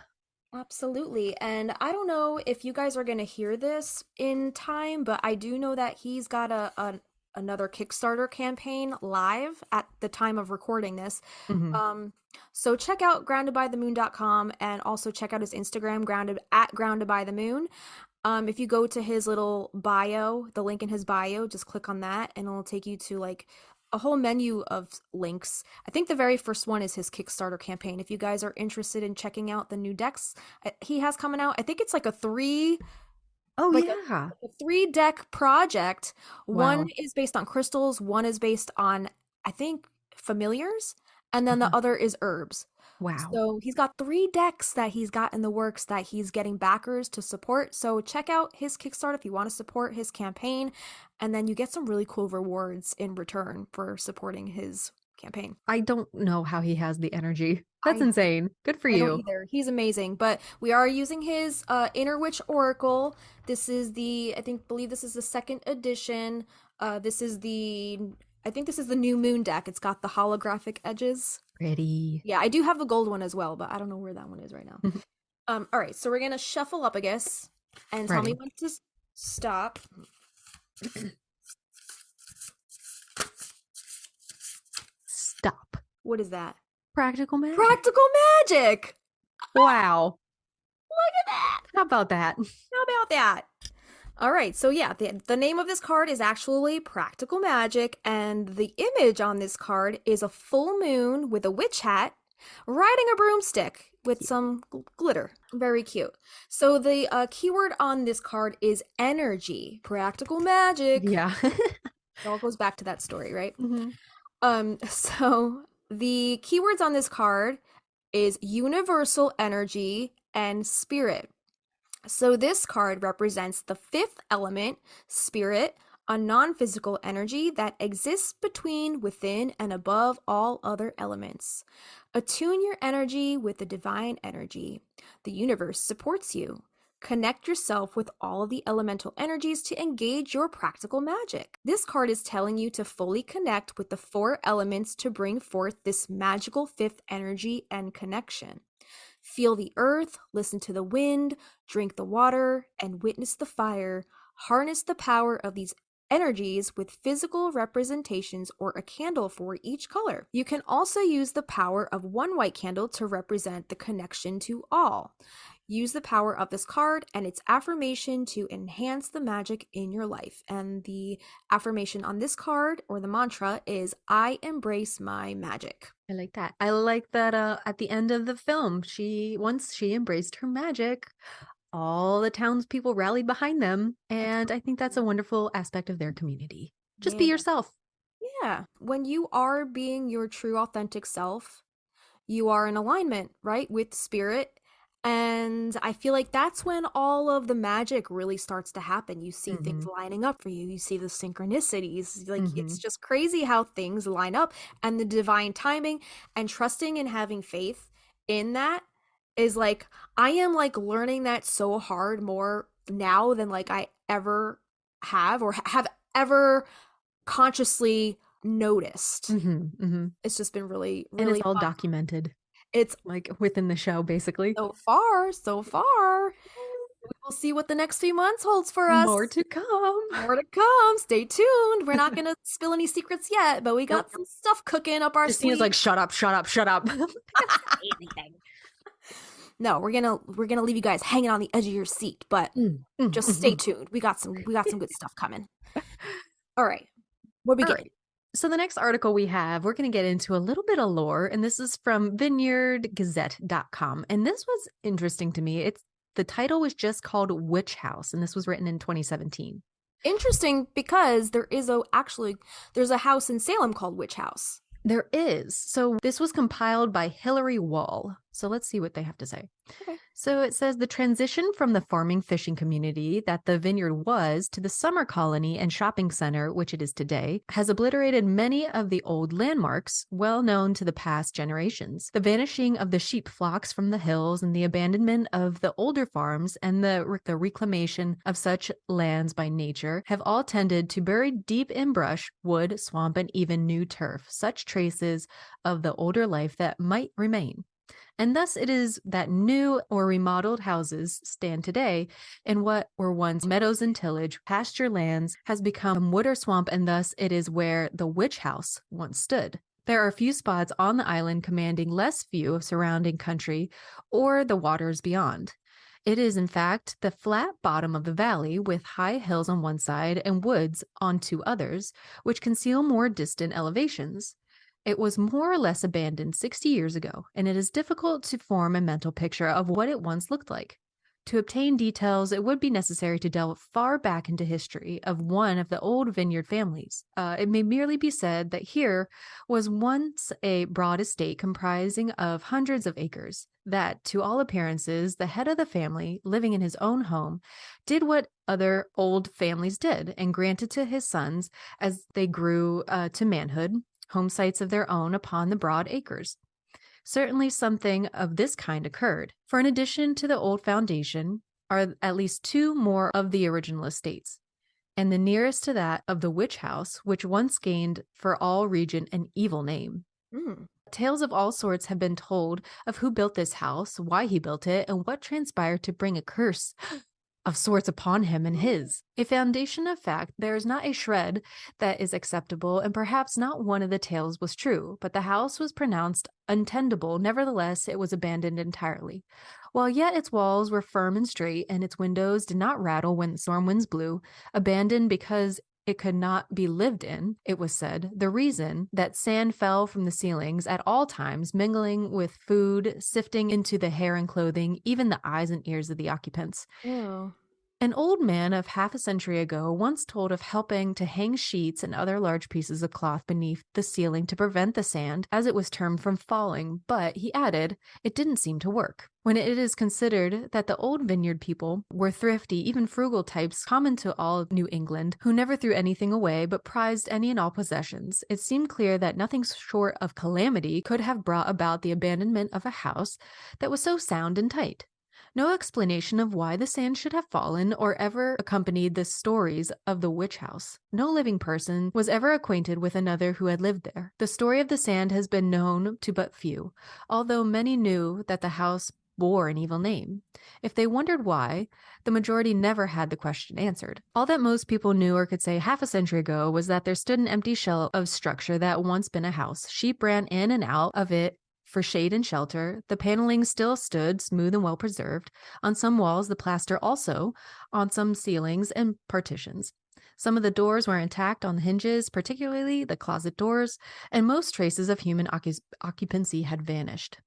[SPEAKER 3] Absolutely. And I don't know if you guys are going to hear this in time, but I do know that he's got another Kickstarter campaign live at the time of recording this. So check out groundedbythemoon.com and also check out his Instagram, groundedbythemoon. If you go to his little bio, the link in his bio, just click on that and it'll take you to like a whole menu of links. I think the very first one is his Kickstarter campaign. If you guys are interested in checking out the new decks he has coming out, I think it's like a 3-deck project.
[SPEAKER 2] Wow.
[SPEAKER 3] One is based on crystals, one is based on, I think, familiars, and then the other is herbs.
[SPEAKER 2] Wow.
[SPEAKER 3] So he's got 3 decks that he's got in the works that he's getting backers to support. So check out his Kickstarter if you want to support his campaign, and then you get some really cool rewards in return for supporting his campaign.
[SPEAKER 2] I don't know how he has the energy. That's insane. Good for you.
[SPEAKER 3] I don't either. He's amazing. But we are using his Inner Witch Oracle. This is believe this is the 2nd edition. This is the new Moon deck. It's got the holographic edges.
[SPEAKER 2] Pretty.
[SPEAKER 3] Yeah, I do have the gold one as well, but I don't know where that one is right now. All right, so we're gonna shuffle up, I guess, and tell me when to stop.
[SPEAKER 2] Stop.
[SPEAKER 3] What is that?
[SPEAKER 2] Practical magic.
[SPEAKER 3] Practical magic.
[SPEAKER 2] Wow.
[SPEAKER 3] Look at that.
[SPEAKER 2] How about that?
[SPEAKER 3] How about that? All right, so yeah, the name of this card is actually Practical Magic, and the image on this card is a full moon with a witch hat riding a broomstick with some glitter. Very cute. So the keyword on this card is energy. Practical magic.
[SPEAKER 2] Yeah.
[SPEAKER 3] It all goes back to that story, right? So the keywords on this card is universal energy and spirit. So this card represents the 5th element, spirit, a non-physical energy that exists between, within, and above all other elements. Attune your energy with the divine energy. The universe supports you. Connect yourself with all of the elemental energies to engage your practical magic. This card is telling you to fully connect with the 4 elements to bring forth this magical 5th energy and connection. Feel the earth, listen to the wind, drink the water, and witness the fire. Harness the power of these energies with physical representations or a candle for each color. You can also use the power of one white candle to represent the connection to all. Use the power of this card and its affirmation to enhance the magic in your life. And the affirmation on this card, or the mantra, is I embrace my magic.
[SPEAKER 2] I like that. I like that at the end of the film, once she embraced her magic, all the townspeople rallied behind them. And I think that's a wonderful aspect of their community. Just be yourself.
[SPEAKER 3] Yeah. When you are being your true authentic self, you are in alignment, right, with spirit. And I feel like that's when all of the magic really starts to happen. You see things lining up for you. You see the synchronicities. Like it's just crazy how things line up, and the divine timing and trusting and having faith in that is like, I am like learning that so hard more now than like I ever have or have ever consciously noticed. It's just been really, really
[SPEAKER 2] and it's all
[SPEAKER 3] fun.
[SPEAKER 2] documented.
[SPEAKER 3] It's
[SPEAKER 2] like within the show, basically.
[SPEAKER 3] So far. We will see what the next few months holds for us.
[SPEAKER 2] More to come.
[SPEAKER 3] More to come. Stay tuned. We're not going to spill any secrets yet, but we got some stuff cooking up our sleeve.
[SPEAKER 2] Justina's like, shut up.
[SPEAKER 3] Anything. No, we're gonna leave you guys hanging on the edge of your seat, but just stay tuned. We got some good stuff coming. All right. What we get?
[SPEAKER 2] So the next article we have, we're going to get into a little bit of lore, and this is from vineyardgazette.com. And this was interesting to me. The title was just called Witch House, and this was written in 2017.
[SPEAKER 3] Interesting, because there's a house in Salem called Witch House.
[SPEAKER 2] There is. So this was compiled by Hillary Wall. So let's see what they have to say.
[SPEAKER 3] Okay.
[SPEAKER 2] So it says the transition from the farming fishing community that the vineyard was to the summer colony and shopping center, which it is today, has obliterated many of the old landmarks well known to the past generations. The vanishing of the sheep flocks from the hills and the abandonment of the older farms and the reclamation of such lands by nature have all tended to bury deep in brush, wood, swamp, and even new turf such traces of the older life that might remain. And thus it is that new or remodeled houses stand today in what were once meadows and tillage, pasture lands has become wood or swamp, and thus it is where the witch house once stood. There are a few spots on the island commanding less view of surrounding country or the waters beyond. It is, in fact, the flat bottom of the valley with high hills on one side and woods on two others, which conceal more distant elevations. It was more or less abandoned 60 years ago, and it is difficult to form a mental picture of what it once looked like. To obtain details, it would be necessary to delve far back into history of one of the old vineyard families. It may merely be said that here was once a broad estate comprising of hundreds of acres, that, to all appearances, the head of the family, living in his own home, did what other old families did, and granted to his sons, as they grew to manhood, home sites of their own upon the broad acres. Certainly something of this kind occurred, for in addition to the old foundation are at least two more of the original estates, and the nearest to that of the witch house, which once gained for all region an evil name. Tales of all sorts have been told of who built this house, why he built it, and what transpired to bring a curse of sorts upon him and his. A foundation of fact, there is not a shred that is acceptable, and perhaps not one of the tales was true, but the house was pronounced untenable. Nevertheless, it was abandoned entirely. While yet its walls were firm and straight, and its windows did not rattle when the storm winds blew, abandoned because it could not be lived in, it was said, the reason that sand fell from the ceilings at all times, mingling with food, sifting into the hair and clothing, even the eyes and ears of the occupants.
[SPEAKER 3] Ew.
[SPEAKER 2] An old man of half a century ago once told of helping to hang sheets and other large pieces of cloth beneath the ceiling to prevent the sand, as it was termed, from falling, but, he added, it didn't seem to work. When it is considered that the old vineyard people were thrifty, even frugal types common to all New England, who never threw anything away but prized any and all possessions, it seemed clear that nothing short of calamity could have brought about the abandonment of a house that was so sound and tight. No explanation of why the sand should have fallen or ever accompanied the stories of the witch house. No living person was ever acquainted with another who had lived there. The story of the sand has been known to but few, although many knew that the house bore an evil name. If they wondered why, the majority never had the question answered. All that most people knew or could say half a century ago was that there stood an empty shell of structure that once been a house. Sheep ran in and out of it for shade and shelter. The paneling still stood smooth and well preserved. On some walls, the plaster also, on some ceilings and partitions. Some of the doors were intact on the hinges, particularly the closet doors, and most traces of human occupancy had vanished.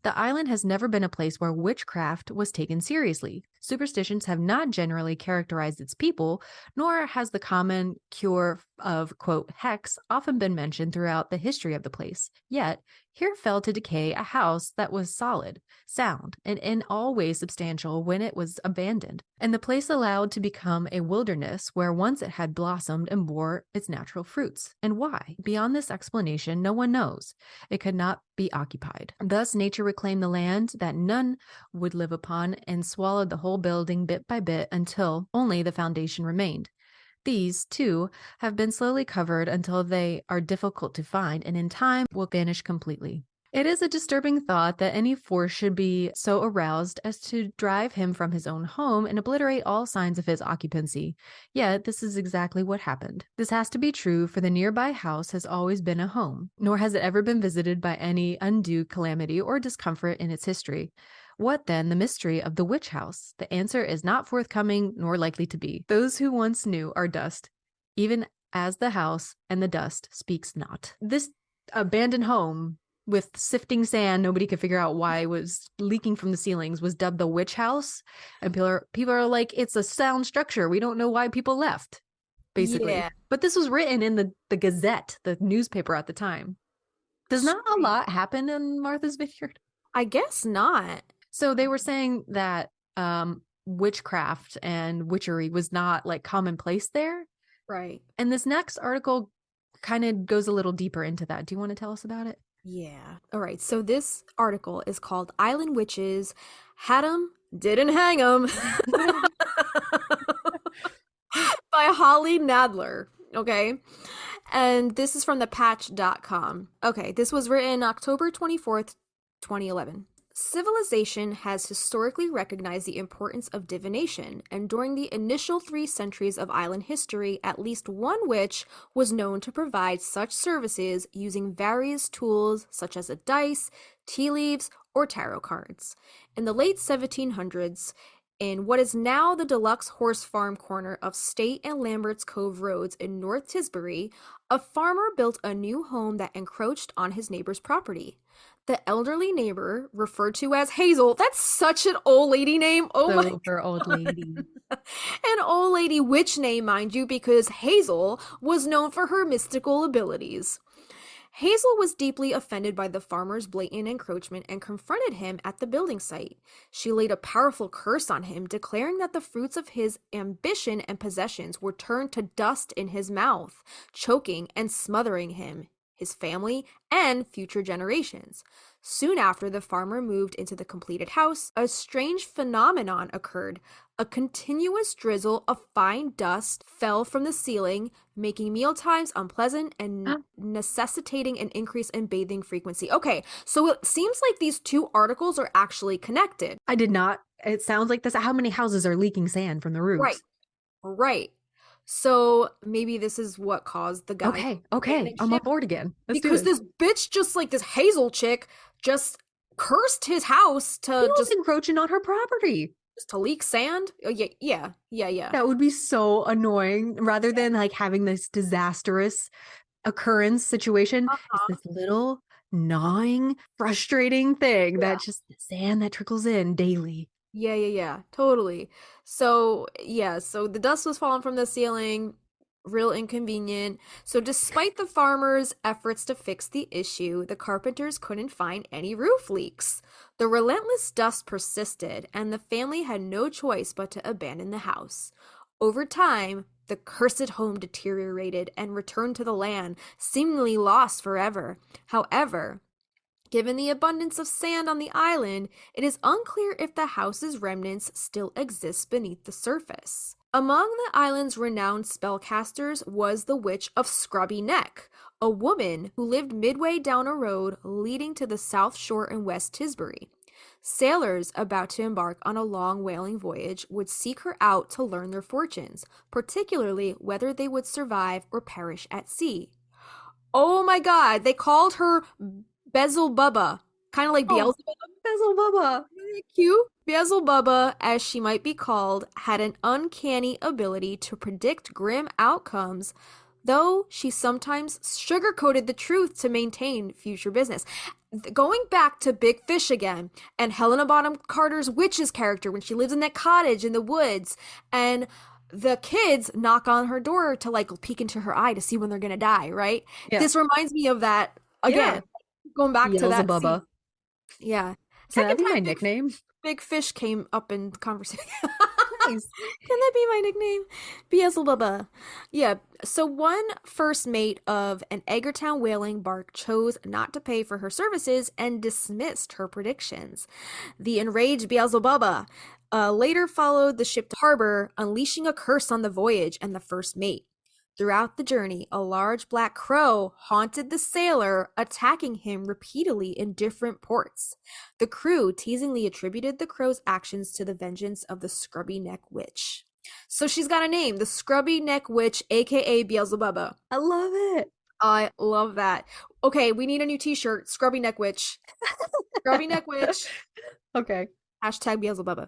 [SPEAKER 2] The island has never been a place where witchcraft was taken seriously. Superstitions have not generally characterized its people, nor has the common cure of, quote, hex often been mentioned throughout the history of the place. Yet, here fell to decay a house that was solid, sound, and in all ways substantial when it was abandoned, and the place allowed to become a wilderness where once it had blossomed and bore its natural fruits. And why? Beyond this explanation, no one knows. It could not be occupied. Thus, nature reclaimed the land that none would live upon and swallowed the whole building bit by bit until only the foundation remained. These, too, have been slowly covered until they are difficult to find and in time will vanish completely. It is a disturbing thought that any force should be so aroused as to drive him from his own home and obliterate all signs of his occupancy. Yet this is exactly what happened. This has to be true, for the nearby house has always been a home, nor has it ever been visited by any undue calamity or discomfort in its history. What then the mystery of the witch house? The answer is not forthcoming nor likely to be. Those who once knew are dust, even as the house and the dust speaks not. This abandoned home with sifting sand, nobody could figure out why it was leaking from the ceilings, was dubbed the witch house. And people are like, it's a sound structure. We don't know why people left, basically.
[SPEAKER 3] Yeah.
[SPEAKER 2] But this was written in the Gazette, the newspaper at the time. Does not a lot happen in Martha's Vineyard?
[SPEAKER 3] I guess not.
[SPEAKER 2] So they were saying that witchcraft and witchery was not like commonplace there.
[SPEAKER 3] Right.
[SPEAKER 2] And this next article kind of goes a little deeper into that. Do you want to tell us about it?
[SPEAKER 3] Yeah. All right. So this article is called Island Witches Had 'Em, Didn't Hang 'Em by Holly Nadler. Okay. And this is from thepatch.com. Okay. This was written October 24th, 2011. Civilization has historically recognized the importance of divination, and during the initial 3 centuries of island history, at least one witch was known to provide such services using various tools such as a dice, tea leaves, or tarot cards. In the late 1700s, in what is now the Deluxe Horse Farm corner of State and Lambert's Cove Roads in North Tisbury, a farmer built a new home that encroached on his neighbor's property. The elderly neighbor, referred to as Hazel, that's such an old lady name. Oh my
[SPEAKER 2] Super old lady.
[SPEAKER 3] An old lady witch name, mind you, because Hazel was known for her mystical abilities. Hazel was deeply offended by the farmer's blatant encroachment and confronted him at the building site. She laid a powerful curse on him, declaring that the fruits of his ambition and possessions were turned to dust in his mouth, choking and smothering him, his family, and future generations. Soon after the farmer moved into the completed house, a strange phenomenon occurred. A continuous drizzle of fine dust fell from the ceiling, making mealtimes unpleasant and necessitating an increase in bathing frequency. Okay, so it seems like these 2 articles are actually connected.
[SPEAKER 2] I did not. It sounds like this. How many houses are leaking sand from the roofs?
[SPEAKER 3] Right. So maybe this is what caused the guy.
[SPEAKER 2] Okay. I'm on board again.
[SPEAKER 3] Because this bitch, just like this Hazel chick, just cursed his house to
[SPEAKER 2] just encroaching on her property.
[SPEAKER 3] Just to leak sand? Oh, yeah.
[SPEAKER 2] That would be so annoying. Rather than like having this disastrous occurrence situation, it's this little gnawing, frustrating thing that just sand that trickles in daily.
[SPEAKER 3] Yeah, totally. So the dust was falling from the ceiling, real inconvenient. So despite the farmer's efforts to fix the issue, the carpenters couldn't find any roof leaks. The relentless dust persisted, and the family had no choice but to abandon the house. Over time, the cursed home deteriorated and returned to the land, seemingly lost forever. However, given the abundance of sand on the island, it is unclear if the house's remnants still exist beneath the surface. Among the island's renowned spellcasters was the Witch of Scrubby Neck, a woman who lived midway down a road leading to the south shore in West Tisbury. Sailors about to embark on a long whaling voyage would seek her out to learn their fortunes, particularly whether they would survive or perish at sea. Oh my god, they called her Beelzebubba, kind of like Beelzebub.
[SPEAKER 2] Beelzebubba.
[SPEAKER 3] Really cute. Beelzebubba, as she might be called, had an uncanny ability to predict grim outcomes, though she sometimes sugarcoated the truth to maintain future business. Going back to Big Fish again, and Helena Bonham Carter's witch's character when she lives in that cottage in the woods, and the kids knock on her door to like peek into her eye to see when they're gonna die, right? Yeah. This reminds me of that again. Yeah. Going back to that scene. Yeah.
[SPEAKER 2] Can that be my nickname?
[SPEAKER 3] Big Fish came up in conversation. Nice. Can that be my nickname? Beelzebubba. Yeah. So one first mate of an Eggertown whaling bark chose not to pay for her services and dismissed her predictions. The enraged Beelzebubba later followed the ship to harbor, unleashing a curse on the voyage and the first mate. Throughout the journey, a large black crow haunted the sailor, attacking him repeatedly in different ports. The crew teasingly attributed the crow's actions to the vengeance of the Scrubby Neck Witch. So she's got a name, the Scrubby Neck Witch, aka Beelzebubba.
[SPEAKER 2] I love it.
[SPEAKER 3] I love that. Okay, we need a new t-shirt, Scrubby Neck Witch. Scrubby Neck Witch.
[SPEAKER 2] Okay.
[SPEAKER 3] Hashtag Beelzebubba.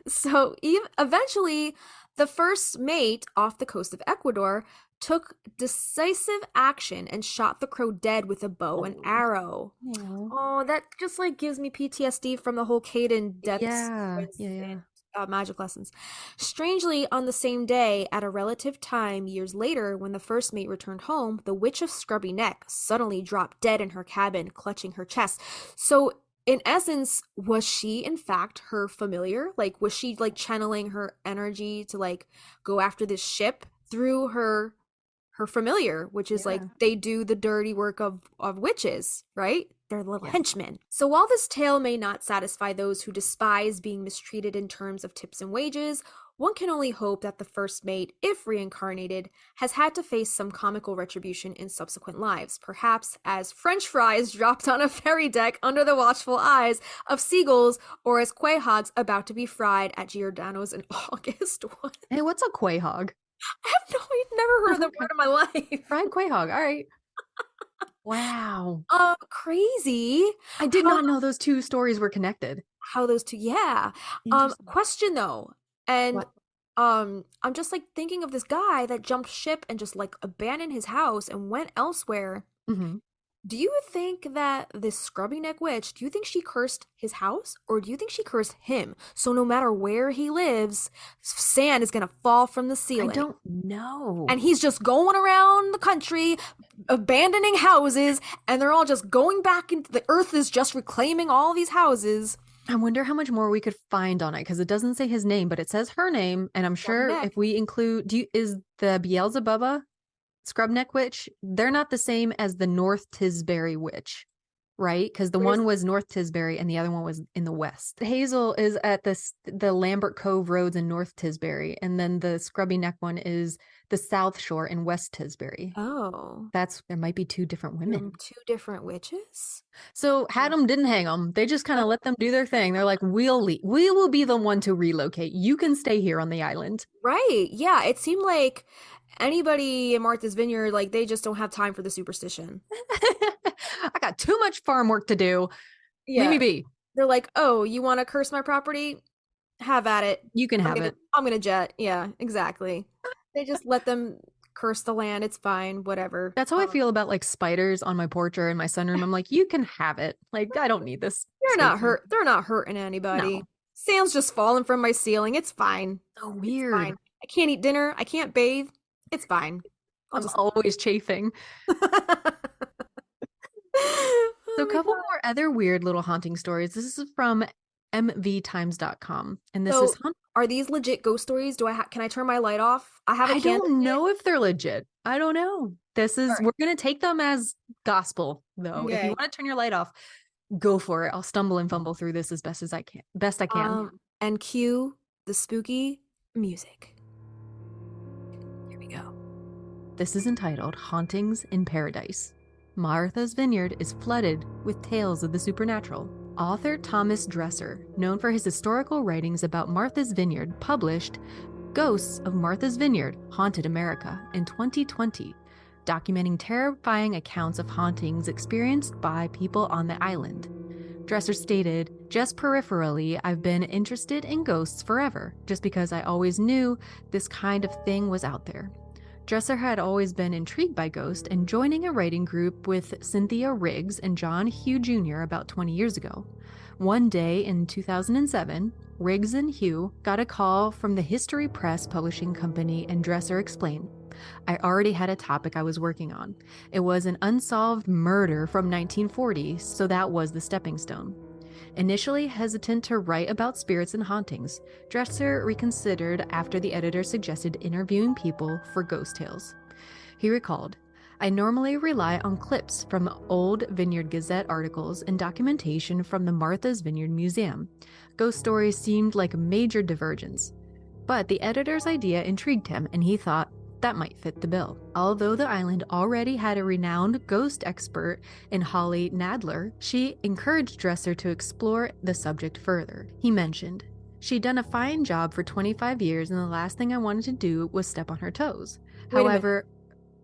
[SPEAKER 3] So eventually, the first mate off the coast of Ecuador took decisive action and shot the crow dead with a bow and arrow. Oh, that just like gives me PTSD from the whole Caden death sequence. Magic lessons. Strangely, on the same day, at a relative time years later, when the first mate returned home, the Witch of Scrubby Neck suddenly dropped dead in her cabin, clutching her chest. So in essence, was she in fact her familiar? Like, was she like channeling her energy to like go after this ship through her her familiar, which is like
[SPEAKER 2] Yeah.
[SPEAKER 3] they do the dirty work of witches, right? They're little henchmen. So while this tale may not satisfy those who despise being mistreated in terms of tips and wages, one can only hope that the first mate, if reincarnated, has had to face some comical retribution in subsequent lives, perhaps as French fries dropped on a ferry deck under the watchful eyes of seagulls, or as quahogs about to be fried at Giordano's in August. What?
[SPEAKER 2] Hey, what's a quahog?
[SPEAKER 3] I have never heard of the word in my life.
[SPEAKER 2] Fried quahog. All right. Wow.
[SPEAKER 3] Crazy.
[SPEAKER 2] I did not know those two stories were connected.
[SPEAKER 3] How those two, yeah.
[SPEAKER 2] Interesting.
[SPEAKER 3] Question though, and
[SPEAKER 2] What?
[SPEAKER 3] I'm just like thinking of this guy that jumped ship and just like abandoned his house and went elsewhere.
[SPEAKER 2] Mm-hmm.
[SPEAKER 3] Do you think that this scrubby neck witch, do you think she cursed his house, or do you think she cursed him? So no matter where he lives, sand is gonna fall from the ceiling.
[SPEAKER 2] I don't know.
[SPEAKER 3] And he's just going around the country, abandoning houses, and they're all just going back into the earth is just reclaiming all these houses.
[SPEAKER 2] I wonder how much more we could find on it, because it doesn't say his name, but it says her name, and I'm sure if we include, is the Beelzebubba Scrubneck Witch, they're not the same as the North Tisbury Witch, right? Because the one was North Tisbury and the other one was in the west. Hazel is at the Lambert Cove Roads in North Tisbury, and then the Scrubby Neck one is the South Shore in West Tisbury.
[SPEAKER 3] Oh.
[SPEAKER 2] There might be two different women.
[SPEAKER 3] Two different witches?
[SPEAKER 2] So had them, didn't hang them. They just kind of let them do their thing. They're like, we will be the one to relocate. You can stay here on the island.
[SPEAKER 3] Right. Yeah. It seemed like anybody in Martha's Vineyard, like they just don't have time for the superstition.
[SPEAKER 2] I got too much farm work to do.
[SPEAKER 3] Yeah.
[SPEAKER 2] Leave me be.
[SPEAKER 3] They're like, oh, you want to curse my property? Have at it.
[SPEAKER 2] You can have it.
[SPEAKER 3] I'm gonna jet. Yeah, exactly. They just let them curse the land. It's fine. Whatever.
[SPEAKER 2] That's how I feel about like spiders on my porch or in my sunroom. I'm like, you can have it. Like, I don't need this.
[SPEAKER 3] They're not hurting anybody.
[SPEAKER 2] No.
[SPEAKER 3] Sand's just falling from my ceiling. It's fine.
[SPEAKER 2] So weird.
[SPEAKER 3] It's fine. I can't eat dinner. I can't bathe. It's fine.
[SPEAKER 2] I'm always chafing. So a couple more other weird little haunting stories. This is from mvtimes.com. And this is
[SPEAKER 3] are these legit ghost stories? Can I turn my light off? I
[SPEAKER 2] don't know if they're legit. I don't know. We're going to take them as gospel though. Okay. If you want to turn your light off, go for it. I'll stumble and fumble through this as best I can.
[SPEAKER 3] And cue the spooky music.
[SPEAKER 2] Here we go. This is entitled Hauntings in Paradise. Martha's Vineyard is flooded with tales of the supernatural. Author Thomas Dresser, known for his historical writings about Martha's Vineyard, published Ghosts of Martha's Vineyard Haunted America in 2020, documenting terrifying accounts of hauntings experienced by people on the island. Dresser stated, "Just peripherally, I've been interested in ghosts forever, just because I always knew this kind of thing was out there." Dresser had always been intrigued by ghosts, and joining a writing group with Cynthia Riggs and John Hugh Jr. about 20 years ago. One day in 2007, Riggs and Hugh got a call from the History Press publishing company, and Dresser explained, "I already had a topic I was working on. It was an unsolved murder from 1940, so that was the stepping stone." Initially hesitant to write about spirits and hauntings, Dresser reconsidered after the editor suggested interviewing people for ghost tales. He recalled, "I normally rely on clips from old Vineyard Gazette articles and documentation from the Martha's Vineyard Museum. Ghost stories seemed like a major divergence. But the editor's idea intrigued him, and he thought, that might fit the bill." Although the island already had a renowned ghost expert in Holly Nadler, she encouraged Dresser to explore the subject further. He mentioned, "She'd done a fine job for 25 years, and the last thing I wanted to do was step on her toes. However..."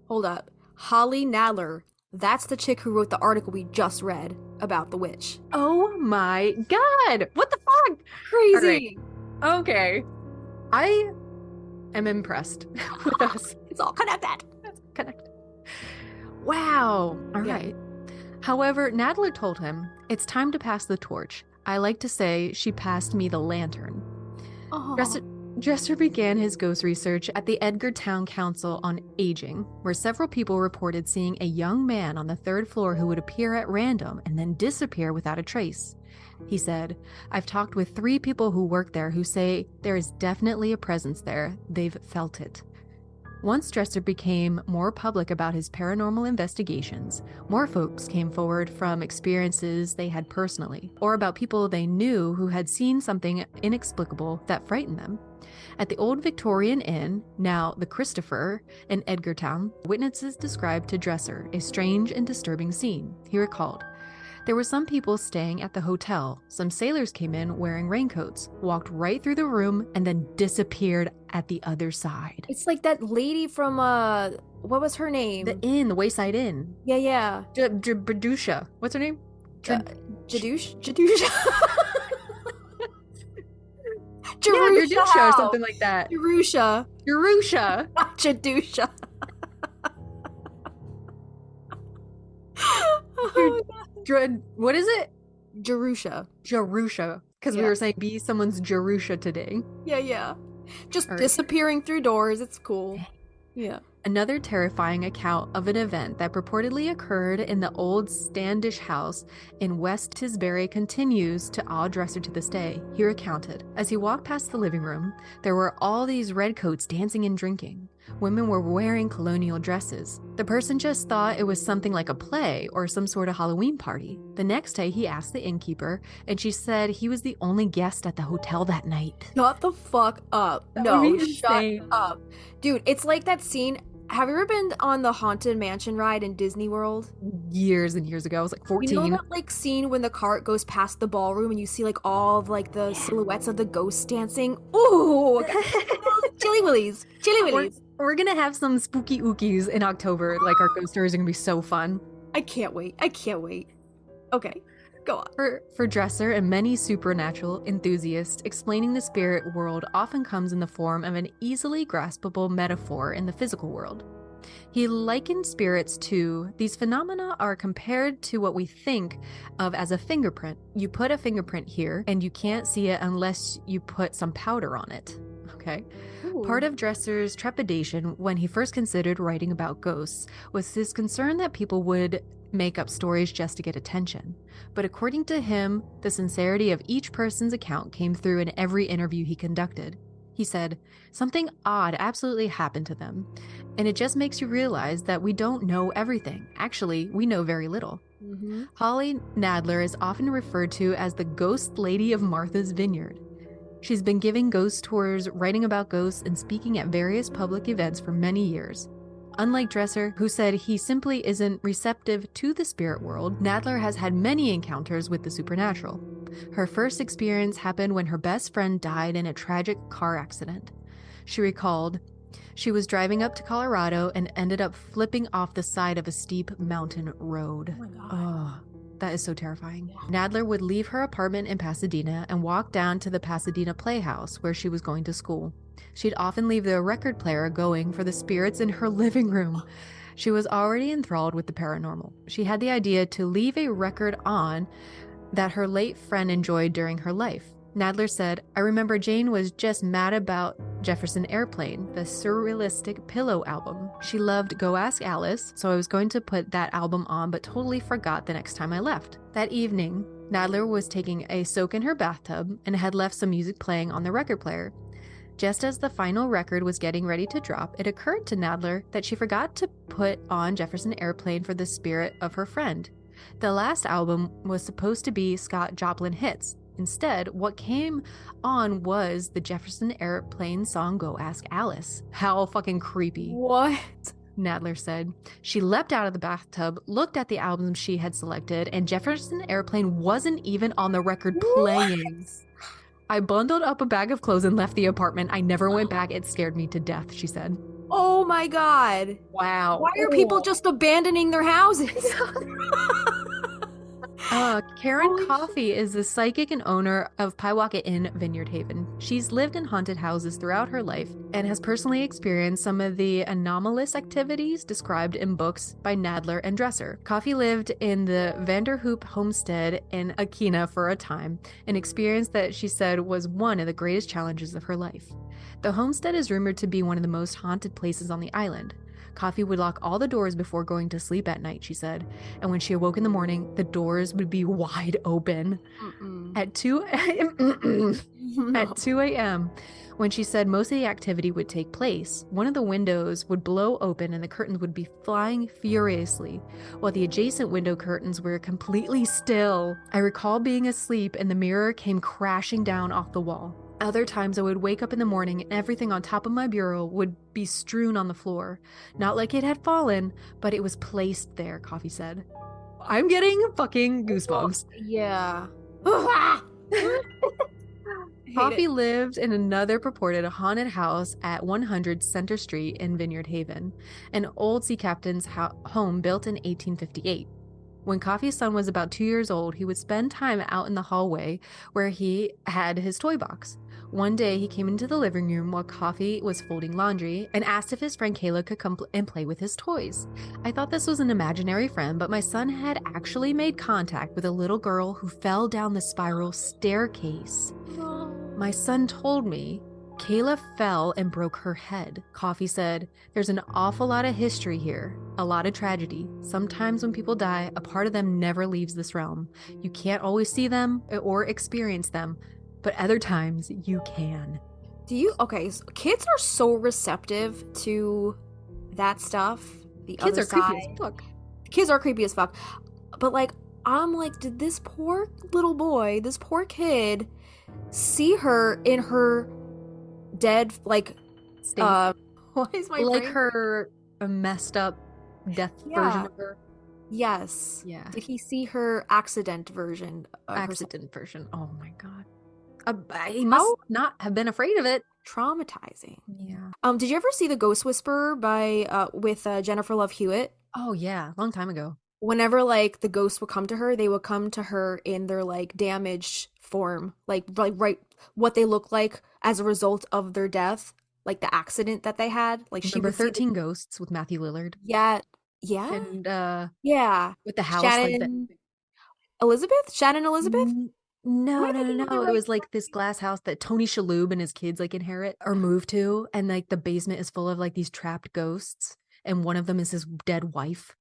[SPEAKER 3] Hold up. Holly Nadler. That's the chick who wrote the article we just read about the witch.
[SPEAKER 2] Oh my god! What the fuck?
[SPEAKER 3] Crazy!
[SPEAKER 2] Right. Okay. I am impressed with us.
[SPEAKER 3] It's all connected.
[SPEAKER 2] Wow. All right. However, Nadler told him, "It's time to pass the torch. I like to say she passed me the lantern." Dresser began his ghost research at the Edgartown Council on Aging, where several people reported seeing a young man on the third floor who would appear at random and then disappear without a trace. He said, "I've talked with 3 people who work there who say there is definitely a presence there. They've felt it." Once Dresser became more public about his paranormal investigations, more folks came forward from experiences they had personally, or about people they knew who had seen something inexplicable that frightened them. At the old Victorian Inn, now the Christopher, in Edgartown, witnesses described to Dresser a strange and disturbing scene. He recalled, "There were some people staying at the hotel. Some sailors came in wearing raincoats, walked right through the room, and then disappeared at the other side."
[SPEAKER 3] It's like that lady from, what was her name?
[SPEAKER 2] The Wayside Inn.
[SPEAKER 3] Yeah.
[SPEAKER 2] Jadusha. What's her name?
[SPEAKER 3] Jadusha?
[SPEAKER 2] Jadusha or something like that.
[SPEAKER 3] Jerusha.
[SPEAKER 2] Not
[SPEAKER 3] Jadusha. Oh,
[SPEAKER 2] what is it?
[SPEAKER 3] Jerusha.
[SPEAKER 2] Because we were saying be someone's Jerusha today.
[SPEAKER 3] Yeah. Just disappearing through doors. It's cool. Yeah.
[SPEAKER 2] Another terrifying account of an event that purportedly occurred in the old Standish house in West Tisbury continues to awe Dresser to this day. He recounted, as he walked past the living room, there were all these redcoats dancing and drinking. Women were wearing colonial dresses. The person just thought it was something like a play or some sort of Halloween party. The next day, he asked the innkeeper, and she said he was the only guest at the hotel that night.
[SPEAKER 3] Shut the fuck up. No, shut up. Dude, it's like that scene. Have you ever been on the Haunted Mansion ride in Disney World?
[SPEAKER 2] Years and years ago. I was like 14.
[SPEAKER 3] You know that like scene when the cart goes past the ballroom and you see like all of like the silhouettes of the ghosts dancing? Ooh! Chilly willies.
[SPEAKER 2] We're gonna have some spooky ookies in October. Like our ghost stories are gonna be so fun.
[SPEAKER 3] I can't wait. Okay, go on.
[SPEAKER 2] For Dresser and many supernatural enthusiasts, explaining the spirit world often comes in the form of an easily graspable metaphor in the physical world. He likened spirits to, these phenomena are compared to what we think of as a fingerprint. You put a fingerprint here and you can't see it unless you put some powder on it. Okay.
[SPEAKER 3] Ooh.
[SPEAKER 2] Part of Dresser's trepidation when he first considered writing about ghosts was his concern that people would make up stories just to get attention. But according to him, the sincerity of each person's account came through in every interview he conducted. He said, "Something odd absolutely happened to them, and it just makes you realize that we don't know everything. Actually, we know very little."
[SPEAKER 3] Mm-hmm.
[SPEAKER 2] Holly Nadler is often referred to as the Ghost Lady of Martha's Vineyard. She's been giving ghost tours, writing about ghosts, and speaking at various public events for many years. Unlike Dresser, who said he simply isn't receptive to the spirit world, Nadler has had many encounters with the supernatural. Her first experience happened when her best friend died in a tragic car accident. She recalled, she was driving up to Colorado and ended up flipping off the side of a steep mountain road.
[SPEAKER 3] Oh my God.
[SPEAKER 2] Oh, that is so terrifying. Nadler would leave her apartment in Pasadena and walk down to the Pasadena Playhouse where she was going to school. She'd often leave the record player going for the spirits in her living room. She was already enthralled with the paranormal. She had the idea to leave a record on that her late friend enjoyed during her life. Nadler said, "I remember Jane was just mad about Jefferson Airplane, the surrealistic pillow album. She loved Go Ask Alice, so I was going to put that album on but totally forgot the next time I left." That evening, Nadler was taking a soak in her bathtub and had left some music playing on the record player. Just as the final record was getting ready to drop, it occurred to Nadler that she forgot to put on Jefferson Airplane for the spirit of her friend. The last album was supposed to be Scott Joplin hits. Instead, what came on was the Jefferson Airplane song Go Ask Alice. How fucking creepy.
[SPEAKER 3] What?
[SPEAKER 2] Nadler said. She leapt out of the bathtub, looked at the albums she had selected, and Jefferson Airplane wasn't even on the record playing.
[SPEAKER 3] What?
[SPEAKER 2] "I bundled up a bag of clothes and left the apartment. I never went back. It scared me to death," she said.
[SPEAKER 3] Oh my God.
[SPEAKER 2] Wow.
[SPEAKER 3] Why are people just abandoning their houses?
[SPEAKER 2] Karen Coffey is the psychic and owner of Piwaka Inn, Vineyard Haven. She's lived in haunted houses throughout her life and has personally experienced some of the anomalous activities described in books by Nadler and Dresser. Coffey lived in the Vanderhoop homestead in Akina for a time, an experience that she said was one of the greatest challenges of her life. The homestead is rumored to be one of the most haunted places on the island. Coffey would lock all the doors before going to sleep at night, she said. And when she awoke in the morning, the doors would be wide open. At 2 a.m., When she said most of the activity would take place, one of the windows would blow open and the curtains would be flying furiously, while the adjacent window curtains were completely still. I recall being asleep and the mirror came crashing down off the wall. Other times I would wake up in the morning and everything on top of my bureau would be strewn on the floor. Not like it had fallen, but it was placed there, Coffee said. I'm getting fucking goosebumps.
[SPEAKER 3] Yeah.
[SPEAKER 2] Coffee lived in another purported haunted house at 100 Center Street in Vineyard Haven, an old sea captain's home built in 1858. When Coffee's son was about 2 years old, he would spend time out in the hallway where he had his toy box. One day, he came into the living room while Coffee was folding laundry and asked if his friend Kayla could come and play with his toys. I thought this was an imaginary friend, but my son had actually made contact with a little girl who fell down the spiral staircase. My son told me Kayla fell and broke her head. Coffee said, "There's an awful lot of history here, a lot of tragedy. Sometimes when people die, a part of them never leaves this realm. You can't always see them or experience them, but other times you can."
[SPEAKER 3] Okay, so kids are so receptive to that stuff.
[SPEAKER 2] Kids are creepy as fuck.
[SPEAKER 3] Kids are creepy as fuck. But like, I'm like, did this poor little boy, this poor kid, see her in her dead, like,
[SPEAKER 2] state?
[SPEAKER 3] Why is my
[SPEAKER 2] like
[SPEAKER 3] brain...
[SPEAKER 2] her messed up death version of her?
[SPEAKER 3] Yes.
[SPEAKER 2] Yeah.
[SPEAKER 3] Did he see her accident version?
[SPEAKER 2] Version. Oh my god. He must not have been afraid of it.
[SPEAKER 3] Traumatizing.
[SPEAKER 2] Yeah.
[SPEAKER 3] Did you ever see The Ghost Whisperer with Jennifer Love Hewitt?
[SPEAKER 2] Oh yeah, long time ago.
[SPEAKER 3] Whenever like the ghosts would come to her, they would come to her in their like damaged form, like right what they look like as a result of their death, like the accident that they had. Like she
[SPEAKER 2] Number
[SPEAKER 3] would
[SPEAKER 2] 13 Ghosts with Matthew Lillard.
[SPEAKER 3] Yeah.
[SPEAKER 2] And
[SPEAKER 3] yeah.
[SPEAKER 2] with the house
[SPEAKER 3] Shannon Elizabeth?
[SPEAKER 2] No. It was like this glass house that Tony Shalhoub and his kids like inherit or move to, and like the basement is full of like these trapped ghosts, and one of them is his dead wife.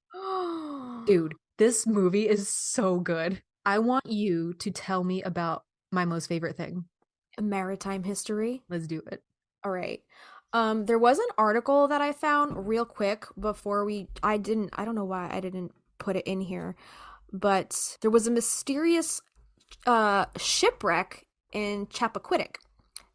[SPEAKER 2] Dude, this movie is so good. I want you to tell me about my most favorite thing.
[SPEAKER 3] Maritime history.
[SPEAKER 2] Let's do it.
[SPEAKER 3] All right. There was an article that I found real quick before I don't know why I didn't put it in here, but there was a mysterious shipwreck in Chappaquiddick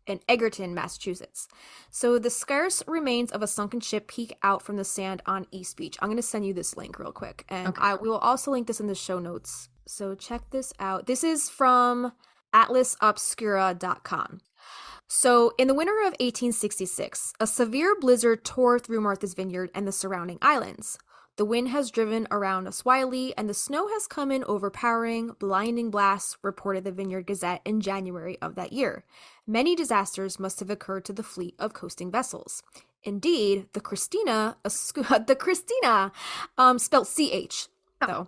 [SPEAKER 3] in Egerton, Massachusetts. So the scarce remains of a sunken ship peek out from the sand on East Beach. I'm going to send you this link real quick, and we will also link this in the show notes. So check this out. This is from atlasobscura.com. So in the winter of 1866, a severe blizzard tore through Martha's Vineyard and the surrounding islands. The wind has driven around us wildly, and the snow has come in overpowering, blinding blasts, reported the Vineyard Gazette in January of that year. Many disasters must have occurred to the fleet of coasting vessels. Indeed, the Kristina, spelled C-H, though,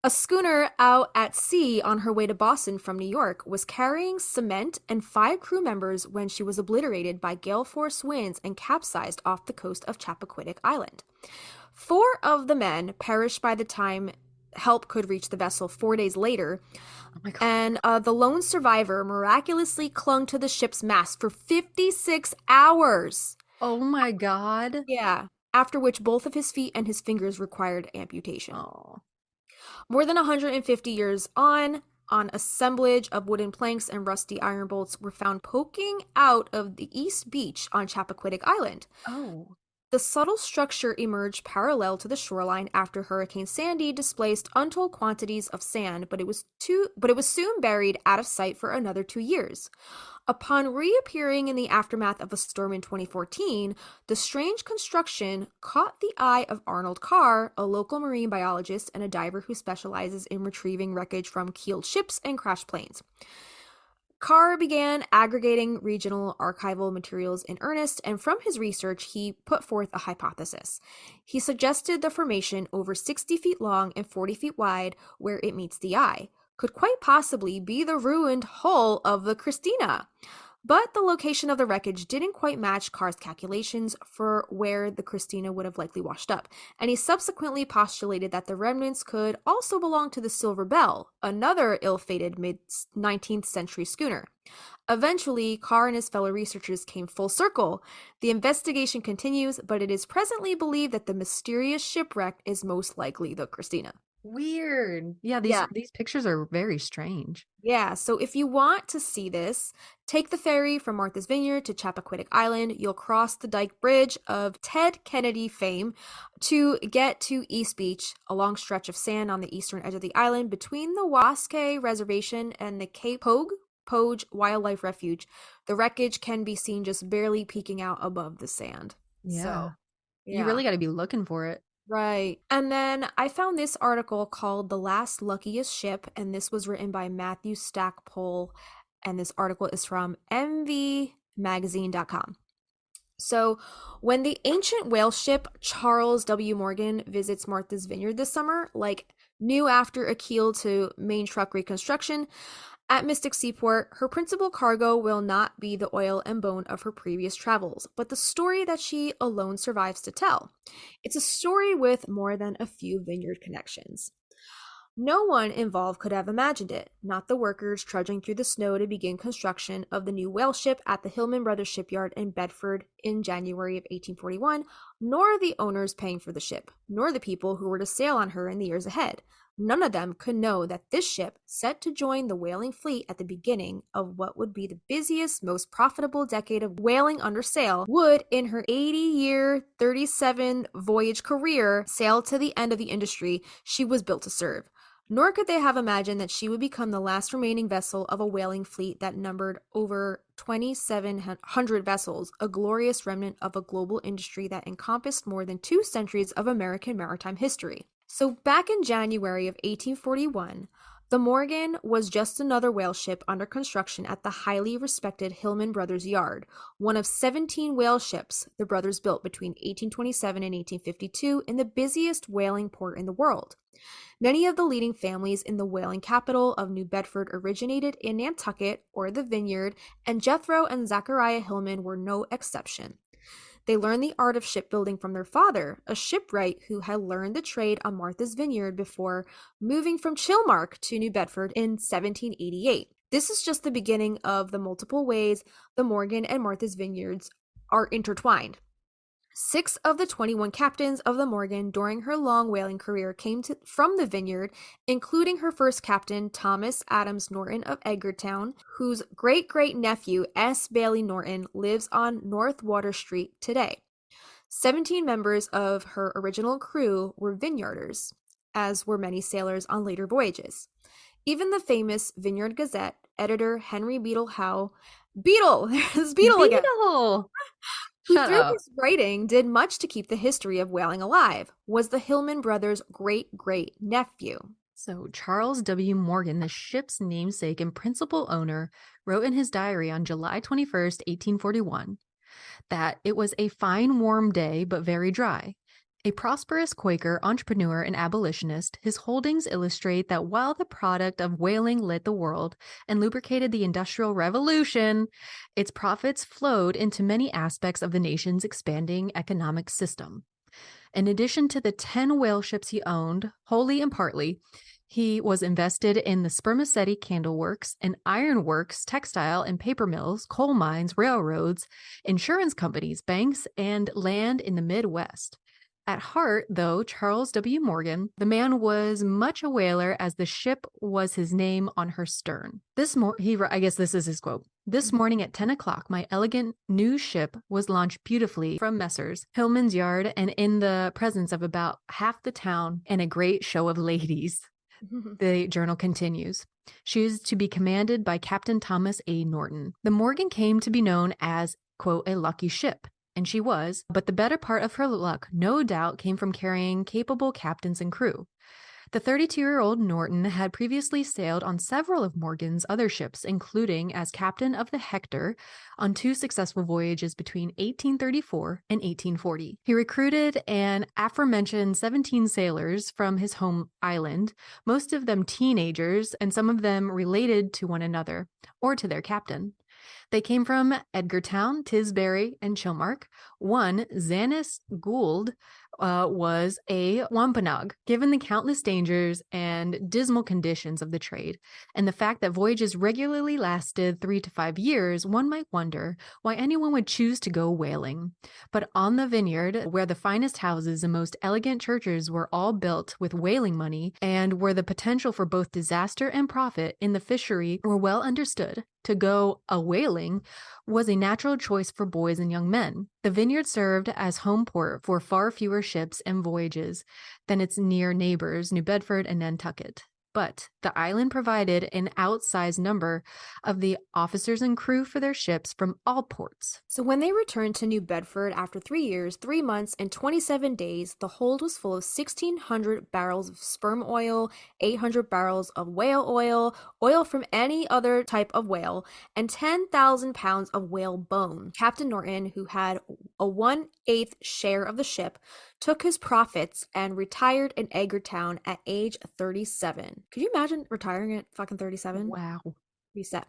[SPEAKER 3] a schooner out at sea on her way to Boston from New York, was carrying cement and 5 crew members when she was obliterated by gale force winds and capsized off the coast of Chappaquiddick Island. 4 of the men perished by the time help could reach the vessel 4 days later. Oh my God. And the lone survivor miraculously clung to the ship's mast for 56 hours.
[SPEAKER 2] Oh my God.
[SPEAKER 3] Yeah. After which both of his feet and his fingers required amputation.
[SPEAKER 2] Oh.
[SPEAKER 3] More than 150 years on assemblage of wooden planks and rusty iron bolts were found poking out of the East Beach on Chappaquiddick Island.
[SPEAKER 2] Oh.
[SPEAKER 3] The subtle structure emerged parallel to the shoreline after Hurricane Sandy displaced untold quantities of sand, but it was soon buried out of sight for another 2 years. Upon reappearing in the aftermath of a storm in 2014, the strange construction caught the eye of Arnold Carr, a local marine biologist and a diver who specializes in retrieving wreckage from keeled ships and crashed planes. Carr began aggregating regional archival materials in earnest, and from his research, he put forth a hypothesis. He suggested the formation, over 60 feet long and 40 feet wide, where it meets the eye, could quite possibly be the ruined hull of the Kristina. But the location of the wreckage didn't quite match Carr's calculations for where the Kristina would have likely washed up, and he subsequently postulated that the remnants could also belong to the Silver Belle, another ill-fated mid-19th century schooner. Eventually, Carr and his fellow researchers came full circle. The investigation continues, but it is presently believed that the mysterious shipwreck is most likely the Kristina.
[SPEAKER 2] Weird. Yeah,
[SPEAKER 3] Yeah.
[SPEAKER 2] these pictures are very strange.
[SPEAKER 3] Yeah, so if you want to see this, take the ferry from Martha's Vineyard to Chappaquiddick Island. You'll cross the Dyke Bridge of Ted Kennedy fame to get to East Beach, a long stretch of sand on the eastern edge of the island between the Wasque Reservation and the Cape Poge Wildlife Refuge. The wreckage can be seen just barely peeking out above the sand.
[SPEAKER 2] Yeah.
[SPEAKER 3] So,
[SPEAKER 2] You really got to be looking for it.
[SPEAKER 3] Right. And then I found this article called The Last Luckiest Ship, and this was written by Matthew Stackpole, and this article is from mvmagazine.com. So, when the ancient whale ship Charles W. Morgan visits Martha's Vineyard this summer, like new after a keel to main truck reconstruction, at Mystic Seaport, her principal cargo will not be the oil and bone of her previous travels, but the story that she alone survives to tell. It's a story with more than a few vineyard connections. No one involved could have imagined it, not the workers trudging through the snow to begin construction of the new whale ship at the Hillman Brothers shipyard in Bedford in January of 1841, nor the owners paying for the ship, nor the people who were to sail on her in the years ahead. None of them could know that this ship, set to join the whaling fleet at the beginning of what would be the busiest, most profitable decade of whaling under sail, would, in her 80-year, 37-voyage career, sail to the end of the industry she was built to serve. Nor could they have imagined that she would become the last remaining vessel of a whaling fleet that numbered over 2,700 vessels, a glorious remnant of a global industry that encompassed more than 2 centuries of American maritime history. So back in January of 1841, the Morgan was just another whale ship under construction at the highly respected Hillman Brothers Yard, one of 17 whale ships the brothers built between 1827 and 1852 in the busiest whaling port in the world. Many of the leading families in the whaling capital of New Bedford originated in Nantucket or the Vineyard, and Jethro and Zachariah Hillman were no exception. They learned the art of shipbuilding from their father, a shipwright who had learned the trade on Martha's Vineyard before moving from Chilmark to New Bedford in 1788. This is just the beginning of the multiple ways the Morgan and Martha's Vineyards are intertwined. 6 of the 21 captains of the Morgan during her long whaling career came from the Vineyard, including her first captain, Thomas Adams Norton of Edgartown, whose great-great-nephew, S. Bailey Norton, lives on North Water Street today. 17 members of her original crew were vineyarders, as were many sailors on later voyages. Even the famous Vineyard Gazette editor Henry Beadle Howe, there's Beadle again! Who through his writing did much to keep the history of whaling alive, was the Hillman brothers' great-great-nephew.
[SPEAKER 2] So Charles W. Morgan, the ship's namesake and principal owner, wrote in his diary on July 21st, 1841, that it was a fine warm day but very dry. A prosperous Quaker entrepreneur and abolitionist, his holdings illustrate that while the product of whaling lit the world and lubricated the Industrial Revolution, its profits flowed into many aspects of the nation's expanding economic system. In addition to the 10 whale ships he owned, wholly and partly, he was invested in the spermaceti candle works and iron works, textile and paper mills, coal mines, railroads, insurance companies, banks, and land in the Midwest. At heart, though, Charles W. Morgan, the man was much a whaler, as the ship was his name on her stern. I guess this is his quote. This morning at 10 o'clock, my elegant new ship was launched beautifully from Messrs. Hillman's yard and in the presence of about half the town and a great show of ladies. The journal continues. She is to be commanded by Captain Thomas A. Norton. The Morgan came to be known as, quote, a lucky ship. And she was, but the better part of her luck no doubt came from carrying capable captains and crew. The 32-year-old Norton had previously sailed on several of Morgan's other ships, including as captain of the Hector on 2 successful voyages between 1834 and 1840. He recruited an aforementioned 17 sailors from his home island, most of them teenagers and some of them related to one another or to their captain. They came from Edgartown, Tisbury, and Chilmark. One, Xanis Gould, was a Wampanoag. Given the countless dangers and dismal conditions of the trade, and the fact that voyages regularly lasted 3 to 5 years, one might wonder why anyone would choose to go whaling. But on the Vineyard, where the finest houses and most elegant churches were all built with whaling money, and where the potential for both disaster and profit in the fishery were well understood, to go a whaling was a natural choice for boys and young men. The Vineyard served as home port for far fewer ships and voyages than its near neighbors, New Bedford and Nantucket. But the island provided an outsized number of the officers and crew for their ships from all ports.
[SPEAKER 3] So when they returned to New Bedford after 3 years, 3 months, and 27 days, the hold was full of 1,600 barrels of sperm oil, 800 barrels of whale oil, oil from any other type of whale, and 10,000 pounds of whale bone. Captain Norton, who had a 1/8 share of the ship, took his profits and retired in Edgartown at age 37. Could you imagine retiring at fucking 37?
[SPEAKER 2] Wow.
[SPEAKER 3] Reset.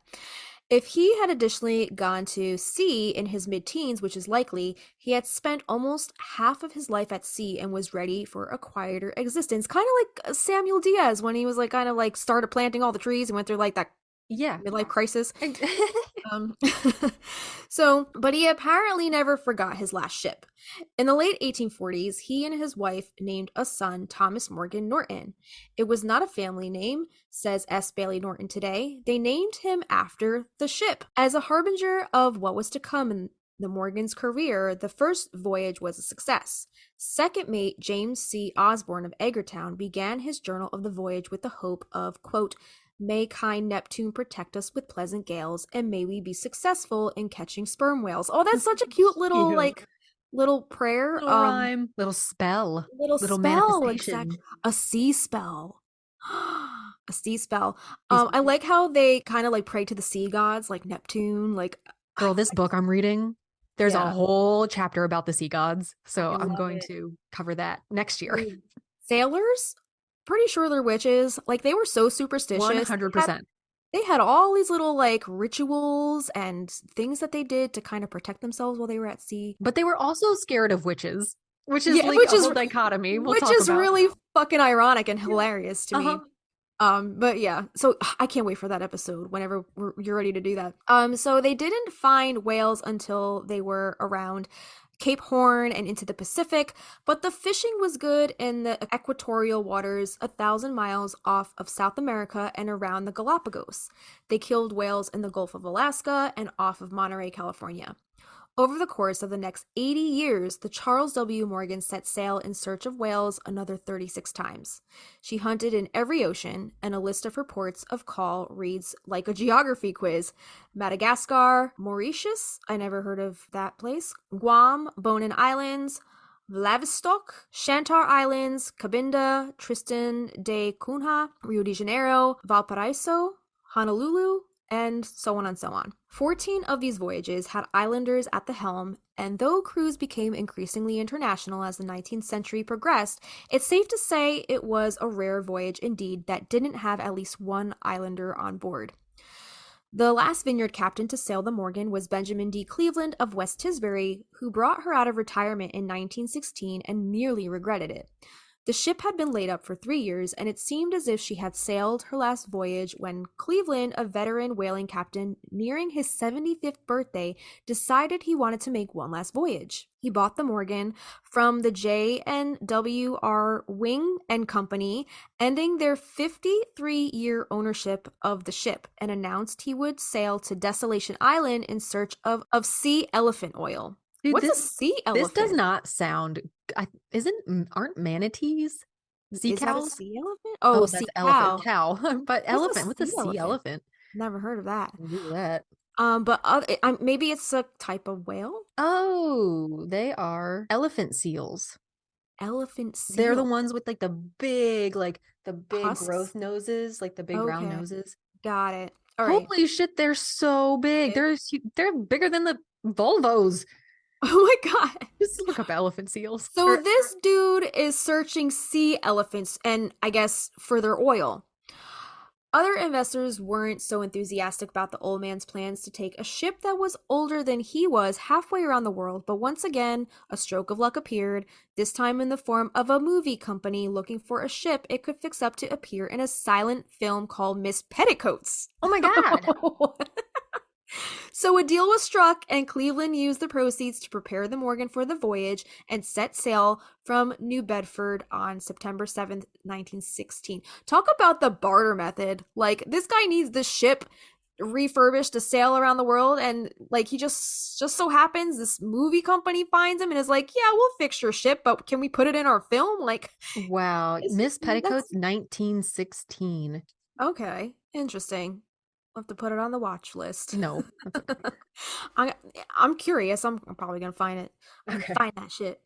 [SPEAKER 3] If he had additionally gone to sea in his mid-teens, which is likely, he had spent almost half of his life at sea and was ready for a quieter existence. Kind of like Samuel Diaz when he was like kind of like started planting all the trees and went through like that midlife crisis. But he apparently never forgot his last ship. In the late 1840s, he and his wife named a son Thomas Morgan Norton. It was not a family name, says S. Bailey Norton today. They named him after the ship. As a harbinger of what was to come in the Morgan's career, the first voyage was a success. Second mate James C. Osborne of Edgartown began his journal of the voyage with the hope of, quote, "May kind Neptune protect us with pleasant gales, and may we be successful in catching sperm whales." Oh, that's such a cute little little prayer,
[SPEAKER 2] little rhyme, little spell, little spell, manifestation.
[SPEAKER 3] Exactly. A sea spell. A sea spell. I like how they kind of like pray to the sea gods, like Neptune. Like,
[SPEAKER 2] girl, this book I'm reading, there's a whole chapter about the sea gods, so I'm going to cover that next year.
[SPEAKER 3] Sailors, pretty sure they're witches. Like, they were so superstitious.
[SPEAKER 2] 100%.
[SPEAKER 3] They had all these little like rituals and things that they did to kind of protect themselves while they were at sea.
[SPEAKER 2] But they were also scared of witches, which is like a whole dichotomy.
[SPEAKER 3] Which is really fucking ironic and hilarious to me. But yeah, so I can't wait for that episode whenever you're ready to do that. So they didn't find whales until they were around Cape Horn and into the Pacific, but the fishing was good in the equatorial waters 1,000 miles off of South America and around the Galapagos. They killed whales in the Gulf of Alaska and off of Monterey, California. Over the course of the next 80 years, the Charles W. Morgan set sail in search of whales another 36 times. She hunted in every ocean, and a list of her ports of call reads like a geography quiz. Madagascar, Mauritius, I never heard of that place, Guam, Bonin Islands, Vladivostok, Shantar Islands, Cabinda, Tristan da Cunha, Rio de Janeiro, Valparaiso, Honolulu, and so on and so on. 14 of these voyages had islanders at the helm, and though crews became increasingly international as the 19th century progressed, it's safe to say it was a rare voyage indeed that didn't have at least one islander on board. The last Vineyard captain to sail the Morgan was Benjamin D. Cleveland of West Tisbury, who brought her out of retirement in 1916 and nearly regretted it. The ship had been laid up for 3 years, and it seemed as if she had sailed her last voyage when Cleveland, a veteran whaling captain nearing his 75th birthday, decided he wanted to make one last voyage. He bought the Morgan from the J&W.R. Wing and Company, ending their 53-year ownership of the ship, and announced he would sail to Desolation Island in search of sea elephant oil.
[SPEAKER 2] Dude,
[SPEAKER 3] what's a sea elephant?
[SPEAKER 2] This does not sound. Aren't manatees sea
[SPEAKER 3] Is
[SPEAKER 2] cows?
[SPEAKER 3] That a sea elephant? Oh,
[SPEAKER 2] that's
[SPEAKER 3] sea
[SPEAKER 2] elephant cow. But
[SPEAKER 3] What's
[SPEAKER 2] elephant. What's a sea
[SPEAKER 3] elephant?
[SPEAKER 2] elephant?
[SPEAKER 3] Never heard of that.
[SPEAKER 2] Do that.
[SPEAKER 3] But maybe it's a type of whale.
[SPEAKER 2] Oh, they are elephant seals.
[SPEAKER 3] Elephant seal.
[SPEAKER 2] They're the ones with like the big
[SPEAKER 3] Husks?
[SPEAKER 2] growth noses, like the big round noses.
[SPEAKER 3] Got it. All right.
[SPEAKER 2] Holy shit, they're so big. They're bigger than the Volvos.
[SPEAKER 3] Oh my god.
[SPEAKER 2] Just look up elephant seals.
[SPEAKER 3] So this dude is searching sea elephants and I guess for their oil. Other investors weren't so enthusiastic about the old man's plans to take a ship that was older than he was halfway around the world, but once again, a stroke of luck appeared, this time in the form of a movie company looking for a ship it could fix up to appear in a silent film called Miss Petticoats.
[SPEAKER 2] Oh my God.
[SPEAKER 3] So a deal was struck, and Cleveland used the proceeds to prepare the Morgan for the voyage and set sail from New Bedford on September 7th, 1916. Talk about the barter method. Like, this guy needs the ship refurbished to sail around the world, and like he just so happens this movie company finds him and is like, yeah, we'll fix your ship, but can we put it in our film? Like,
[SPEAKER 2] wow. Miss Petticoats, 1916.
[SPEAKER 3] Okay, interesting. I'll have to put it on the watch list.
[SPEAKER 2] No.
[SPEAKER 3] I'm curious. I'm probably gonna find it. I'm gonna find that shit.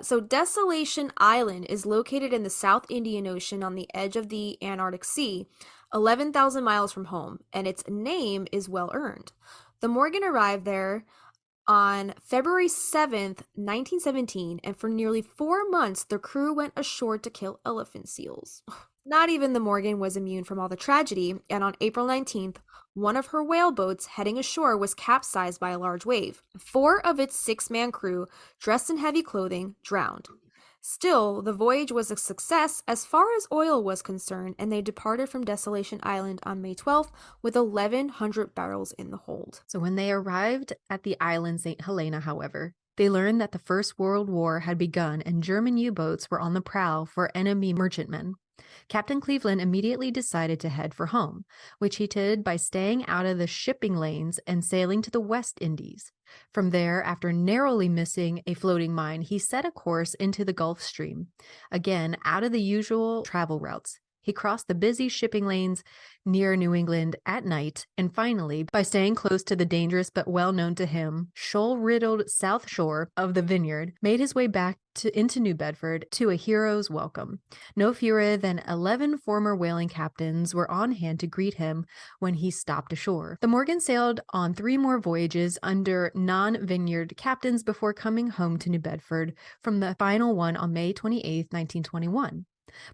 [SPEAKER 3] So Desolation Island is located in the South Indian Ocean on the edge of the Antarctic Sea, 11,000 miles from home, and its name is well earned. The Morgan arrived there on February 7th, 1917, and for nearly 4 months, the crew went ashore to kill elephant seals. Not even the Morgan was immune from all the tragedy, and on April 19th, one of her whaleboats heading ashore was capsized by a large wave. 4 of its 6-man crew, dressed in heavy clothing, drowned. Still, the voyage was a success as far as oil was concerned, and they departed from Desolation Island on May 12th with 1,100 barrels in the hold.
[SPEAKER 2] So when they arrived at the island St. Helena, however, they learned that the First World War had begun and German U-boats were on the prowl for enemy merchantmen. Captain Cleveland immediately decided to head for home, which he did by staying out of the shipping lanes and sailing to the West Indies. From there, after narrowly missing a floating mine, he set a course into the Gulf Stream, again out of the usual travel routes. He crossed the busy shipping lanes near New England at night, and finally, by staying close to the dangerous but well-known to him, shoal-riddled south shore of the Vineyard, made his way back into New Bedford to a hero's welcome. No fewer than 11 former whaling captains were on hand to greet him when he stopped ashore. The Morgan sailed on 3 more voyages under non-Vineyard captains before coming home to New Bedford from the final one on May 28, 1921.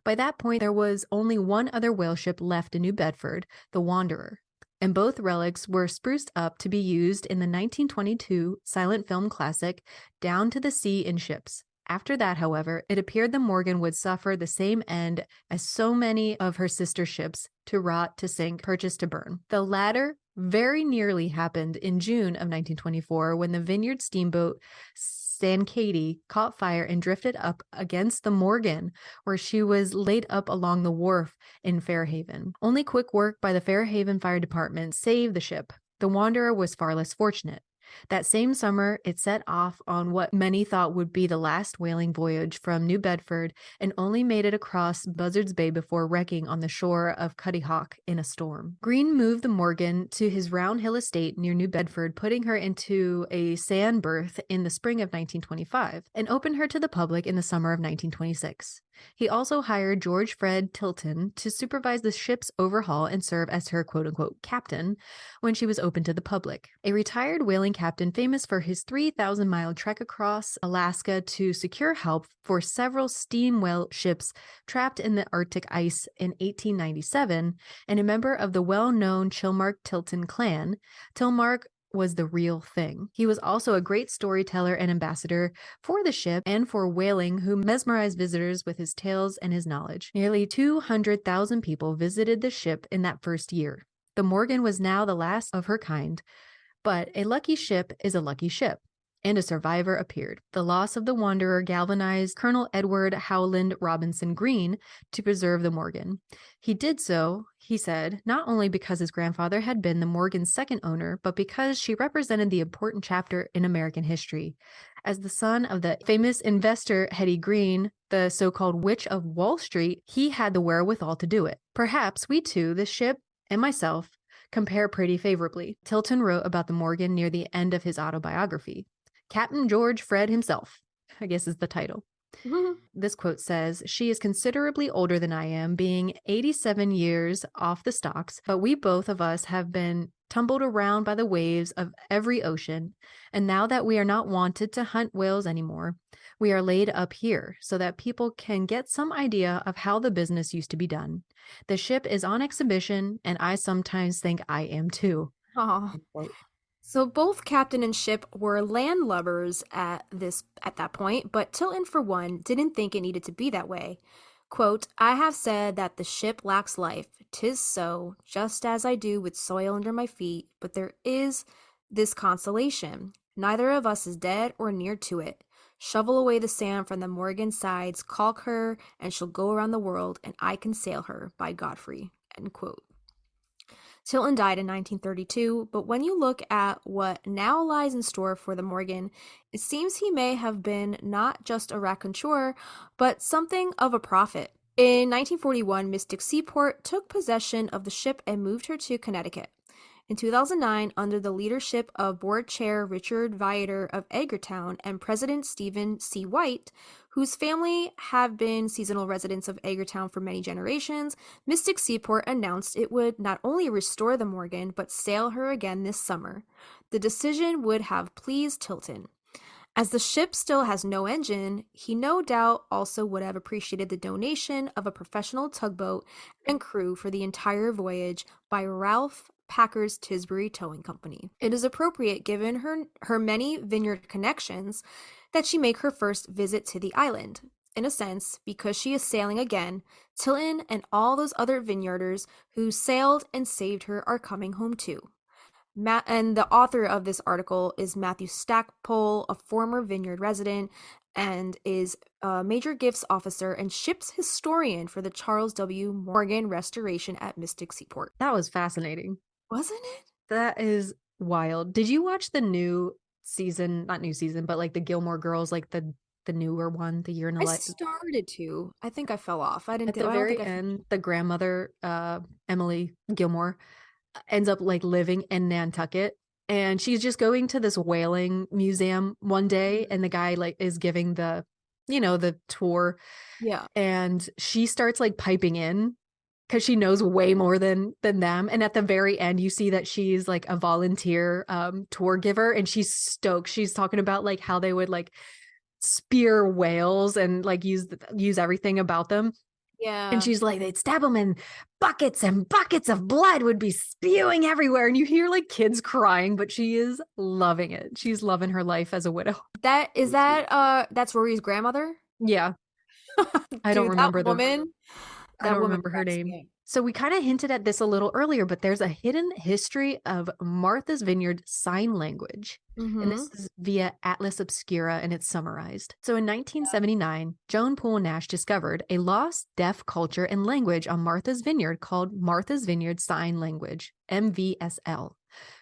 [SPEAKER 2] By that point, there was only one other whale ship left in New Bedford, the Wanderer, and both relics were spruced up to be used in the 1922 silent film classic Down to the Sea in Ships. After that, however, it appeared the Morgan would suffer the same end as so many of her sister ships, to rot, to sink, purchase, to burn. The latter very nearly happened in June of 1924 when the Vineyard steamboat San Katie caught fire and drifted up against the Morgan, where she was laid up along the wharf in Fairhaven. Only quick work by the Fairhaven Fire Department saved the ship. The Wanderer was far less fortunate. That same summer, it set off on what many thought would be the last whaling voyage from New Bedford and only made it across Buzzards Bay before wrecking on the shore of Cuttyhawk in a storm. Greene moved the Morgan to his Round Hill estate near New Bedford, putting her into a sand berth in the spring of 1925 and opened her to the public in the summer of 1926. He also hired George Fred Tilton to supervise the ship's overhaul and serve as her quote-unquote captain when she was open to the public. A retired whaling captain famous for his 3,000-mile trek across Alaska to secure help for several steam whale ships trapped in the Arctic ice in 1897, and a member of the well-known Chilmark Tilton clan, Tilmark was the real thing. He was also a great storyteller and ambassador for the ship and for whaling, who mesmerized visitors with his tales and his knowledge. Nearly 200,000 people visited the ship in that first year. The Morgan was now the last of her kind, but a lucky ship is a lucky ship, and a survivor appeared. The loss of the Wanderer galvanized Colonel Edward Howland Robinson Greene to preserve the Morgan. He did so, he said, not only because his grandfather had been the Morgan's second owner, but because she represented the important chapter in American history. As the son of the famous investor Hetty Greene, the so-called Witch of Wall Street, he had the wherewithal to do it. Perhaps we too, the ship and myself, compare pretty favorably. Tilton wrote about the Morgan near the end of his autobiography. Captain George Fred himself, I guess is the title. This quote says, "She is considerably older than I am, being 87 years off the stocks, but we both of us have been tumbled around by the waves of every ocean, and now that we are not wanted to hunt whales anymore, we are laid up here so that people can get some idea of how the business used to be done. The ship is on exhibition, and I sometimes think I am too."
[SPEAKER 3] Oh. So both captain and ship were landlubbers at that point, but Tilton, for one, didn't think it needed to be that way. Quote, "I have said that the ship lacks life. 'Tis so, just as I do with soil under my feet, but there is this consolation. Neither of us is dead or near to it. Shovel away the sand from the Morgan sides, caulk her, and she'll go around the world, and I can sail her, by Godfrey." End quote. Tilton died in 1932, but when you look at what now lies in store for the Morgan, it seems he may have been not just a raconteur, but something of a prophet. In 1941, Mystic Seaport took possession of the ship and moved her to Connecticut. In 2009, under the leadership of Board Chair Richard Viator of Edgartown and President Stephen C. White, whose family have been seasonal residents of Edgartown for many generations, Mystic Seaport announced it would not only restore the Morgan, but sail her again this summer. The decision would have pleased Tilton. As the ship still has no engine, he no doubt also would have appreciated the donation of a professional tugboat and crew for the entire voyage by Ralph Packer's Tisbury Towing Company. It is appropriate, given her many vineyard connections, that she make her first visit to the island. In a sense, because she is sailing again, Tilton and all those other vineyarders who sailed and saved her are coming home too. And the author of this article is Matthew Stackpole, a former vineyard resident, and is a major gifts officer and ship's historian for the Charles W. Morgan Restoration at Mystic Seaport.
[SPEAKER 2] That was fascinating.
[SPEAKER 3] Wasn't it?
[SPEAKER 2] That is wild. Did you watch the new season, not new season, but like the Gilmore Girls, like the newer one, the Year in a Life?
[SPEAKER 3] I started to. I think I fell off. I didn't.
[SPEAKER 2] At the very end, the grandmother, Emily Gilmore, ends up like living in Nantucket, and she's just going to this whaling museum one day, and the guy like is giving the tour.
[SPEAKER 3] Yeah.
[SPEAKER 2] And she starts like piping in because she knows way more than them. And at the very end, you see that she's like a volunteer tour giver, and she's stoked. She's talking about like how they would like spear whales and like use everything about them.
[SPEAKER 3] Yeah.
[SPEAKER 2] And she's like, they'd stab them and buckets of blood would be spewing everywhere. And you hear like kids crying, but she is loving it. She's loving her life as a widow.
[SPEAKER 3] That's Rory's grandmother?
[SPEAKER 2] Yeah. I don't remember
[SPEAKER 3] that woman.
[SPEAKER 2] I don't remember her name. So we kind of hinted at this a little earlier, but there's a hidden history of Martha's Vineyard sign language. And this is via Atlas Obscura, and it's summarized. So in 1979, Joan Poole Nash discovered a lost deaf culture and language on Martha's Vineyard called Martha's Vineyard Sign Language, MVSL.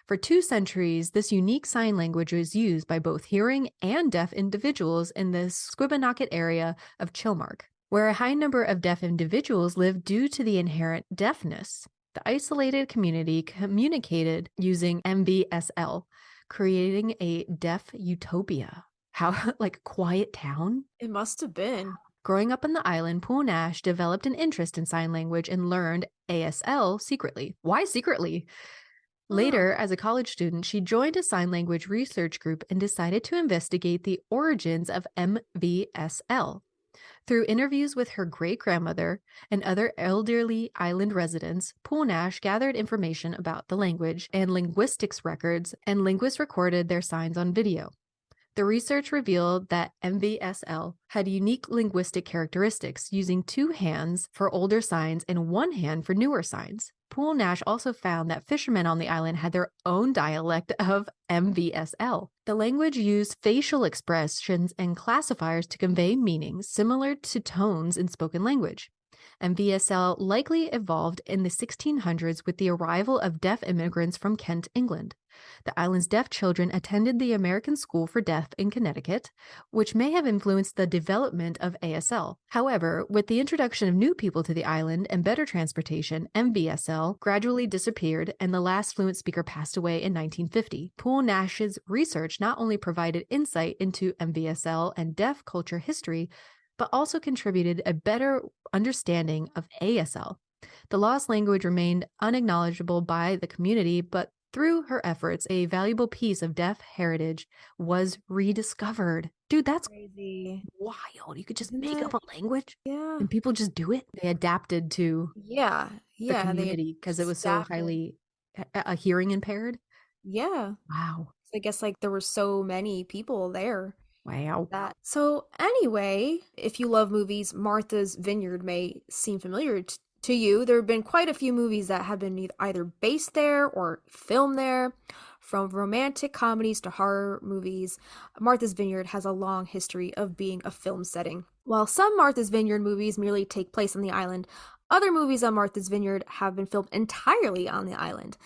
[SPEAKER 2] For 2 centuries, this unique sign language was used by both hearing and deaf individuals in the Squibanacket area of Chilmark, where a high number of deaf individuals live due to the inherent deafness. The isolated community communicated using MVSL, creating a deaf utopia. How, like, quiet town?
[SPEAKER 3] It must have been.
[SPEAKER 2] Growing up on the island, Poole Nash developed an interest in sign language and learned ASL secretly. Why secretly? Later, as a college student, she joined a sign language research group and decided to investigate the origins of MVSL. Through interviews with her great-grandmother and other elderly island residents, Poole Nash gathered information about the language and linguistics records, and linguists recorded their signs on video. The research revealed that MVSL had unique linguistic characteristics, using 2 hands for older signs and 1 hand for newer signs. Poole Nash also found that fishermen on the island had their own dialect of MVSL. The language used facial expressions and classifiers to convey meanings similar to tones in spoken language. MVSL likely evolved in the 1600s with the arrival of deaf immigrants from Kent, England. The island's deaf children attended the American School for Deaf in Connecticut, which may have influenced the development of ASL. However, with the introduction of new people to the island and better transportation, MVSL gradually disappeared, and the last fluent speaker passed away in 1950. Poole Nash's research not only provided insight into MVSL and deaf culture history, but also contributed a better understanding of ASL. The lost language remained unacknowledgeable by the community, but through her efforts, a valuable piece of deaf heritage was rediscovered. Dude, that's
[SPEAKER 3] Crazy.
[SPEAKER 2] wild. You could just
[SPEAKER 3] Isn't
[SPEAKER 2] make up
[SPEAKER 3] that?
[SPEAKER 2] a language
[SPEAKER 3] Yeah.
[SPEAKER 2] and people just do it. They adapted to
[SPEAKER 3] Yeah.
[SPEAKER 2] the
[SPEAKER 3] Yeah. They
[SPEAKER 2] community because it was so
[SPEAKER 3] adapted.
[SPEAKER 2] highly hearing impaired.
[SPEAKER 3] Yeah.
[SPEAKER 2] Wow.
[SPEAKER 3] I guess like there were so many people there.
[SPEAKER 2] Wow.
[SPEAKER 3] That. So anyway, if you love movies, Martha's Vineyard may seem familiar to you. There have been quite a few movies that have been either based there or filmed there. From romantic comedies to horror movies, Martha's Vineyard has a long history of being a film setting. While some Martha's Vineyard movies merely take place on the island, other movies on Martha's Vineyard have been filmed entirely on the island.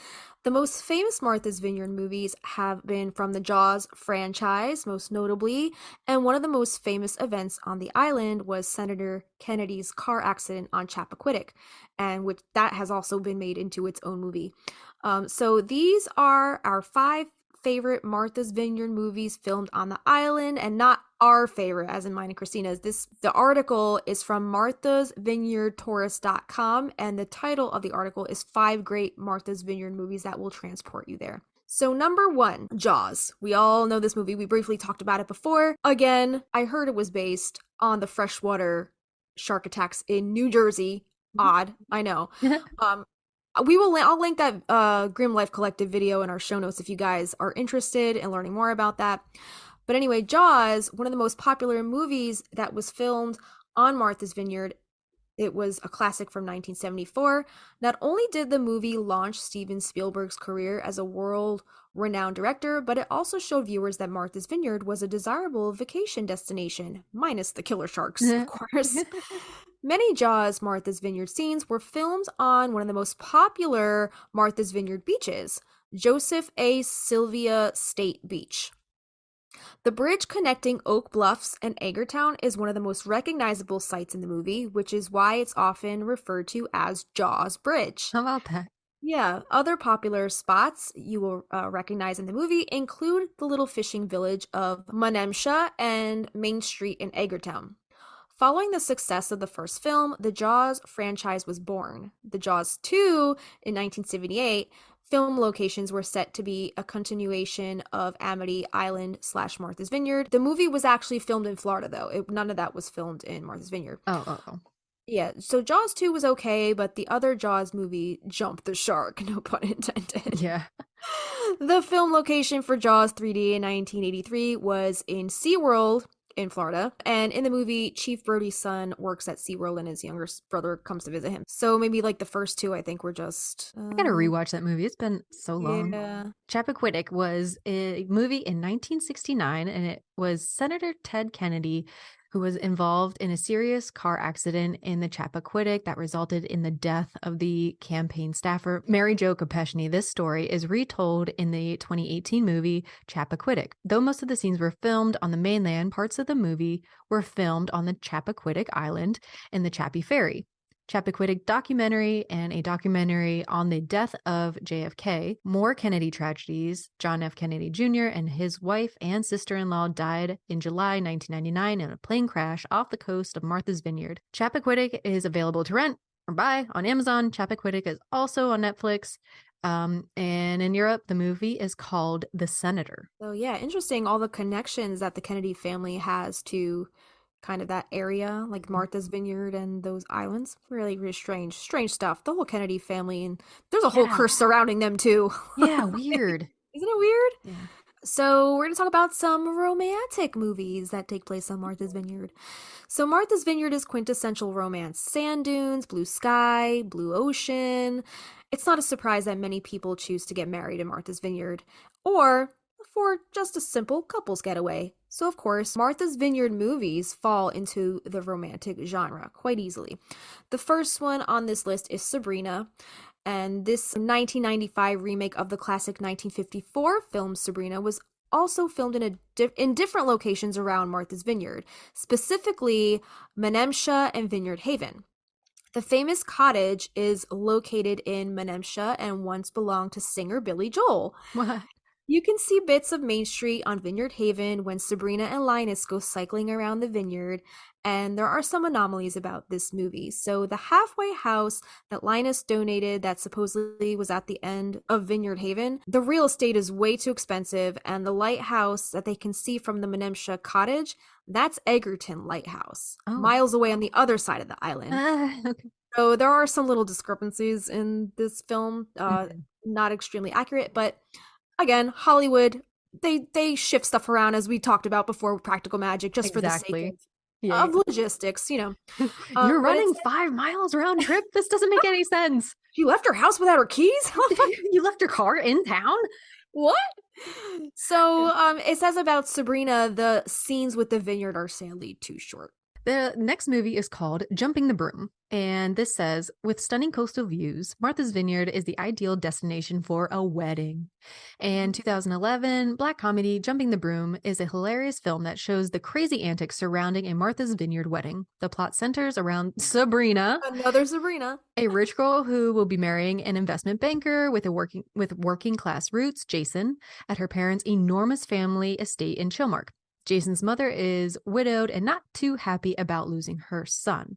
[SPEAKER 3] The most famous Martha's Vineyard movies have been from the Jaws franchise, most notably, and one of the most famous events on the island was Senator Kennedy's car accident on Chappaquiddick, and which that has also been made into its own movie. So these are our 5 favorite Martha's Vineyard movies filmed on the island, and not our favorite, as in mine and Kristina's. The article is from marthasvineyardtourist.com, and the title of the article is 5 Great Martha's Vineyard Movies That Will Transport You There. So number 1, Jaws. We all know this movie. We briefly talked about it before. Again, I heard it was based on the freshwater shark attacks in New Jersey. Odd, I know. I'll link that Grim Life Collective video in our show notes if you guys are interested in learning more about that. But anyway, Jaws, one of the most popular movies that was filmed on Martha's Vineyard. It was a classic from 1974. Not only did the movie launch Steven Spielberg's career as a world-renowned director, but it also showed viewers that Martha's Vineyard was a desirable vacation destination, minus the killer sharks, of course. Many Jaws Martha's Vineyard scenes were filmed on one of the most popular Martha's Vineyard beaches, Joseph A. Sylvia State Beach. The bridge connecting Oak Bluffs and Eggertown is one of the most recognizable sites in the movie, which is why it's often referred to as Jaws Bridge.
[SPEAKER 2] How about that?
[SPEAKER 3] Yeah, other popular spots you will recognize in the movie include the little fishing village of Menemsha and Main Street in Eggertown. Following the success of the first film, the Jaws franchise was born. The Jaws 2 in 1978 film locations were set to be a continuation of Amity Island / Martha's Vineyard. The movie was actually filmed in Florida, though. None of that was filmed in Martha's Vineyard.
[SPEAKER 2] Oh.
[SPEAKER 3] Yeah, so Jaws 2 was okay, but the other Jaws movie jumped the shark, no pun intended.
[SPEAKER 2] Yeah.
[SPEAKER 3] The film location for Jaws 3D in 1983 was in SeaWorld in Florida, and in the movie, Chief Brody's son works at SeaWorld and his younger brother comes to visit him. So maybe like the first 2, I think, were just...
[SPEAKER 2] I gotta rewatch that movie. It's been so long.
[SPEAKER 3] Yeah.
[SPEAKER 2] Chappaquiddick was a movie in 1969, and it was Senator Ted Kennedy who was involved in a serious car accident in the Chappaquiddick that resulted in the death of the campaign staffer, Mary Jo Kopechne. This story is retold in the 2018 movie Chappaquiddick. Though most of the scenes were filmed on the mainland, parts of the movie were filmed on the Chappaquiddick Island and the Chappie Ferry. Chappaquiddick documentary and a documentary on the death of JFK, more Kennedy tragedies. John F. Kennedy Jr. and his wife and sister-in-law died in July 1999 in a plane crash off the coast of Martha's Vineyard. Chappaquiddick is available to rent or buy on Amazon. Chappaquiddick is also on Netflix. And in Europe, the movie is called The Senator.
[SPEAKER 3] So yeah, interesting. All the connections that the Kennedy family has to kind of that area, like Martha's Vineyard and those islands. Really, really strange stuff. The whole Kennedy family, and there's a whole curse surrounding them too.
[SPEAKER 2] Yeah, weird.
[SPEAKER 3] Isn't it weird?
[SPEAKER 2] Yeah.
[SPEAKER 3] So we're going to talk about some romantic movies that take place on Martha's Vineyard. So Martha's Vineyard is quintessential romance. Sand dunes, blue sky, blue ocean. It's not a surprise that many people choose to get married in Martha's Vineyard, or for just a simple couples getaway. So of course, Martha's Vineyard movies fall into the romantic genre quite easily. The first one on this list is Sabrina, and this 1995 remake of the classic 1954 film Sabrina was also filmed in different locations around Martha's Vineyard, specifically Menemsha and Vineyard Haven. The famous cottage is located in Menemsha and once belonged to singer Billy Joel.
[SPEAKER 2] What?
[SPEAKER 3] You can see bits of Main Street on Vineyard Haven when Sabrina and Linus go cycling around the vineyard, and there are some anomalies about this movie. So, the halfway house that Linus donated that supposedly was at the end of Vineyard Haven, the real estate is way too expensive, and the lighthouse that they can see from the Menemsha cottage, that's Egerton Lighthouse, miles away on the other side of the island.
[SPEAKER 2] Okay.
[SPEAKER 3] So, there are some little discrepancies in this film, not extremely accurate, but again, Hollywood, they shift stuff around as we talked about before with practical magic, just for the sake of logistics, you know.
[SPEAKER 2] You're running 5 miles round trip? This doesn't make any sense.
[SPEAKER 3] She left her house without her keys?
[SPEAKER 2] You left your car in town?
[SPEAKER 3] What? So it says about Sabrina, the scenes with the vineyard are sadly too short.
[SPEAKER 2] The next movie is called Jumping the Broom, and this says, with stunning coastal views, Martha's Vineyard is the ideal destination for a wedding. And 2011, black comedy Jumping the Broom is a hilarious film that shows the crazy antics surrounding a Martha's Vineyard wedding. The plot centers around Sabrina,
[SPEAKER 3] another Sabrina,
[SPEAKER 2] a rich girl who will be marrying an investment banker with working class roots, Jason, at her parents' enormous family estate in Chilmark. Jason's mother is widowed and not too happy about losing her son.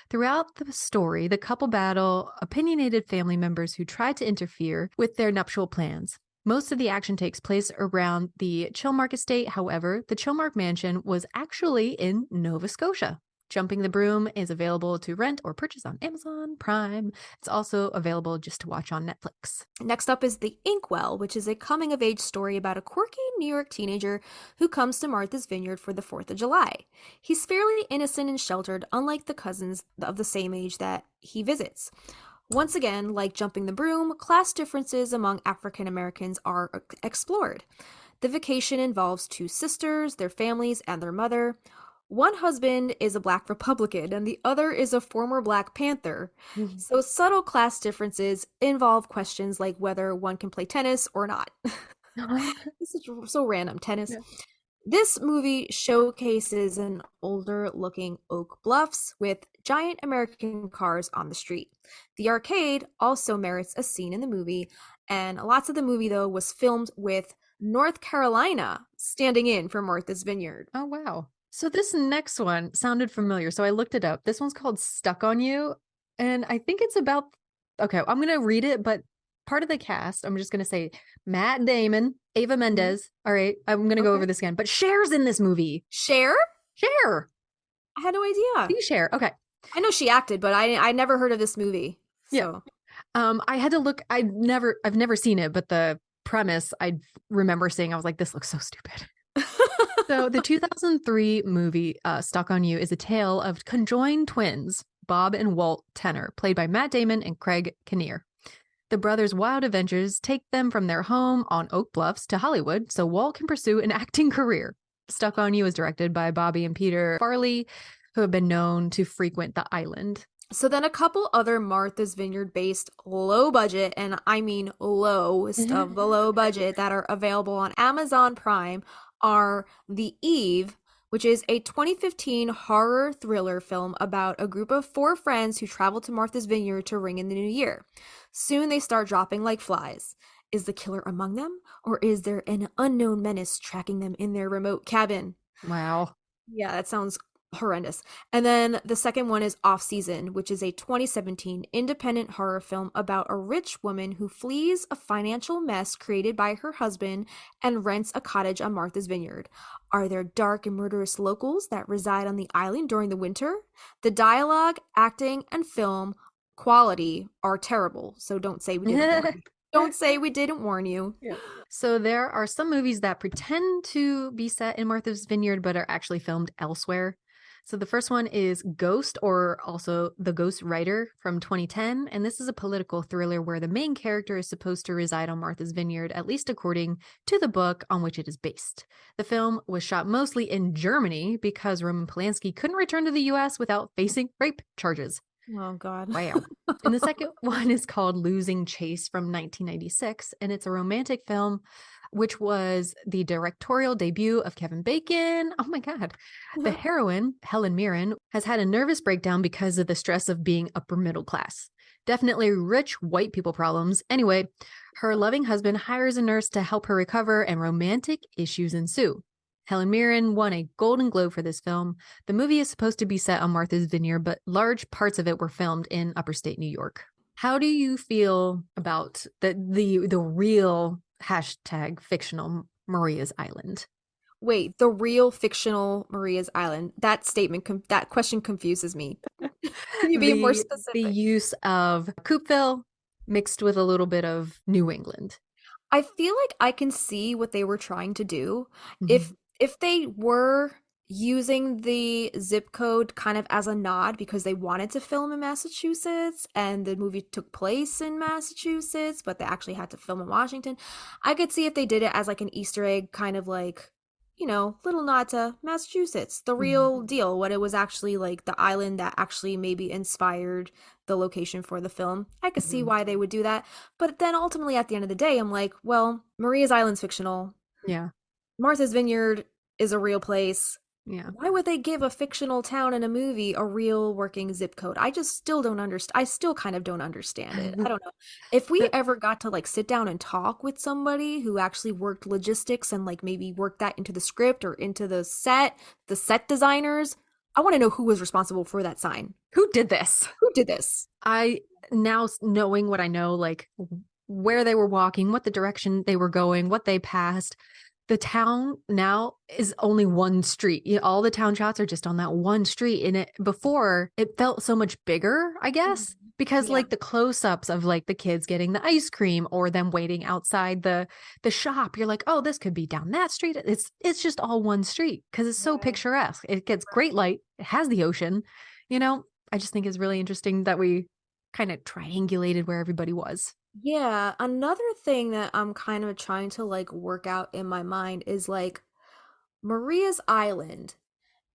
[SPEAKER 2] Throughout the story, the couple battle opinionated family members who try to interfere with their nuptial plans. Most of the action takes place around the Chilmark estate. However, the Chilmark mansion was actually in Nova Scotia. Jumping the Broom is available to rent or purchase on Amazon Prime. It's also available just to watch on Netflix.
[SPEAKER 3] Next up is The Inkwell, which is a coming-of-age story about a quirky New York teenager who comes to Martha's Vineyard for the 4th of July. He's fairly innocent and sheltered, unlike the cousins of the same age that he visits. Once again, like Jumping the Broom, class differences among African Americans are explored. The vacation involves 2 sisters, their families, and their mother. One husband is a black Republican and the other is a former Black Panther. So subtle class differences involve questions like whether one can play tennis or not. This is so random, tennis. Yeah. This movie showcases an older looking Oak Bluffs with giant American cars on the street. The arcade also merits a scene in the movie, and lots of the movie though was filmed with North Carolina standing in for Martha's Vineyard.
[SPEAKER 2] Oh wow. So this next one sounded familiar, so I looked it up. This one's called Stuck on You, and I think it's about, okay, I'm going to read it, but part of the cast, I'm just going to say Matt Damon, Ava Mendes. All right, I'm going to go over this again, but Cher's in this movie.
[SPEAKER 3] Cher?
[SPEAKER 2] Cher.
[SPEAKER 3] I had no idea.
[SPEAKER 2] Cher, okay.
[SPEAKER 3] I know she acted, but I never heard of this movie. So.
[SPEAKER 2] Yeah. I had to look, I've never seen it, but the premise I remember seeing, I was like, this looks so stupid. So the 2003 movie Stuck on You is a tale of conjoined twins, Bob and Walt Tenner, played by Matt Damon and Craig Kinnear. The brothers' wild adventures take them from their home on Oak Bluffs to Hollywood so Walt can pursue an acting career. Stuck on You is directed by Bobby and Peter Farley, who have been known to frequent the island.
[SPEAKER 3] So then a couple other Martha's Vineyard-based low budget, and I mean lowest of the low budget, that are available on Amazon Prime are The Eve, which is a 2015 horror thriller film about a group of 4 friends who travel to Martha's Vineyard to ring in the new year. Soon they start dropping like flies. Is the killer among them, or is there an unknown menace tracking them in their remote cabin?
[SPEAKER 2] Wow.
[SPEAKER 3] Yeah, that sounds horrendous. And then the second one is Off Season, which is a 2017 independent horror film about a rich woman who flees a financial mess created by her husband and rents a cottage on Martha's Vineyard. Are there dark and murderous locals that reside on the island during the winter? The dialogue, acting, and film quality are terrible, so don't say we didn't warn you. Don't say we didn't warn you.
[SPEAKER 2] Yeah. So there are some movies that pretend to be set in Martha's Vineyard but are actually filmed elsewhere. So the first one is Ghost, or also The Ghost Writer, from 2010. And this is a political thriller where the main character is supposed to reside on Martha's Vineyard, at least according to the book on which it is based. The film was shot mostly in Germany because Roman Polanski couldn't return to the US without facing rape charges.
[SPEAKER 3] Oh, God.
[SPEAKER 2] Wow. And the second one is called Losing Chase from 1996. And it's a romantic film which was the directorial debut of Kevin Bacon. Oh my God. The heroine, Helen Mirren, has had a nervous breakdown because of the stress of being upper middle class. Definitely rich white people problems. Anyway, her loving husband hires a nurse to help her recover, and romantic issues ensue. Helen Mirren won a Golden Globe for this film. The movie is supposed to be set on Martha's Vineyard, but large parts of it were filmed in upstate New York. How do you feel about the real hashtag fictional Maria's Island?
[SPEAKER 3] Wait, the real fictional Maria's Island. That statement, that question confuses me. Can you be more specific?
[SPEAKER 2] The use of Coopville mixed with a little bit of New England.
[SPEAKER 3] I feel like I can see what they were trying to do.
[SPEAKER 2] Mm-hmm.
[SPEAKER 3] If they were using the zip code kind of as a nod because they wanted to film in Massachusetts and the movie took place in Massachusetts, but they actually had to film in Washington, I could see if they did it as like an Easter egg, kind of like, you know, little nod to Massachusetts, the real deal, what it was actually like, the island that actually maybe inspired the location for the film. I could see why they would do that. But then ultimately at the end of the day, I'm like, well, Maria's Island's fictional.
[SPEAKER 2] Yeah.
[SPEAKER 3] Martha's Vineyard is a real place.
[SPEAKER 2] Yeah.
[SPEAKER 3] Why would they give a fictional town in a movie a real working zip code? I just still don't understand. I still kind of don't understand it. I don't know. If we ever got to like sit down and talk with somebody who actually worked logistics and like maybe worked that into the script or into the set designers, I want to know who was responsible for that sign.
[SPEAKER 2] Who did this?
[SPEAKER 3] Who did this?
[SPEAKER 2] I now knowing what I know, like where they were walking, what the direction they were going, what they passed. The town now is only one street. All the town shots are just on that one street. And before it felt so much bigger, I guess, because like the close-ups of like the kids getting the ice cream or them waiting outside the shop, you're like, oh, this could be down that street. It's just all one street because it's so picturesque. It gets great light. It has the ocean. I just think it's really interesting that we kind of triangulated where everybody was.
[SPEAKER 3] Yeah, another thing that I'm kind of trying to like work out in my mind is like Maria's Island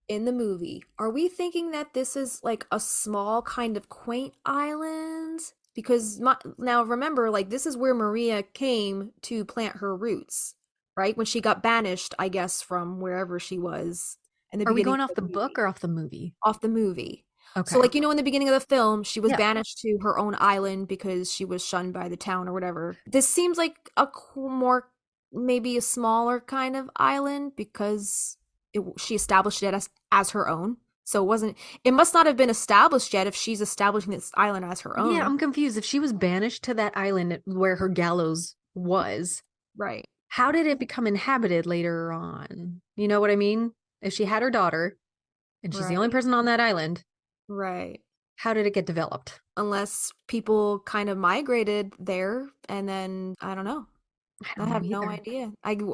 [SPEAKER 3] in the movie. Are we thinking that this is like a small kind of quaint island? Because now remember, like this is where Maria came to plant her roots, right? When she got banished, I guess, from wherever she was.
[SPEAKER 2] Are we going off the book or off the movie?
[SPEAKER 3] Off the movie.
[SPEAKER 2] Okay.
[SPEAKER 3] So like, in the beginning of the film, she was banished to her own island because she was shunned by the town or whatever. This seems like maybe a smaller kind of island because she established it as her own. So it must not have been established yet if she's establishing this island as her own.
[SPEAKER 2] Yeah, I'm confused. If she was banished to that island where her gallows was,
[SPEAKER 3] right?
[SPEAKER 2] How did it become inhabited later on? You know what I mean? If she had her daughter and she's the only person on that island.
[SPEAKER 3] Right.
[SPEAKER 2] How did it get developed?
[SPEAKER 3] Unless people kind of migrated there and then, I don't know. I have no idea.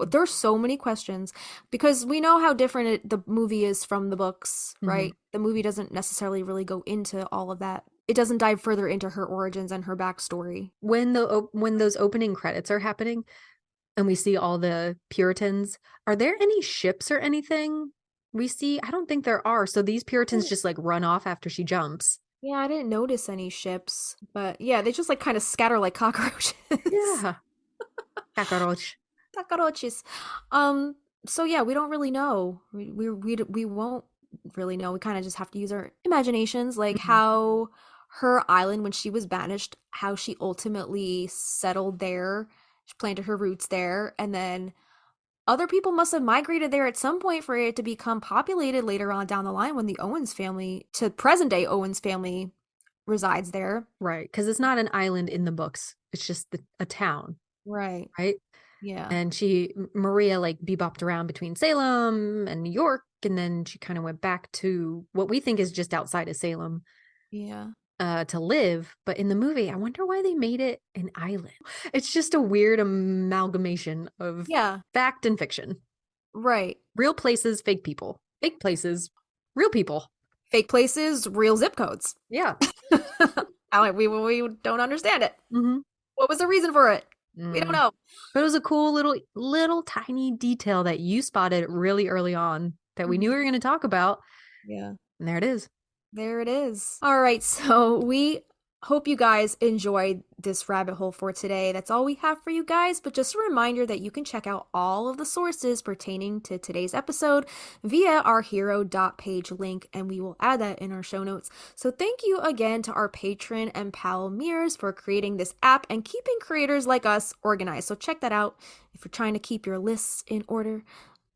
[SPEAKER 3] There's so many questions because we know how different the movie is from the books, right? The movie doesn't necessarily really go into all of that. It doesn't dive further into her origins and her backstory.
[SPEAKER 2] When those opening credits are happening and we see all the Puritans, are there any ships or anything we see? I don't think there are. So these Puritans just like run off after she jumps.
[SPEAKER 3] Yeah, I didn't notice any ships, but yeah, they just like kind of scatter like cockroaches.
[SPEAKER 2] Yeah.
[SPEAKER 3] Cockroaches. So yeah, we don't really know. We won't really know. We kind of just have to use our imaginations, like how her island, when she was banished, how she ultimately settled there. She planted her roots there, and then other people must have migrated there at some point for it to become populated later on down the line when the Owens family, to present day Owens family, resides there.
[SPEAKER 2] Right, because it's not an island in the books. It's just a town.
[SPEAKER 3] Right. Yeah.
[SPEAKER 2] And Maria like bebopped around between Salem and New York, and then she kind of went back to what we think is just outside of Salem.
[SPEAKER 3] Yeah.
[SPEAKER 2] To live. But in the movie, I wonder why they made it an island. It's just a weird amalgamation of fact and fiction.
[SPEAKER 3] Right.
[SPEAKER 2] Real places, fake people. Fake places, real people.
[SPEAKER 3] Fake places, real zip codes.
[SPEAKER 2] Yeah.
[SPEAKER 3] We don't understand it. What was the reason for it? We don't know.
[SPEAKER 2] But it was a cool little tiny detail that you spotted really early on that we knew we were going to talk about.
[SPEAKER 3] Yeah.
[SPEAKER 2] And there it is.
[SPEAKER 3] There it is. All right, so we Hope you guys enjoyed this rabbit hole for today. That's all we have for you guys, but just a reminder that you can check out all of the sources pertaining to today's episode via our hero.page link, and we will add that in our show notes. So thank you again to our patron and pal Mears for creating this app and keeping creators like us organized. So check that out. If you're trying to keep your lists in order,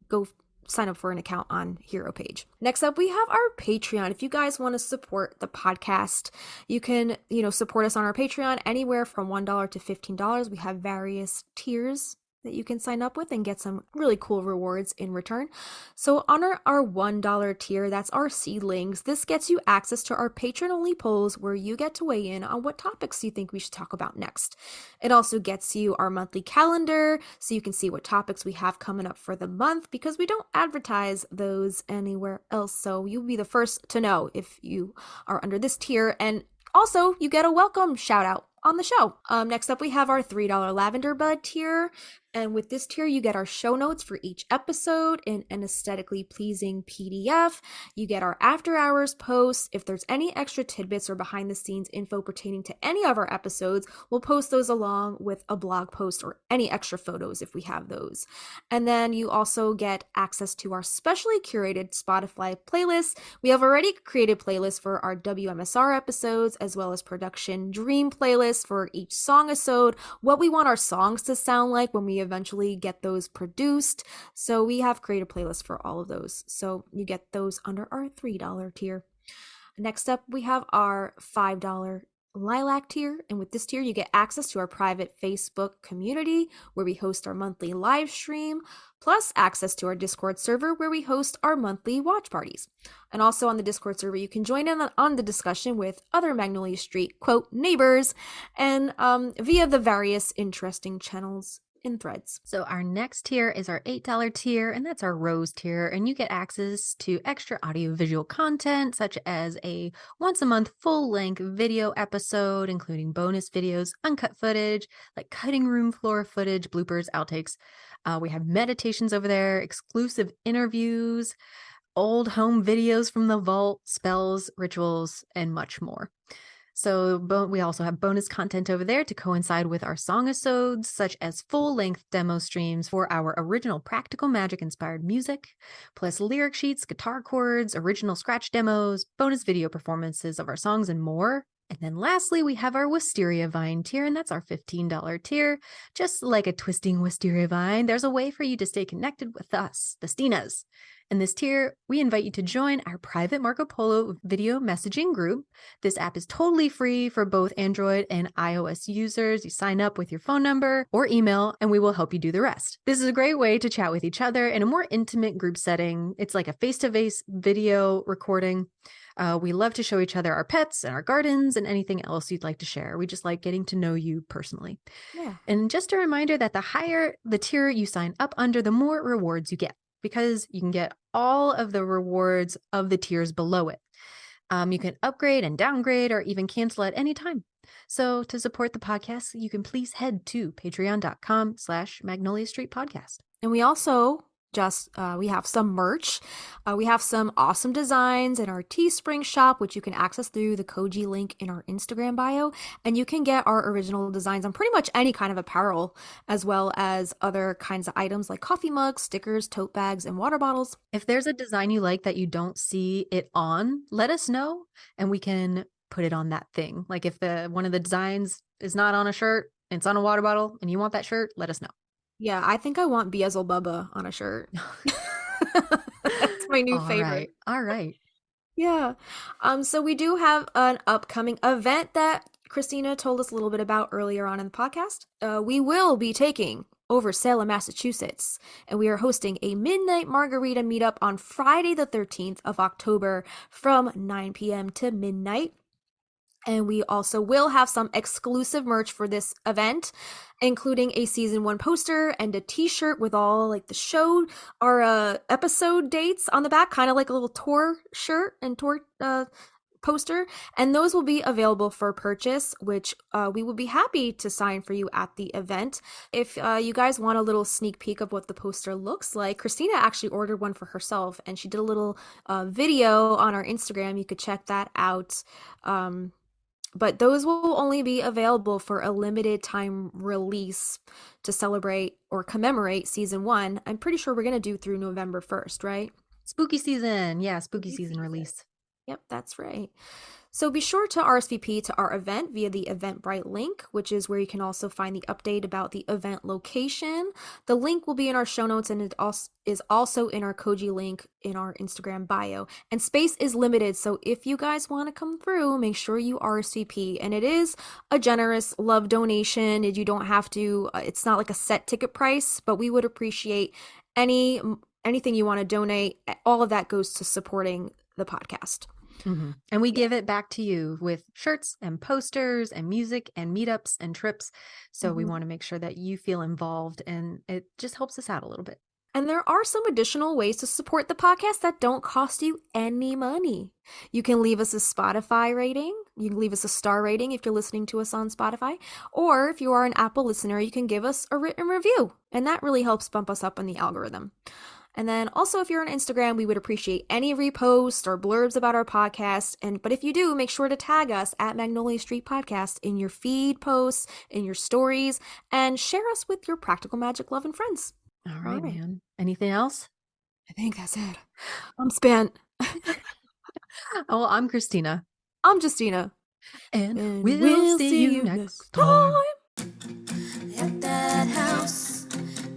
[SPEAKER 3] go sign up for an account on Hero page. Next up, we have our Patreon. If you guys want to support the podcast, you can, support us on our Patreon anywhere from $1 to $15. We have various tiers that you can sign up with and get some really cool rewards in return. So on our $1 tier, that's our seedlings. This gets you access to our patron-only polls where you get to weigh in on what topics you think we should talk about next. It also gets you our monthly calendar so you can see what topics we have coming up for the month, because we don't advertise those anywhere else. So you'll be the first to know if you are under this tier, and also you get a welcome shout out on the show. Next up, we have our $3 Lavender Bud tier. And with this tier, you get our show notes for each episode in an aesthetically pleasing PDF. You get our after hours posts. If there's any extra tidbits or behind the scenes info pertaining to any of our episodes, we'll post those along with a blog post or any extra photos if we have those. And then you also get access to our specially curated Spotify playlists. We have already created playlists for our WMSR episodes, as well as production dream playlists for each song-isode, what we want our songs to sound like when we eventually get those produced. So we have created playlists for all of those. So you get those under our $3 tier. Next up, we have our $5 Lilac tier. And with this tier, you get access to our private Facebook community where we host our monthly live stream, plus access to our Discord server where we host our monthly watch parties. And also on the Discord server, you can join in on the discussion with other Magnolia Street, quote, neighbors, and via the various interesting channels in threads.
[SPEAKER 2] So our next tier is our $8 tier, and that's our Rose tier, and you get access to extra audiovisual content such as a once a month full-length video episode, including bonus videos, uncut footage, like cutting room floor footage, bloopers, outtakes. We have meditations over there, exclusive interviews, old home videos from the vault, spells, rituals, and much more. So we also have bonus content over there to coincide with our song-isodes, such as full-length demo streams for our original practical magic-inspired music, plus lyric sheets, guitar chords, original scratch demos, bonus video performances of our songs, and more. And then lastly, we have our Wisteria Vine tier, and that's our $15 tier. Just like a twisting wisteria vine, there's a way for you to stay connected with us, the Stinas. In this tier, we invite you to join our private Marco Polo video messaging group. This app is totally free for both Android and iOS users. You sign up with your phone number or email, and we will help you do the rest. This is a great way to chat with each other in a more intimate group setting. It's like a face-to-face video recording. We love to show each other our pets and our gardens and anything else you'd like to share. We just like getting to know you personally.
[SPEAKER 3] Yeah.
[SPEAKER 2] And just a reminder that the higher the tier you sign up under, the more rewards you get, because you can get all of the rewards of the tiers below it. You can upgrade and downgrade or even cancel at any time. So to support the podcast, you can please head to patreon.com/Magnolia Street Podcast.
[SPEAKER 3] And we also we have some merch. We have some awesome designs in our Teespring shop, which you can access through the Koji link in our Instagram bio. And you can get our original designs on pretty much any kind of apparel, as well as other kinds of items like coffee mugs, stickers, tote bags, and water bottles.
[SPEAKER 2] If there's a design you like that you don't see it on, let us know and we can put it on that thing. Like if one of the designs is not on a shirt, it's on a water bottle, and you want that shirt, let us know.
[SPEAKER 3] Yeah, I think I want Beelzebub Bubba on a shirt. That's my new favorite.
[SPEAKER 2] All right.
[SPEAKER 3] Yeah. So we do have an upcoming event that Kristina told us a little bit about earlier on in the podcast. We will be taking over Salem, Massachusetts, and we are hosting a midnight margarita meetup on Friday the 13th of October from 9 p.m. to midnight. And we also will have some exclusive merch for this event, including a season 1 poster and a t-shirt with all like the show or episode dates on the back, kind of like a little tour shirt and tour poster. And those will be available for purchase, which we will be happy to sign for you at the event. If you guys want a little sneak peek of what the poster looks like, Kristina actually ordered one for herself, and she did a little video on our Instagram. You could check that out. But those will only be available for a limited time release to celebrate or commemorate season 1. I'm pretty sure we're going to do through November 1st, right?
[SPEAKER 2] Spooky season. Yeah, spooky season release.
[SPEAKER 3] Yep, that's right. So be sure to RSVP to our event via the Eventbrite link, which is where you can also find the update about the event location. The link will be in our show notes, and it is also in our Koji link in our Instagram bio. And space is limited, so if you guys want to come through, make sure you RSVP. And it is a generous love donation. You don't have to, it's not like a set ticket price, but we would appreciate anything you want to donate. All of that goes to supporting the podcast.
[SPEAKER 2] Mm-hmm. And we give it back to you with shirts and posters and music and meetups and trips. So we want to make sure that you feel involved, and it just helps us out a little bit.
[SPEAKER 3] And there are some additional ways to support the podcast that don't cost you any money. You can leave us a Spotify rating. You can leave us a star rating if you're listening to us on Spotify. Or if you are an Apple listener, you can give us a written review. And that really helps bump us up in the algorithm. And then also, if you're on Instagram, we would appreciate any reposts or blurbs about our podcast. But if you do, make sure to tag us at Magnolia Street Podcast in your feed posts, in your stories, and share us with your practical magic loving friends.
[SPEAKER 2] All right, man. Anything else?
[SPEAKER 3] I think that's it. I'm spent.
[SPEAKER 2] Oh, I'm Kristina.
[SPEAKER 3] I'm Justina.
[SPEAKER 2] And we'll see you next time.
[SPEAKER 1] At that house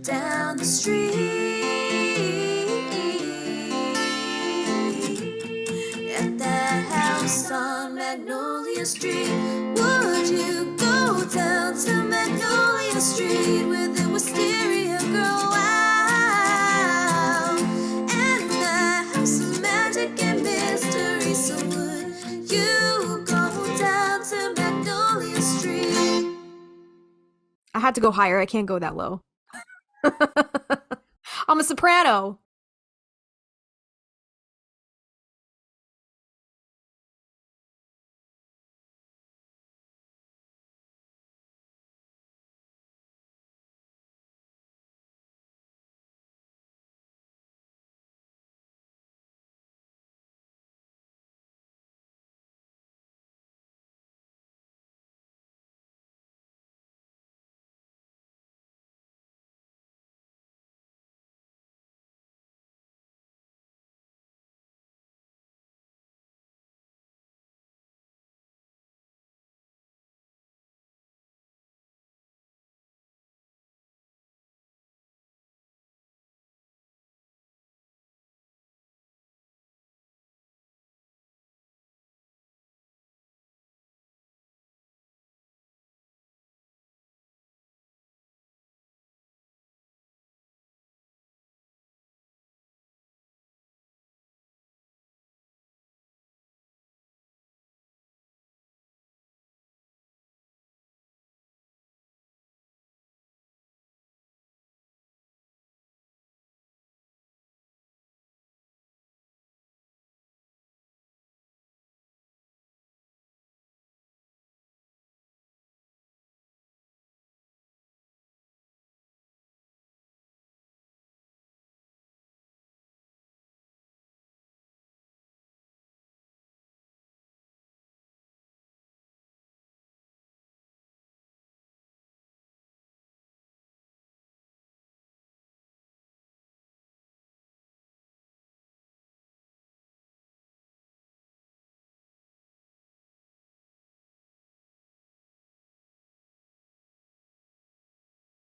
[SPEAKER 1] down the street. At that house on Magnolia Street. Would you go down to Magnolia Street where the wisteria grow out? And that house of magic and mystery. So would you go down to Magnolia Street?
[SPEAKER 3] I had to go higher. I can't go that low. I'm a soprano.